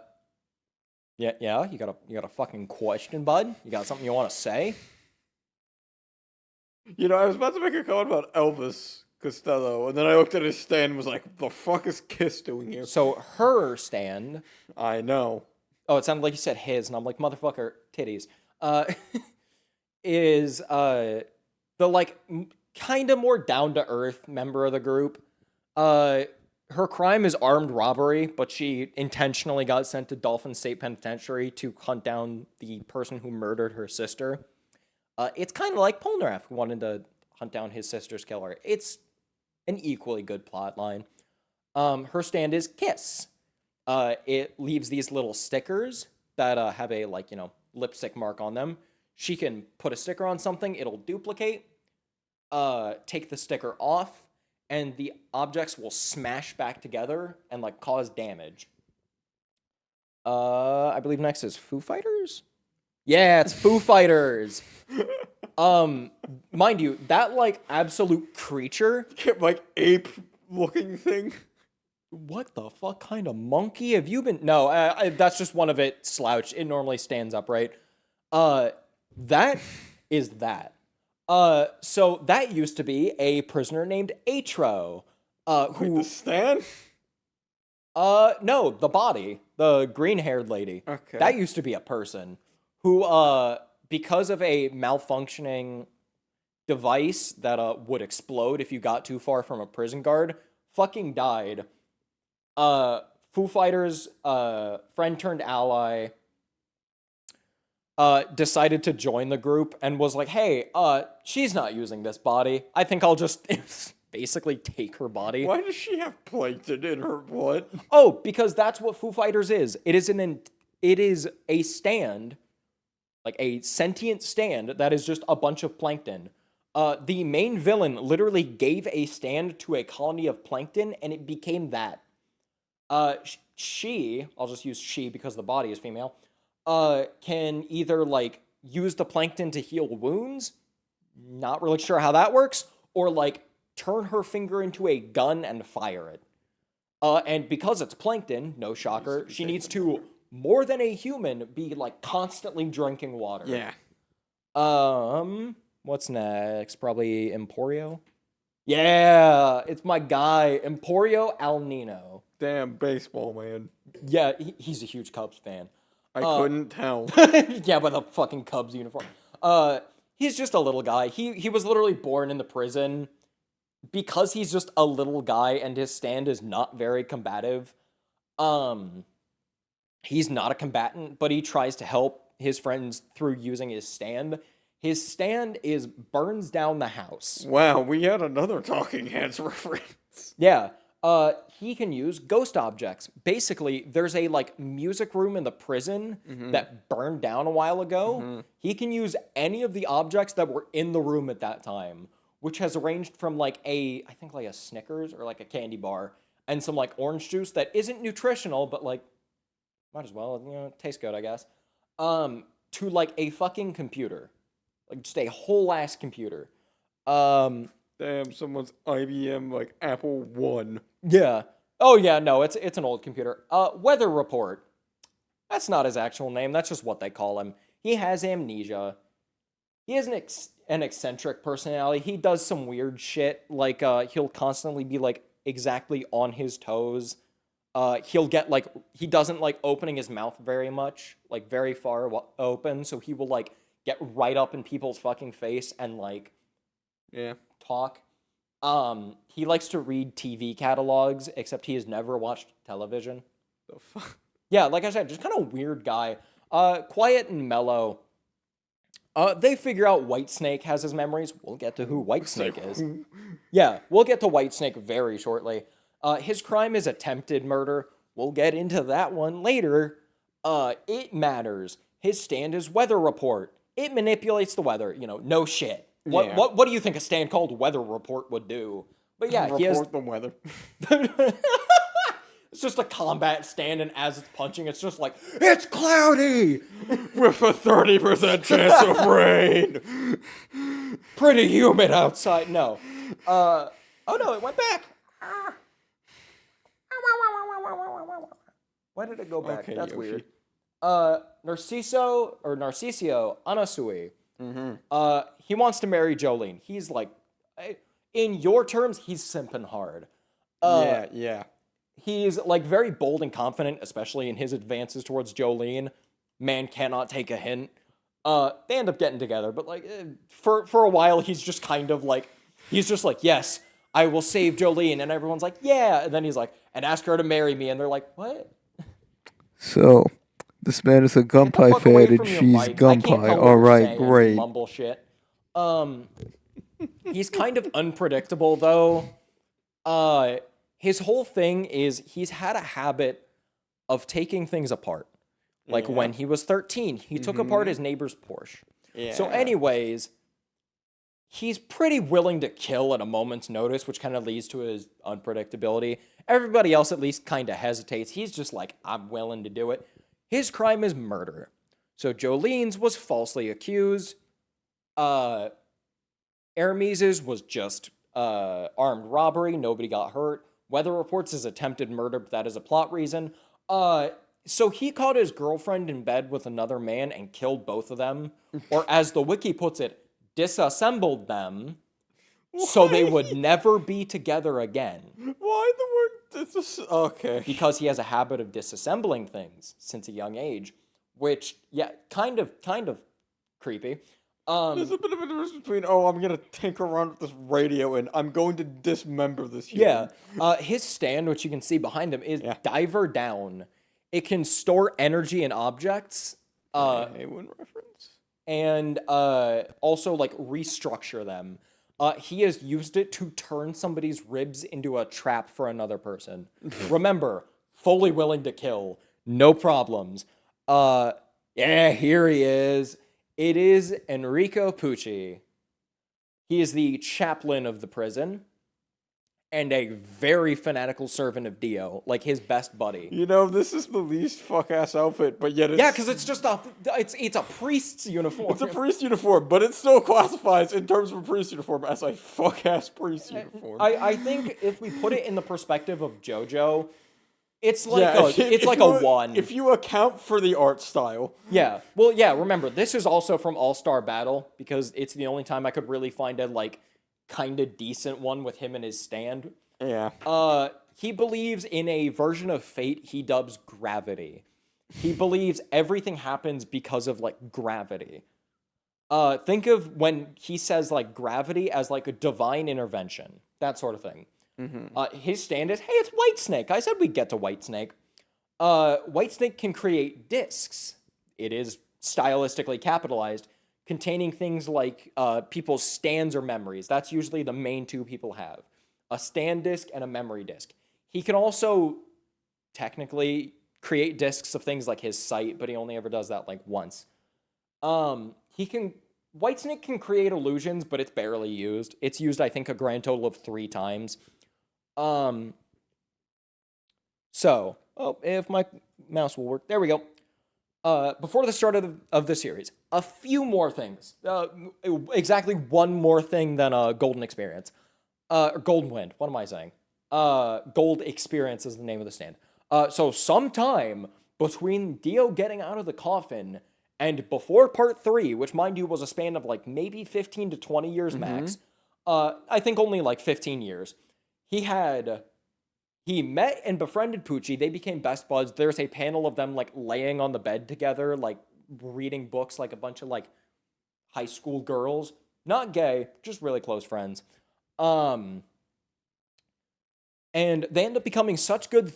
you got a fucking question, bud? You got something you want to say? I was about to make a comment about Elvis Costello, and then I looked at his stand and was like, the fuck is Kiss doing here? So her stand... I know. Oh, it sounded like you said his, and I'm like, motherfucker, titties. Is the, kind of more down-to-earth member of the group. Her crime is armed robbery, but she intentionally got sent to Dolphin State Penitentiary to hunt down the person who murdered her sister. It's kind of like Polnareff, who wanted to hunt down his sister's killer. It's an equally good plot line. Her stand is Kiss. It leaves these little stickers that have a lipstick mark on them. She can put a sticker on something, it'll duplicate, take the sticker off, and the objects will smash back together and cause damage. I believe next is Foo Fighters? Yeah, it's Foo Fighters. Mind you, that absolute creature, Ape looking thing. what the fuck kind of monkey have you been? No, that's just one of it slouched. It normally stands upright. That is that. So that used to be a prisoner named Atro. Wait, the stand? No, the body, the green-haired lady. Okay. That used to be a person who, because of a malfunctioning device that would explode if you got too far from a prison guard, fucking died. Foo Fighters, friend turned ally, decided to join the group and was like, hey, she's not using this body. I think I'll just basically take her body. Why does she have plankton in her blood? Oh, because that's what Foo Fighters is. It is a stand, like a sentient stand that is just a bunch of plankton. The main villain literally gave a stand to a colony of plankton, and it became that. I'll just use she because the body is female, can either use the plankton to heal wounds, not really sure how that works, or turn her finger into a gun and fire it. And because it's plankton, no shocker, she needs to, more than a human, be constantly drinking water. Yeah. What's next? Probably Emporio? Yeah, it's my guy, Emporio Al Nino. Damn baseball, man. Yeah, he's a huge Cubs fan. I couldn't tell. Yeah, by the fucking Cubs uniform. He's just a little guy. He was literally born in the prison. Because he's just a little guy and his stand is not very combative, he's not a combatant, but he tries to help his friends through using his stand. His stand burns down the house. Wow, we had another Talking Heads reference. Yeah. He can use ghost objects. Basically, there's a music room in the prison that burned down a while ago. He can use any of the objects that were in the room at that time, which has ranged from I think a Snickers or a candy bar and some orange juice that isn't nutritional, but might as well, it tastes good, I guess. To a fucking computer. Just a whole ass computer. Damn, someone's IBM Apple One. Yeah. Oh yeah, no, it's an old computer. Weather Report. That's not his actual name, that's just what they call him. He has amnesia. He has an eccentric personality. He does some weird shit. He'll constantly be exactly on his toes. He'll get he doesn't opening his mouth very much, very far open. So he will get right up in people's fucking face and talk. He likes to read TV catalogs, except he has never watched television. The fuck? Yeah, like I said, just kind of weird guy. Quiet and mellow. They figure out Whitesnake has his memories. We'll get to who Whitesnake is. Yeah, we'll get to Whitesnake very shortly. His crime is attempted murder. We'll get into that one later. It matters. His stand is Weather Report. It manipulates the weather. No shit. What do you think a stand called Weather Report would do? But yeah, he has... Report the weather. It's just a combat stand, and as it's punching, it's just it's cloudy! With a 30% chance of rain! Pretty humid outside. No. Oh no, it went back! Why did it go back? Okay, That's Yoshi. weird. Narciso Anasui. He wants to marry Jolene. He's in your terms, he's simping hard. Yeah. He's very bold and confident, especially in his advances towards Jolene. Man cannot take a hint. They end up getting together, but for a while he's just kind of yes, I will save Jolene, and everyone's yeah, and then he's and ask her to marry me, and they're what? So, this man is a gunpie fan and she's gunpie. Alright, great. Mumble shit. He's kind of unpredictable though. His whole thing is he's had a habit of taking things apart. Like when he was 13, he took apart his neighbor's Porsche. Yeah. So anyways, he's pretty willing to kill at a moment's notice, which kind of leads to his unpredictability. Everybody else at least kind of hesitates. He's just like, I'm willing to do it. His crime is murder. So Jolene's was falsely accused. Arames's was just armed robbery. Nobody got hurt. Weather reports is attempted murder, but that is a plot reason. So he caught his girlfriend in bed with another man and killed both of them. Or as the wiki puts it, disassembled them so they would never be together again. Why the word okay. Because he has a habit of disassembling things since a young age, which, yeah, kind of creepy. There's a bit of a difference between, I'm going to tinker around with this radio and I'm going to dismember this human. Yeah. His stand, which you can see behind him, is Diver Down. It can store energy in objects. Haywin reference? And also, like, restructure them. He has used it to turn somebody's ribs into a trap for another person. Remember, fully willing to kill. No problems. Yeah, here he is. It is Enrico Pucci. He is the chaplain of the prison and a very fanatical servant of Dio, like his best buddy. You know, this is the least fuck-ass outfit, but yet it's... Yeah, because it's just it's a priest's uniform. It's a priest uniform, but it still classifies in terms of a priest uniform as a fuck-ass priest uniform. I think if we put it in the perspective of Jojo, it's like a 1. If you account for the art style. Yeah. Well, yeah, remember, this is also from All-Star Battle, because it's the only time I could really find a, like, kind of decent one with him and his stand. Yeah. He believes in a version of fate he dubs gravity. He believes everything happens because of, like, gravity. Think of when he says, like, gravity as, like, a divine intervention. That sort of thing. His stand is, hey, it's Whitesnake. I said we'd get to Whitesnake. Whitesnake can create discs. It is stylistically capitalized, containing things like people's stands or memories. That's usually the main two people have. A stand disc and a memory disc. He can also technically create discs of things like his sight, but he only ever does that like once. Whitesnake can create illusions, but it's barely used. It's used, I think, a grand total of 3 times. If my mouse will work, there we go. Before the start of the series, a few more things. Exactly one more thing than a Golden Experience. Or Golden Wind, what am I saying? Gold Experience is the name of the stand. So sometime between Dio getting out of the coffin and before part 3, which mind you was a span of like maybe 15 to 20 years max, I think only like 15 years, he met and befriended Pucci. They became best buds. There's a panel of them like laying on the bed together, like reading books like a bunch of like high school girls. Not gay, just really close friends. And they end up becoming such good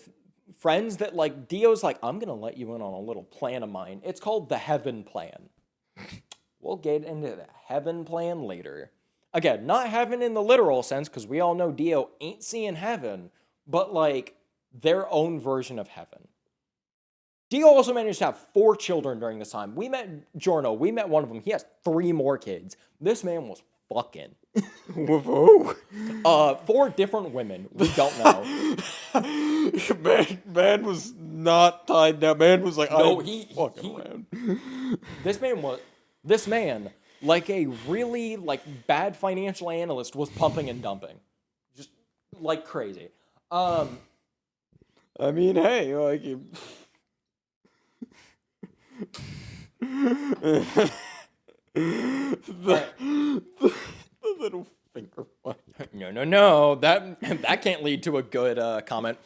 friends that like Dio's like, I'm gonna let you in on a little plan of mine. It's called the Heaven Plan. We'll get into the Heaven Plan later. Again, not heaven in the literal sense, because we all know Dio ain't seeing heaven, but like their own version of heaven. Dio also managed to have 4 children during this time. We met Giorno. We met one of them. He has 3 more kids. This man was fucking. With who? 4 different women. We don't know. Man was not tied down. Man was like, fucking around. This man, like a really like bad financial analyst, was pumping and dumping. Just like crazy. I mean, hey, like... the little finger one. No. That can't lead to a good comment.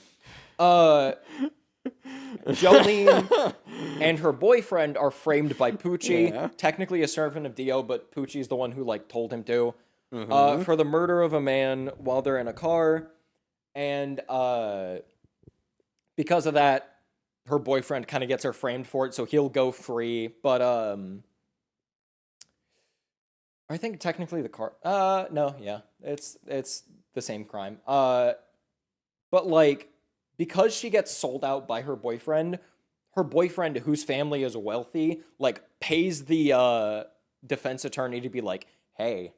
Jolene and her boyfriend are framed by Pucci, technically a servant of Dio, but Pucci's the one who like told him to, for the murder of a man while they're in a car, and because of that, her boyfriend kind of gets her framed for it, so he'll go free. But I think technically the car. No, yeah, it's the same crime. But like, because she gets sold out by her boyfriend, whose family is wealthy, like pays the defense attorney to be like, hey,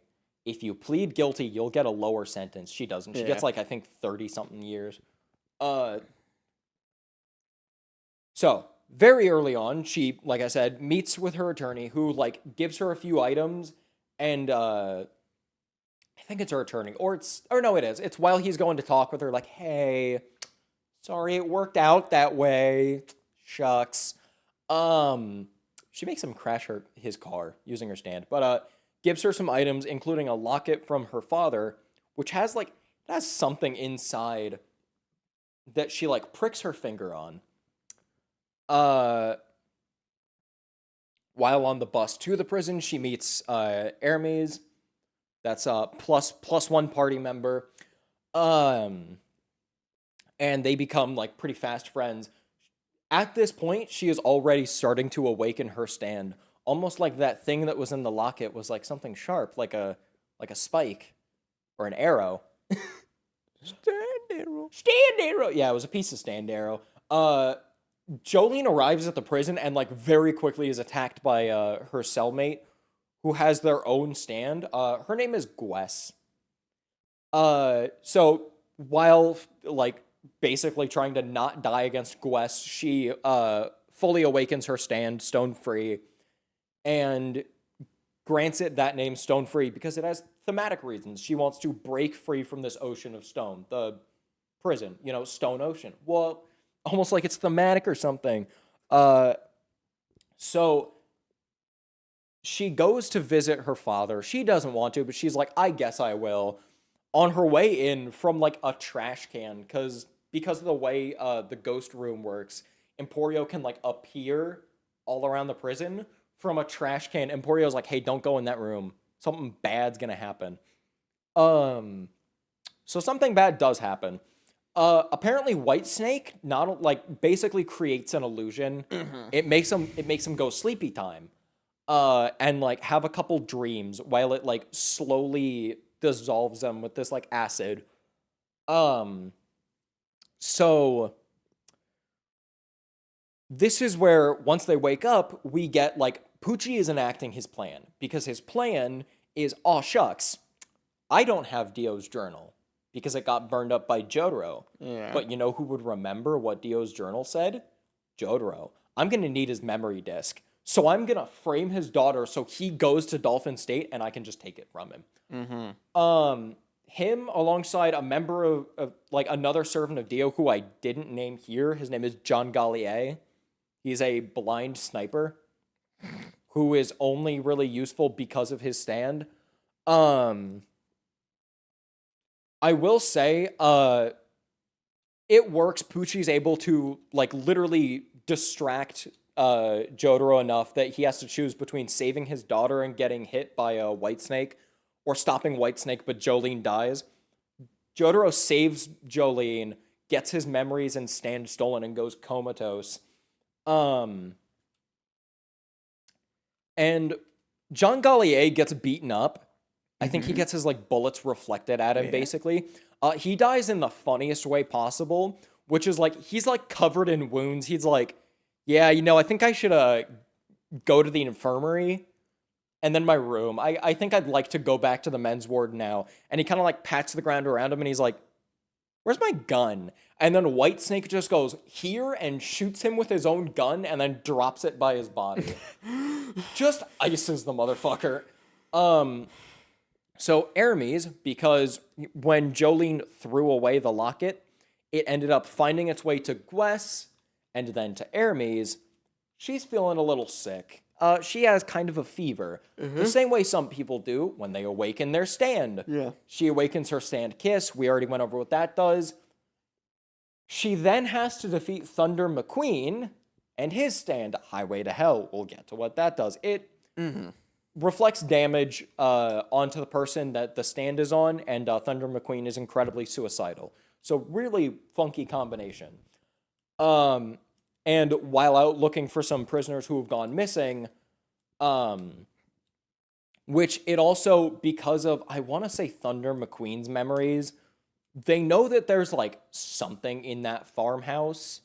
if you plead guilty, you'll get a lower sentence. She doesn't. She gets Yeah. like, I think 30 something years. So very early on, she, like I said, meets with her attorney who like gives her a few items, and I think it's her attorney, or no, it is. It's while he's going to talk with her, like, hey, sorry it worked out that way. Shucks. She makes him crash his car using her stand, but gives her some items, including a locket from her father, which has like it has something inside that she like pricks her finger on. Uh, while on the bus to the prison, she meets Hermes. That's a plus one party member. Um, and they become like pretty fast friends. At this point, she is already starting to awaken her stand, almost like that thing that was in the locket was like something sharp, like a spike or an arrow. Stand arrow. Stand arrow. Yeah, it was a piece of stand arrow. Jolene arrives at the prison and like very quickly is attacked by her cellmate, who has their own stand. Her name is Gwess. So while like basically trying to not die against Gwess, she fully awakens her stand, Stone Free, and grants it that name, Stone Free, because it has thematic reasons. She wants to break free from this ocean of stone, the prison, Stone Ocean. Well, almost like it's thematic or something. So she goes to visit her father. She doesn't want to, but she's like, I guess I will. On her way in from like a trash can, because of the way the ghost room works, Emporio can like appear all around the prison from a trash can. Emporio's like, hey, don't go in that room. Something bad's gonna happen. So something bad does happen. Apparently Whitesnake not like basically creates an illusion. It makes him go sleepy time. And like have a couple dreams while it like slowly dissolves them with this like acid. So this is where once they wake up, we get like Poochie is enacting his plan, because his plan is, oh shucks, I don't have Dio's journal because it got burned up by Jotaro. Yeah. But you know who would remember what Dio's journal said? Jotaro. I'm going to need his memory disk. So I'm going to frame his daughter so he goes to Dolphin State and I can just take it from him. Mm-hmm. Him alongside a member of like another servant of Dio who I didn't name here. His name is John Gallier. He's a blind sniper who is only really useful because of his stand. I will say, it works. Poochie's able to like literally distract Jotaro enough that he has to choose between saving his daughter and getting hit by a Whitesnake, or stopping Whitesnake but Jolene dies. Jotaro saves Jolene, gets his memories and stand stolen, and goes comatose. And John Gallier gets beaten up. I think he gets his like bullets reflected at him, basically. He dies in the funniest way possible, which is like he's like covered in wounds. He's like, yeah, I think I should go to the infirmary and then my room. I think I'd like to go back to the men's ward now. And he kind of like pats the ground around him and he's like, where's my gun? And then Whitesnake just goes here and shoots him with his own gun and then drops it by his body. Just ices the motherfucker. So Hermes, because when Jolene threw away the locket, it ended up finding its way to Gwess and then to Hermes. She's feeling a little sick. She has kind of a fever. The same way some people do when they awaken their stand. Yeah. She awakens her stand kiss. We already went over what that does. She then has to defeat Thunder McQueen and his stand, Highway to Hell. We'll get to what that does. It reflects damage onto the person that the stand is on, and Thunder McQueen is incredibly suicidal. So really funky combination. And while out looking for some prisoners who have gone missing, which it also, because of, I want to say Thunder McQueen's memories, they know that there's like something in that farmhouse,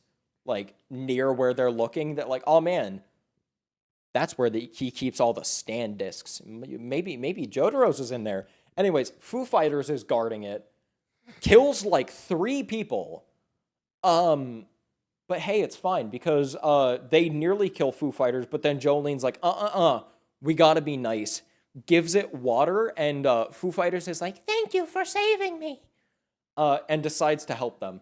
like near where they're looking, that like, oh man, that's where he keeps all the stand discs. Maybe Jotaro's is in there. Anyways, Foo Fighters is guarding it, kills like 3 people. But hey, it's fine because they nearly kill Foo Fighters, but then Jolene's like, we gotta be nice. Gives it water, and Foo Fighters is like, thank you for saving me. And decides to help them.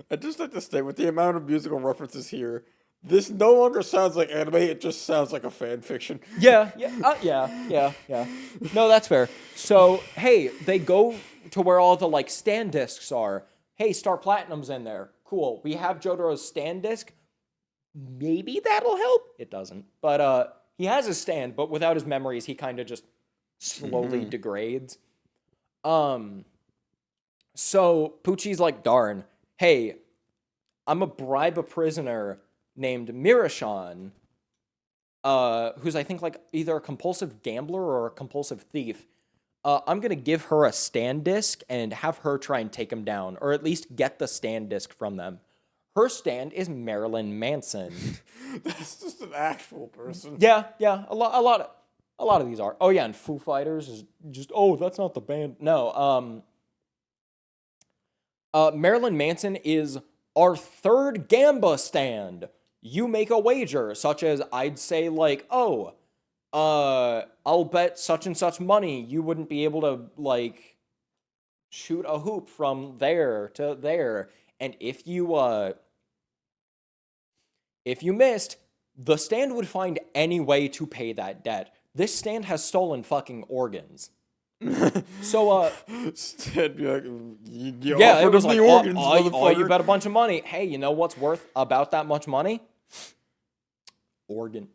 I'd just like to state, with the amount of musical references here, this no longer sounds like anime, it just sounds like a fan fiction. Yeah. No, that's fair. So, hey, they go to where all the, like, stand discs are. Hey, Star Platinum's in there. Cool. We have Jotaro's stand disc. Maybe that'll help. It doesn't. But, he has a stand, but without his memories, he kind of just slowly degrades. So, Pucci's like, darn, hey, I'm a bribe a prisoner named Mirashan, who's I think like either a compulsive gambler or a compulsive thief. I'm gonna give her a stand disc and have her try and take him down, or at least get the stand disc from them. Her stand is Marilyn Manson. That's just an actual person. Yeah, a lot of these are. Oh yeah, and Foo Fighters is just, oh, that's not the band. No, Marilyn Manson is our third Gamba stand. You make a wager, such as I'd say like, oh, I'll bet such and such money you wouldn't be able to like shoot a hoop from there to there. And if you missed, the stand would find any way to pay that debt. This stand has stolen fucking organs. So, Stand be like, you yeah, it was like, the organs, you bet a bunch of money. Hey, you know what's worth about that much money? Organ.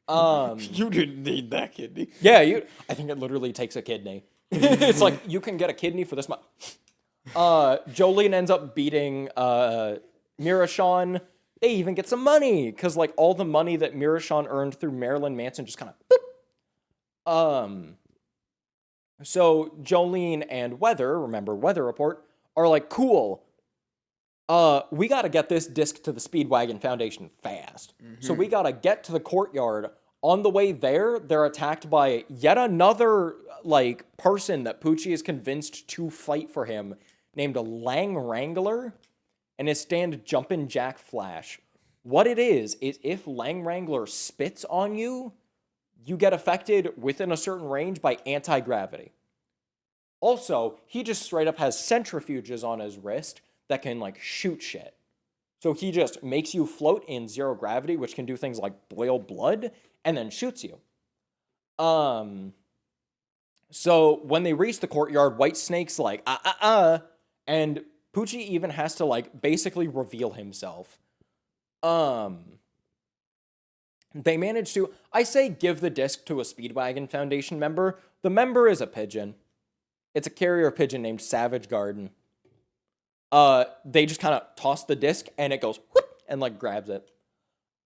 You didn't need that kidney. Yeah, I think it literally takes a kidney. It's like, you can get a kidney for this much. Jolene ends up beating Mirashan. They even get some money, because like all the money that Mirashan earned through Marilyn Manson just kind of So Jolene and Weather, remember Weather Report, are like, cool. We gotta get this disc to the Speedwagon Foundation fast. So we gotta get to the courtyard. On the way there, they're attacked by yet another like person that Pucci is convinced to fight for him, named Lang Wrangler, and his stand Jumpin' Jack Flash. What it is if Lang Wrangler spits on you, you get affected within a certain range by anti-gravity. Also, he just straight up has centrifuges on his wrist that can, like, shoot shit. So he just makes you float in 0 gravity, which can do things like boil blood, and then shoots you. So when they reach the courtyard, White Snake's like, and Pucci even has to, like, basically reveal himself. They manage to, I say give the disc to a Speedwagon Foundation member. The member is a pigeon. It's a carrier pigeon named Savage Garden. They just kind of toss the disc and it goes whoop, and like grabs it.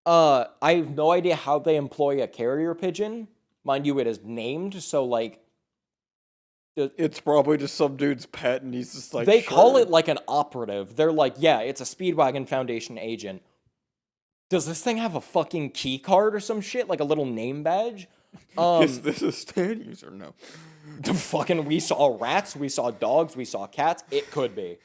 I have no idea how they employ a carrier pigeon. Mind you, it is named, so like it's probably just some dude's pet and he's just like, they call it like an operative. They're like, yeah, it's a Speedwagon Foundation agent. Does this thing have a fucking key card or some shit? Like a little name badge? Is this a stand user? No. Fucking, we saw rats, we saw dogs, we saw cats. It could be.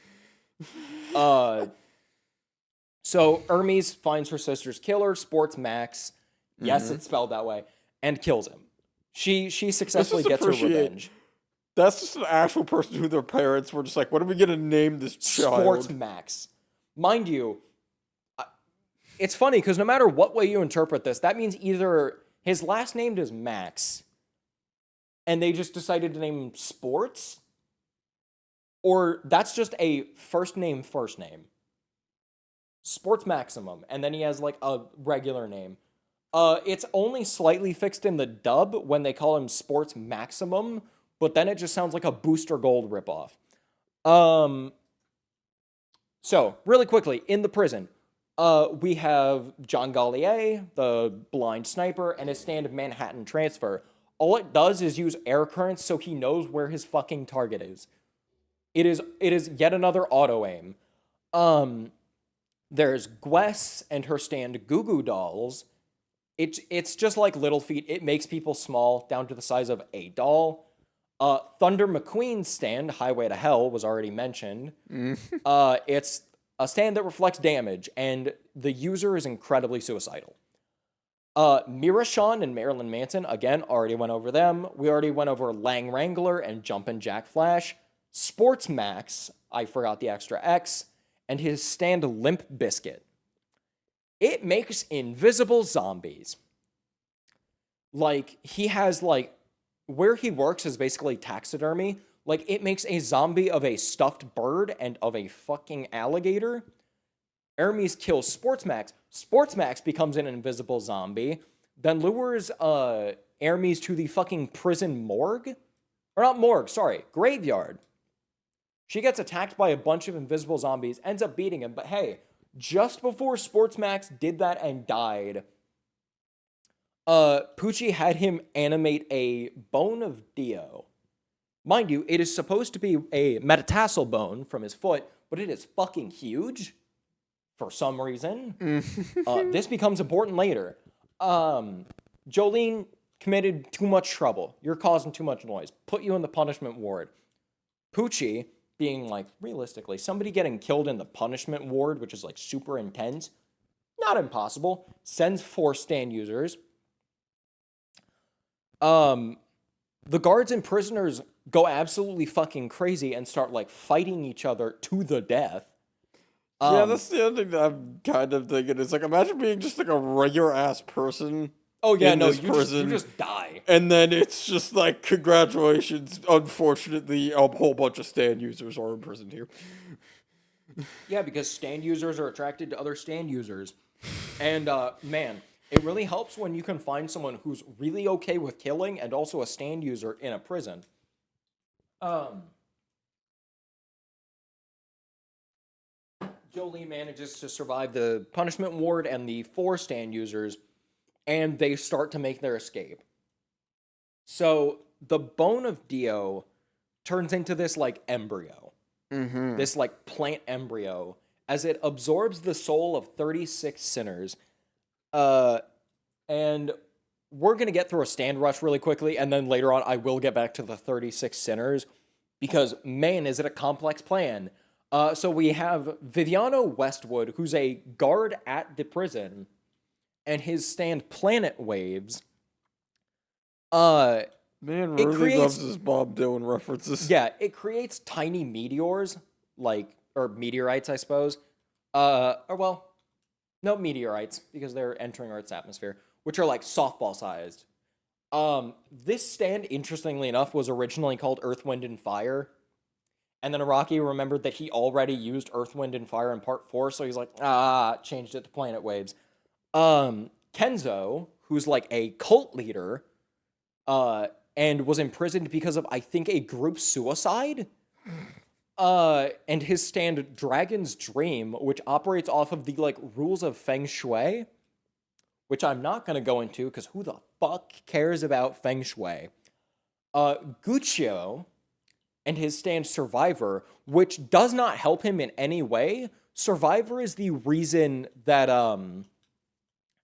So Hermes finds her sister's killer, Sports Max. Yes, it's spelled that way. And kills him. She successfully gets her revenge. That's just an actual person who their parents were just like, what are we going to name this child? Sports Max. Mind you, it's funny because no matter what way you interpret this, that means either his last name is Max and they just decided to name him Sports, or that's just a first name. Sports Maximum, and then he has like a regular name. It's only slightly fixed in the dub when they call him Sports Maximum, but then it just sounds like a Booster Gold ripoff. So, really quickly, in the prison, we have John Gallier, the blind sniper, and his stand Manhattan Transfer. All it does is use air currents so he knows where his fucking target is. It is yet another auto aim. There's Gwess and her stand Goo Goo Dolls. It's just like Little Feet. It makes people small down to the size of a doll. Thunder McQueen's stand, Highway to Hell, was already mentioned. It's a stand that reflects damage, and the user is incredibly suicidal. Mirashawn and Marilyn Manson, again, already went over them. We already went over Lang Wrangler and Jumpin' Jack Flash. Sports Max, I forgot the extra X, and his stand Limp Biscuit. It makes invisible zombies. Like, he has, like, where he works is basically taxidermy. Like, it makes a zombie of a stuffed bird and of a fucking alligator. Hermes kills Sportsmax. Sportsmax becomes an invisible zombie, then lures Hermes to the fucking prison morgue. Or not morgue, sorry, graveyard. She gets attacked by a bunch of invisible zombies, ends up beating him, but hey, just before Sportsmax did that and died, Poochie had him animate a bone of Dio. Mind you, it is supposed to be a metatarsal bone from his foot, but it is fucking huge for some reason. This becomes important later. Jolene committed too much trouble. You're causing too much noise. Put you in the punishment ward. Poochie, being like, realistically, somebody getting killed in the punishment ward, which is like super intense, not impossible, sends 4 stand users. The guards and prisoners go absolutely fucking crazy and start like fighting each other to the death. Yeah, that's the other thing that I'm kind of thinking. Is like, imagine being just like a regular ass person. Oh yeah, in no, this you prison, just die. and then it's just like, congratulations. Unfortunately, a whole bunch of stand users are imprisoned here. Yeah, because stand users are attracted to other stand users. And, man, it really helps when you can find someone who's really okay with killing and also a stand user in a prison. Jolene manages to survive the punishment ward and the 4 stand users, and they start to make their escape. So, the bone of Dio turns into this, like, embryo. This, like, plant embryo, as it absorbs the soul of 36 sinners. And we're going to get through a stand rush really quickly, and then later on I will get back to the 36 sinners, because, man, is it a complex plan. So we have Viviano Westwood, who's a guard at the prison, and his stand Planet Waves. Man really loves his Bob Dylan references. Yeah, it creates tiny meteors, or meteorites, I suppose. No meteorites, because they're entering Earth's atmosphere, which are like softball sized. This stand, interestingly enough, was originally called Earth, Wind, and Fire. And then Araki remembered that he already used Earth, Wind, and Fire in part 4, so he's like, changed it to Planet Waves. Kenzo, who's like a cult leader, and was imprisoned because of, I think, a group suicide. And his stand Dragon's Dream, which operates off of the, like, rules of Feng Shui, which I'm not going to go into, because who the fuck cares about Feng Shui? Guccio and his stand Survivor, which does not help him in any way. Survivor is the reason that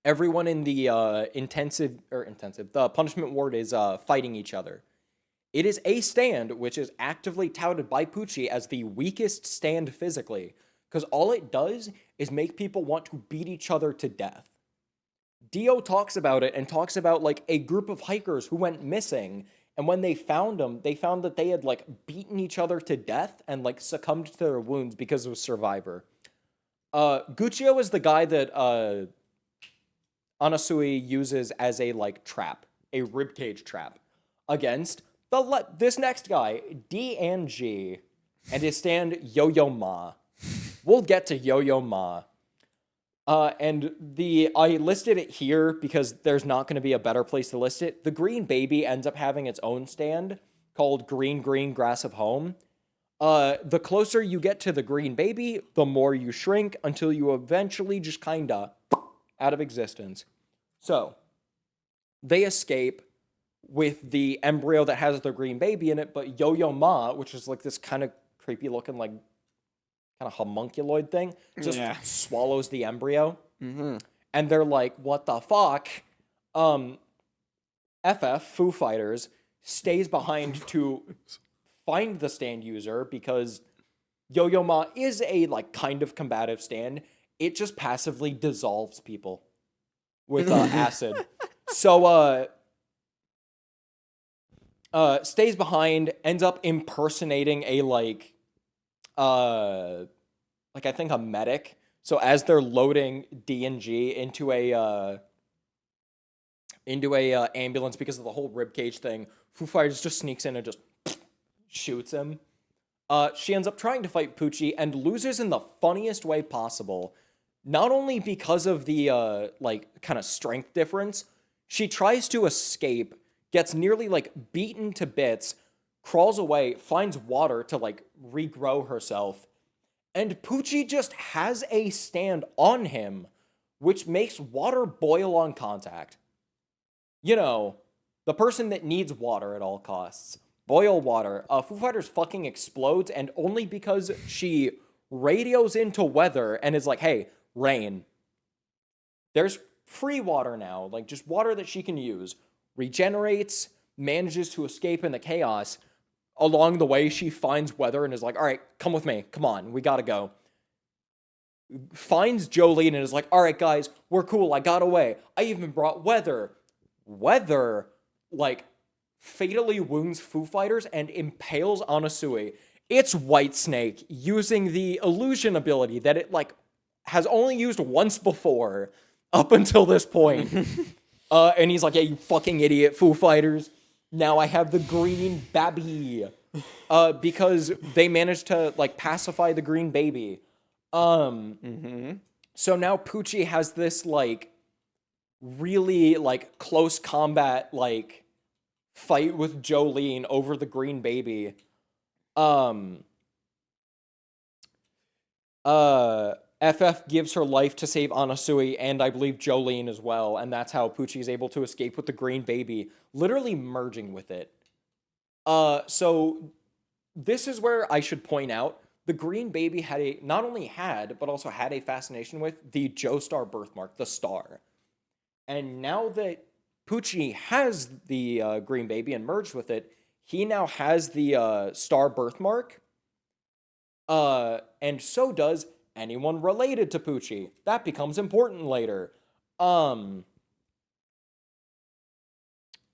everyone in the the punishment ward is fighting each other. It is a stand which is actively touted by Poochie as the weakest stand physically, because all it does is make people want to beat each other to death. Dio talks about it and talks about, like, a group of hikers who went missing, and when they found them, they found that they had, like, beaten each other to death and, like, succumbed to their wounds because of Survivor. Guccio is the guy that Anasui uses as a, like, trap, a ribcage trap, against this next guy, D&G, and his stand Yo-Yo Ma. We'll get to Yo-Yo Ma. And I listed it here because there's not going to be a better place to list it. The Green Baby ends up having its own stand called Green Green Grass of Home. The closer you get to the Green Baby, the more you shrink until you eventually just kinda out of existence. So, they escape with the embryo that has the Green Baby in it, but Yo-Yo Ma, which is like this kind of creepy looking, like, kind of homunculoid thing, just Yeah. swallows the embryo. Mm-hmm. And they're like, what the fuck? FF, Foo Fighters, stays behind to find the stand user because Yo-Yo Ma is a, like, kind of combative stand. It just passively dissolves people with acid. So, stays behind, ends up impersonating a, like, I think a medic. So as they're loading D&G into a ambulance because of the whole ribcage thing, Foo Fighters just sneaks in and just shoots him. She ends up trying to fight Poochie and loses in the funniest way possible. Not only because of the, like, kind of strength difference, she tries to escape, gets nearly, like, beaten to bits, crawls away, finds water to, like, regrow herself, and Poochie just has a stand on him, which makes water boil on contact. You know, the person that needs water at all costs. Boil water. Foo Fighters fucking explodes, and only because she radios into weather and is like, hey, rain. There's free water now, like just water that she can use. Regenerates, manages to escape in the chaos. Along the way, she finds weather and is like, all right, come with me. Come on, we gotta go. Finds Jolene and is like, all right, guys, we're cool. I got away. I even brought weather. Weather, like, fatally wounds Foo Fighters and impales Anasui. It's Whitesnake using the illusion ability that it, like, has only used once before up until this point. And he's like, yeah, you fucking idiot, Foo Fighters. Now I have the green baby. Because they managed to, like, pacify the green baby. So now Poochie has this, like, really, like, close combat, like, fight with Jolene over the green baby. FF gives her life to save Anasui and I believe Jolene as well, and that's how Poochie is able to escape with the green baby, literally merging with it. So this is where I should point out the green baby not only had, but also had a fascination with the Joestar birthmark, the star. And now that Poochie has the green baby and merged with it, he now has the star birthmark. And so does anyone related to Poochie. That becomes important later.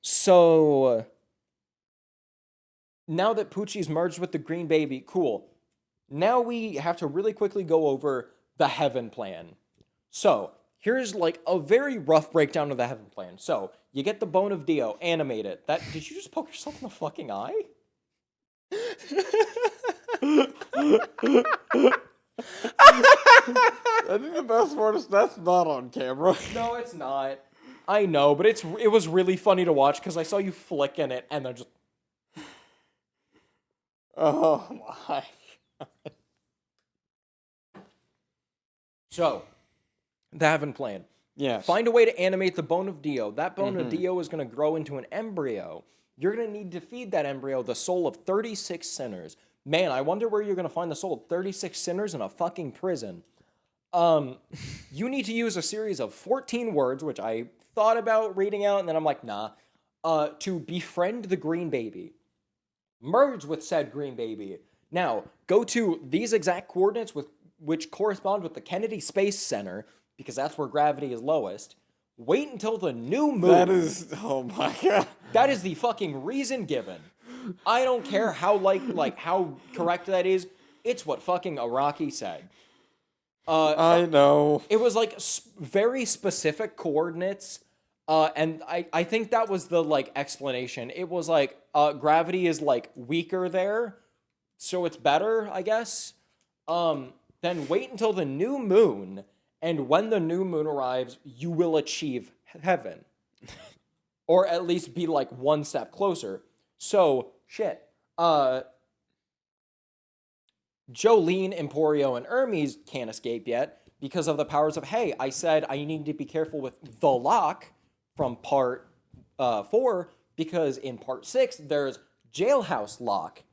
So now that Poochie's merged with the green baby, cool. Now we have to really quickly go over the Heaven Plan. So here's, like, a very rough breakdown of the Heaven Plan. So you get the Bone of Dio, animate it. Did you just poke yourself in the fucking eye? I think the best part is that's not on camera. No, it's not. I know, but it was really funny to watch because I saw you flicking it and then just. Oh my. So, the Heaven Plan. Yes. Find a way to animate the Bone of Dio. That Bone of Dio is going to grow into an embryo. You're going to need to feed that embryo the soul of 36 sinners. Man, I wonder where you're going to find the soul of 36 sinners in a fucking prison. You need to use a series of 14 words, which I thought about reading out, and then I'm like, nah, to befriend the green baby. Merge with said green baby. Now, go to these exact coordinates which correspond with the Kennedy Space Center, because that's where gravity is lowest. Wait until the new moon. That is, oh my god. That is the fucking reason given. I don't care how how correct that is. It's what fucking Araki said. I know. It was like very specific coordinates, and I think that was the like explanation. It was like gravity is like weaker there, so it's better, I guess. Then wait until the new moon, and when the new moon arrives, you will achieve heaven, or at least be like one step closer. So shit. Jolene, Emporio, and Hermes can't escape yet because of the powers of, hey, I said I need to be careful with the lock from part 4 because in part 6 there's jailhouse lock.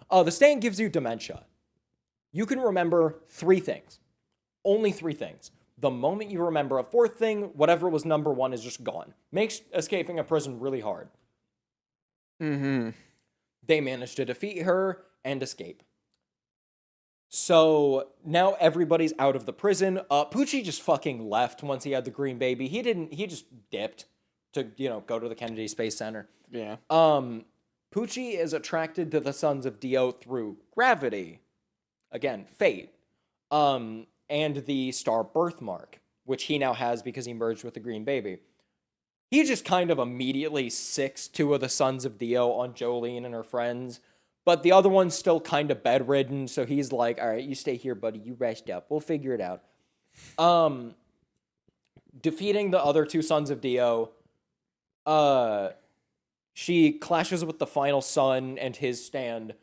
The stand gives you dementia. You can remember 3 things. Only 3 things. The moment you remember a 4th thing, whatever was number 1 is just gone. Makes escaping a prison really hard. Mm-hmm. They managed to defeat her and escape. So now everybody's out of the prison. Poochie just fucking left once he had the green baby. He just dipped to, go to the Kennedy Space Center. Yeah. Poochie is attracted to the sons of Dio through gravity. Again, fate. And the star birthmark, which he now has because he merged with the green baby. He just kind of immediately sicks 2 of the sons of Dio on Jolene and her friends. But the other one's still kind of bedridden, so he's like, all right, you stay here, buddy. You rest up. We'll figure it out. Defeating the other 2 sons of Dio, she clashes with the final son and his stand.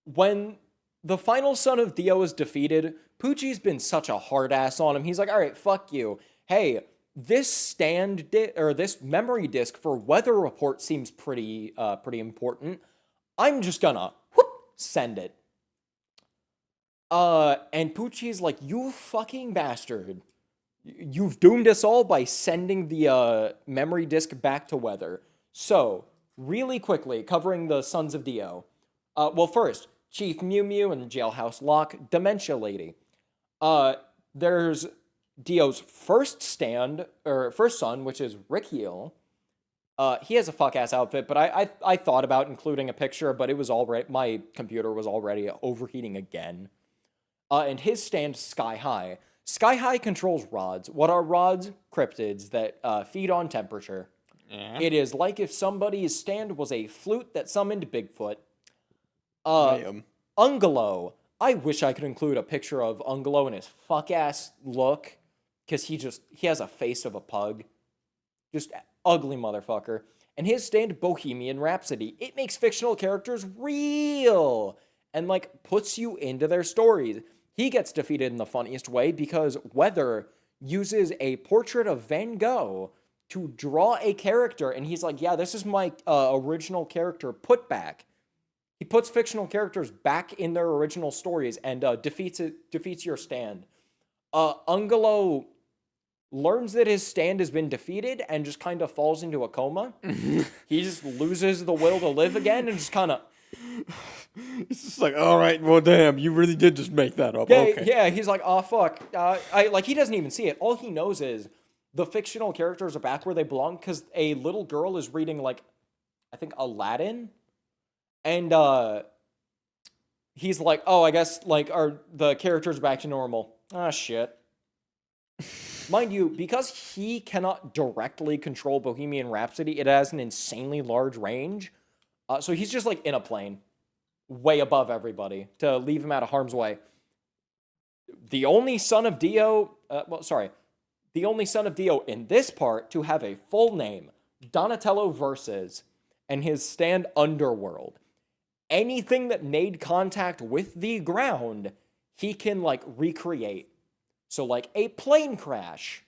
When the final son of Dio is defeated, Poochie's been such a hard ass on him. He's like, all right, fuck you. Hey, this this memory disk for weather report seems pretty important. I'm just gonna send it. And Poochie's like, you fucking bastard. You've doomed us all by sending the memory disk back to weather. So, really quickly, covering the Sons of Dio. Well, first, Chief Mew Mew and Jailhouse Lock, Dementia Lady. There's Dio's first son, which is Rikiel. He has a fuck-ass outfit, but I thought about including a picture, but it was already, my computer was already overheating again. And his stand, Sky High. Sky High controls rods. What are rods? Cryptids that feed on temperature. Yeah. It is like if somebody's stand was a flute that summoned Bigfoot. Ungalo. I wish I could include a picture of Ungalo in his fuck-ass look, because he has a face of a pug. Just ugly motherfucker. And his stand, Bohemian Rhapsody. It makes fictional characters real and, puts you into their stories. He gets defeated in the funniest way because Weather uses a portrait of Van Gogh to draw a character, and he's like, yeah, this is my original character put back. He puts fictional characters back in their original stories and defeats your stand. Ungalo learns that his stand has been defeated and just kind of falls into a coma. He just loses the will to live again and just kind of... It's just like, all right, well, damn, you really did just make that up. Yeah, Okay. yeah, he's like, oh, fuck. He doesn't even see it. All he knows is the fictional characters are back where they belong because a little girl is reading, I think Aladdin. And he's like, oh, I guess, the characters back to normal. Ah, shit. Mind you, because he cannot directly control Bohemian Rhapsody, it has an insanely large range. So he's just, in a plane, way above everybody, to leave him out of harm's way. The only son of Dio, the only son of Dio in this part to have a full name, Donatello Versus, and his stand Underworld. Anything that made contact with the ground, he can, recreate. So, a plane crash,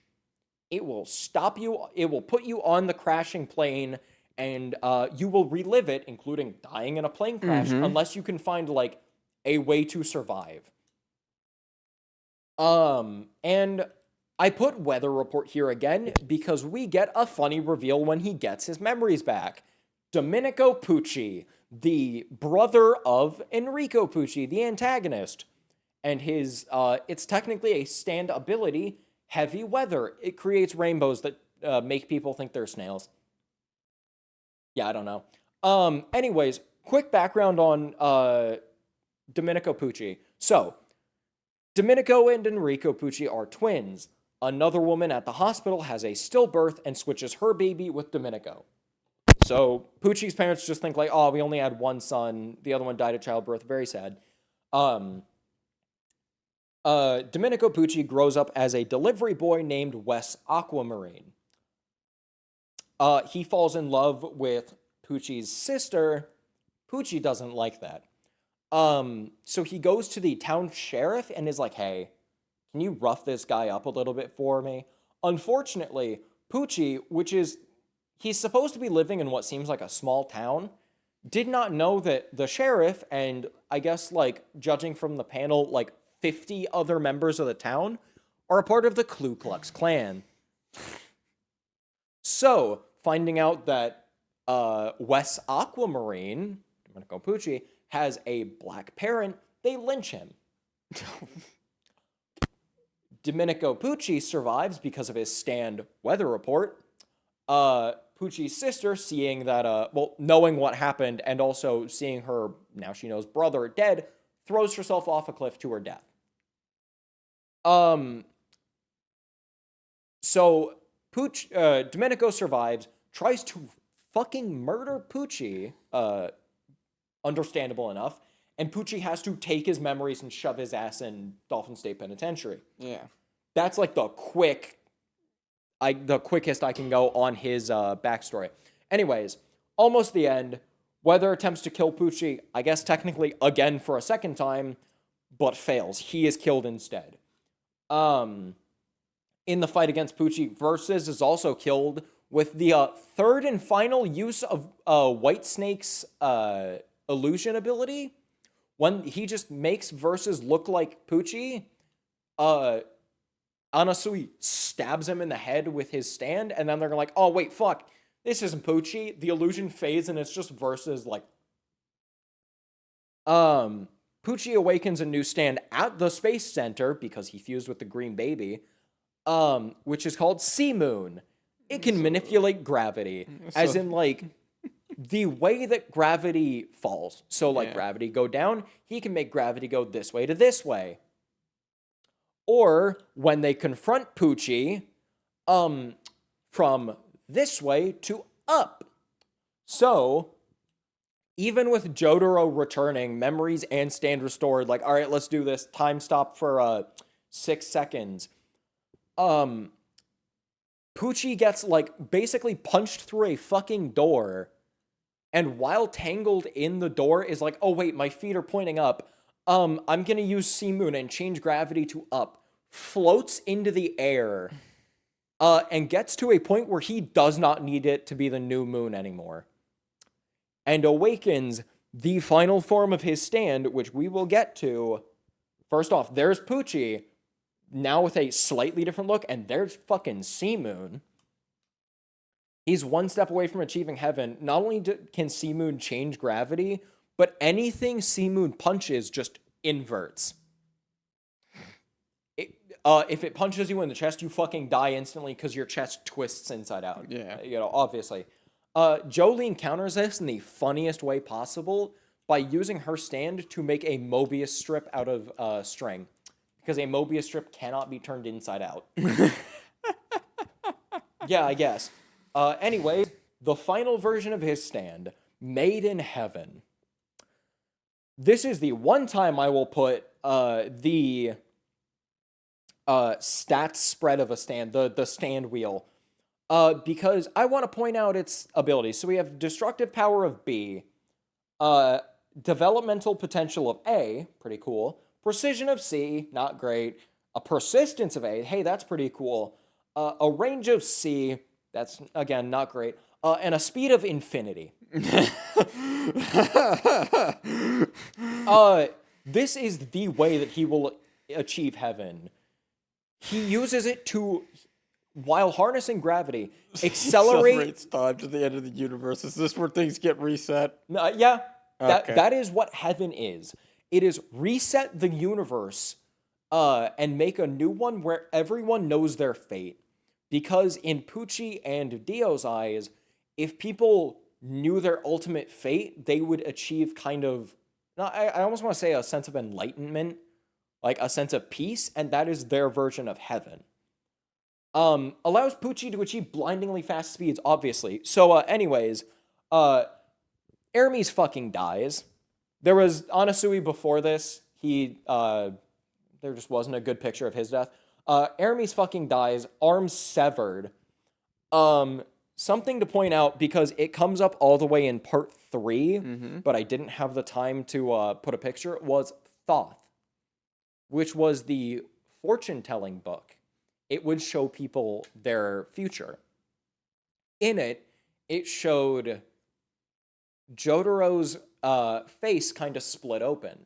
it will stop you, it will put you on the crashing plane, and you will relive it, including dying in a plane crash, unless you can find, a way to survive. And I put Weather Report here again because we get a funny reveal when he gets his memories back. Domenico Pucci, the brother of Enrico Pucci, the antagonist. And his, it's technically a stand ability, Heavy Weather. It creates rainbows that make people think they're snails. Yeah, I don't know. Anyways, quick background on Domenico Pucci. So, Domenico and Enrico Pucci are twins. Another woman at the hospital has a stillbirth and switches her baby with Domenico. So, Pucci's parents just think oh, we only had one son. The other one died at childbirth. Very sad. Domenico Pucci grows up as a delivery boy named Wes Aquamarine. He falls in love with Pucci's sister. Pucci doesn't like that. So he goes to the town sheriff and is like, hey, can you rough this guy up a little bit for me? Unfortunately, Pucci, he's supposed to be living in what seems like a small town. did not know that the sheriff and I guess, like, judging from the panel, like 50 other members of the town are a part of the Ku Klux Klan. So, finding out that Wes Aquamarine, Domenico Pucci, has a black parent, they lynch him. Domenico Pucci survives because of his stand weather report. Pucci's sister, seeing that, knowing what happened and also seeing her, now she knows, brother dead, throws herself off a cliff to her death. So Domenico survives, tries to fucking murder Pucci, understandable enough, and Pucci has to take his memories and shove his ass in Dolphin State Penitentiary. Yeah. That's like the quickest I can go on his backstory. Anyways, almost the end. Weather attempts to kill Pucci, I guess technically again for a second time, but fails. He is killed instead. In the fight against Pucci, Versus is also killed with the third and final use of Whitesnake's illusion ability. When he just makes Versus look like Pucci, Anasui stabs him in the head with his stand, and then they're like, oh, wait, fuck, this isn't Pucci. The illusion fades, and it's just Versus, like... Pucci awakens a new stand at the Space Center, because he fused with the Green Baby, which is called Sea Moon. It can manipulate gravity, as in, like, the way that gravity falls. So, like, gravity go down, he can make gravity go this way to this way. Or, when they confront Pucci, from this way to up. So, even with Jotaro returning, memories and stand restored, like, all right, let's do this, time stop for 6 seconds. Pucci gets, like, basically punched through a fucking door, and while tangled in the door is like, oh wait, my feet are pointing up, I'm gonna use Sea Moon and change gravity to up. Floats into the air, and gets to a point where he does not need it to be the new moon anymore. And awakens the final form of his stand, which we will get to. First off, there's Pucci, now with a slightly different look, and there's fucking Sea Moon. He's one step away from achieving heaven. Not only can Sea Moon change gravity, but anything Sea Moon punches just inverts. If it punches you in the chest, you fucking die instantly because your chest twists inside out. Yeah. You know, obviously. Jolene counters this in the funniest way possible by using her stand to make a Mobius strip out of string. Because a Mobius strip cannot be turned inside out. Yeah, I guess. Anyway, the final version of his stand, Made in Heaven. This is the one time I will put the stats spread of a stand, the stand wheel, because I want to point out its abilities. So we have destructive power of B, developmental potential of A, pretty cool, precision of C, not great, a persistence of A, hey, that's pretty cool, a range of C, that's, again, not great, and a speed of infinity. This is the way that he will achieve heaven. He uses it to, while harnessing gravity, accelerates time to the end of the universe. Is this where things get reset? Yeah, Okay. that is what heaven is. It is reset the universe and make a new one where everyone knows their fate. Because in Pucci and Dio's eyes, if people knew their ultimate fate, they would achieve kind of, I almost want to say a sense of enlightenment, like a sense of peace, and that is their version of heaven. Allows Pucci to achieve blindingly fast speeds, obviously. So, anyways, Aramis fucking dies. There was Anasui before this. There just wasn't a good picture of his death. Aramis fucking dies, arms severed. Something to point out, because it comes up all the way in part 3, but I didn't have the time to put a picture, was Thoth, which was the fortune-telling book. It would show people their future. In it, it showed Jotaro's face kind of split open.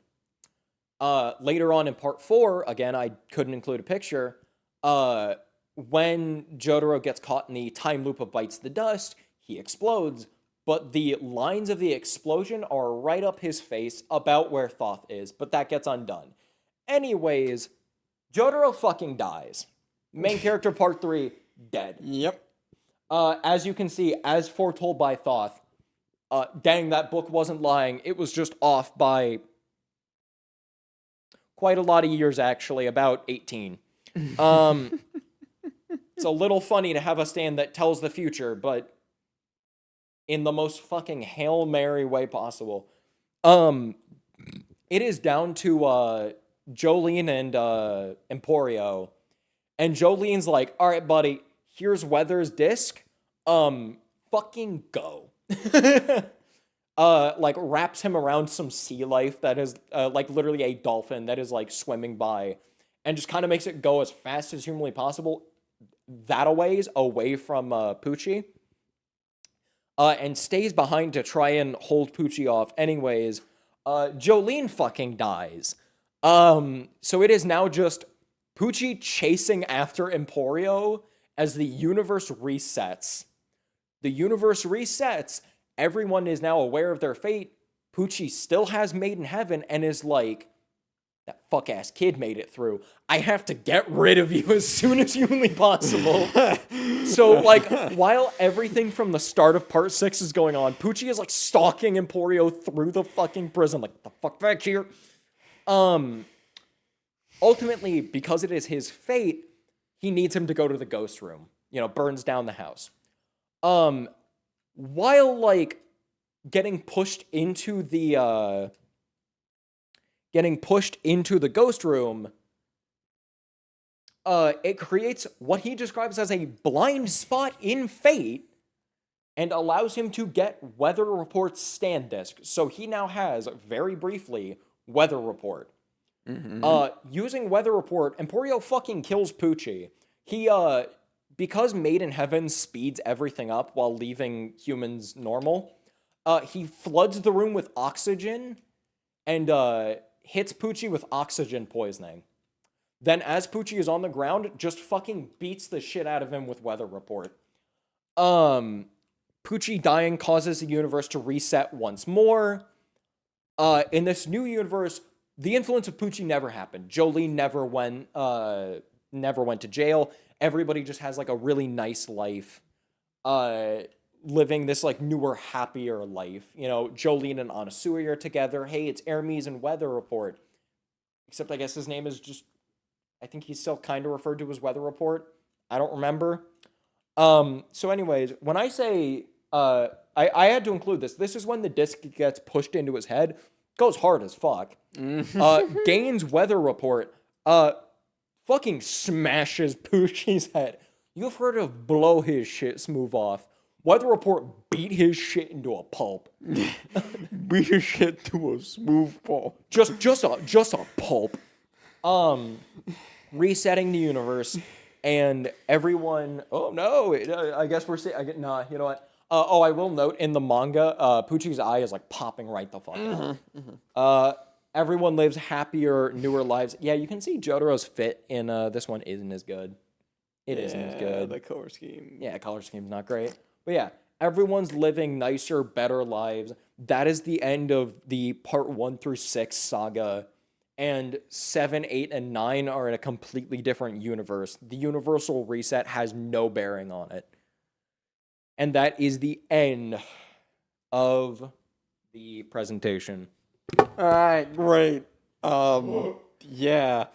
Later on in part 4, again, I couldn't include a picture, when Jotaro gets caught in the time loop of bites the dust, he explodes, but the lines of the explosion are right up his face about where Thoth is, but that gets undone. Anyways, Jotaro fucking dies. Main character part 3, dead. Yep. As you can see, as foretold by Thoth, dang, that book wasn't lying. It was just off by quite a lot of years, actually, about 18. It's a little funny to have a stand that tells the future, but in the most fucking Hail Mary way possible. It is down to Jolene and Emporio, and Jolene's like, all right, buddy, here's Weather's disc. Fucking go. Like wraps him around some sea life that is like literally a dolphin that is like swimming by, and just kind of makes it go as fast as humanly possible that a ways away from Poochie, and stays behind to try and hold Poochie off. Anyways, Jolene fucking dies. So it is now just Poochie chasing after Emporio as the universe resets. The universe resets. Everyone is now aware of their fate. Poochie still has Made in Heaven and is like, that fuck-ass kid made it through. I have to get rid of you as soon as humanly possible. So, like, while everything from the start of part 6 is going on, Poochie is, like, stalking Emporio through the fucking prison. Like, the fuck back here? Ultimately, because it is his fate, he needs him to go to the ghost room. You know, burns down the house. While, like, getting pushed into the ghost room, it creates what he describes as a blind spot in fate and allows him to get Weather Report's stand disc. So he now has, very briefly, Weather Report. Using Weather Report, Emporio fucking kills Poochie. He, because Made in Heaven speeds everything up while leaving humans normal, he floods the room with oxygen and hits Poochie with oxygen poisoning. Then as Poochie is on the ground, just fucking beats the shit out of him with Weather Report. Poochie dying causes the universe to reset once more. In this new universe, the influence of Poochie never happened. Jolene never went to jail. Everybody just has like a really nice life, living this like newer, happier life. You know, Jolene and Anasui are together. Hey, it's Hermes and Weather Report. Except I guess his name is just, I think he's still kind of referred to as Weather Report. I don't remember. So anyways, when I say, I had to include this. This is when the disc gets pushed into his head. Goes hard as fuck. Gains Weather Report. Fucking smashes Poochie's head. You've heard of blow his shit smooth off. Weather Report beat his shit into a pulp. Beat his shit to a smooth pulp. Just a pulp. Resetting the universe, and everyone. Oh no! I guess we're saying. Nah, you know what? I will note in the manga, Poochie's eye is like popping right the fuck out. Everyone lives happier, newer lives. Yeah, you can see Jotaro's fit in this one isn't as good. It isn't as good. The color scheme. Yeah, color scheme's not great. But yeah, everyone's living nicer, better lives. That is the end of the part 1 through 6 saga. And 7, 8, and 9 are in a completely different universe. The universal reset has no bearing on it. And that is the end of the presentation. All right, great. Yeah.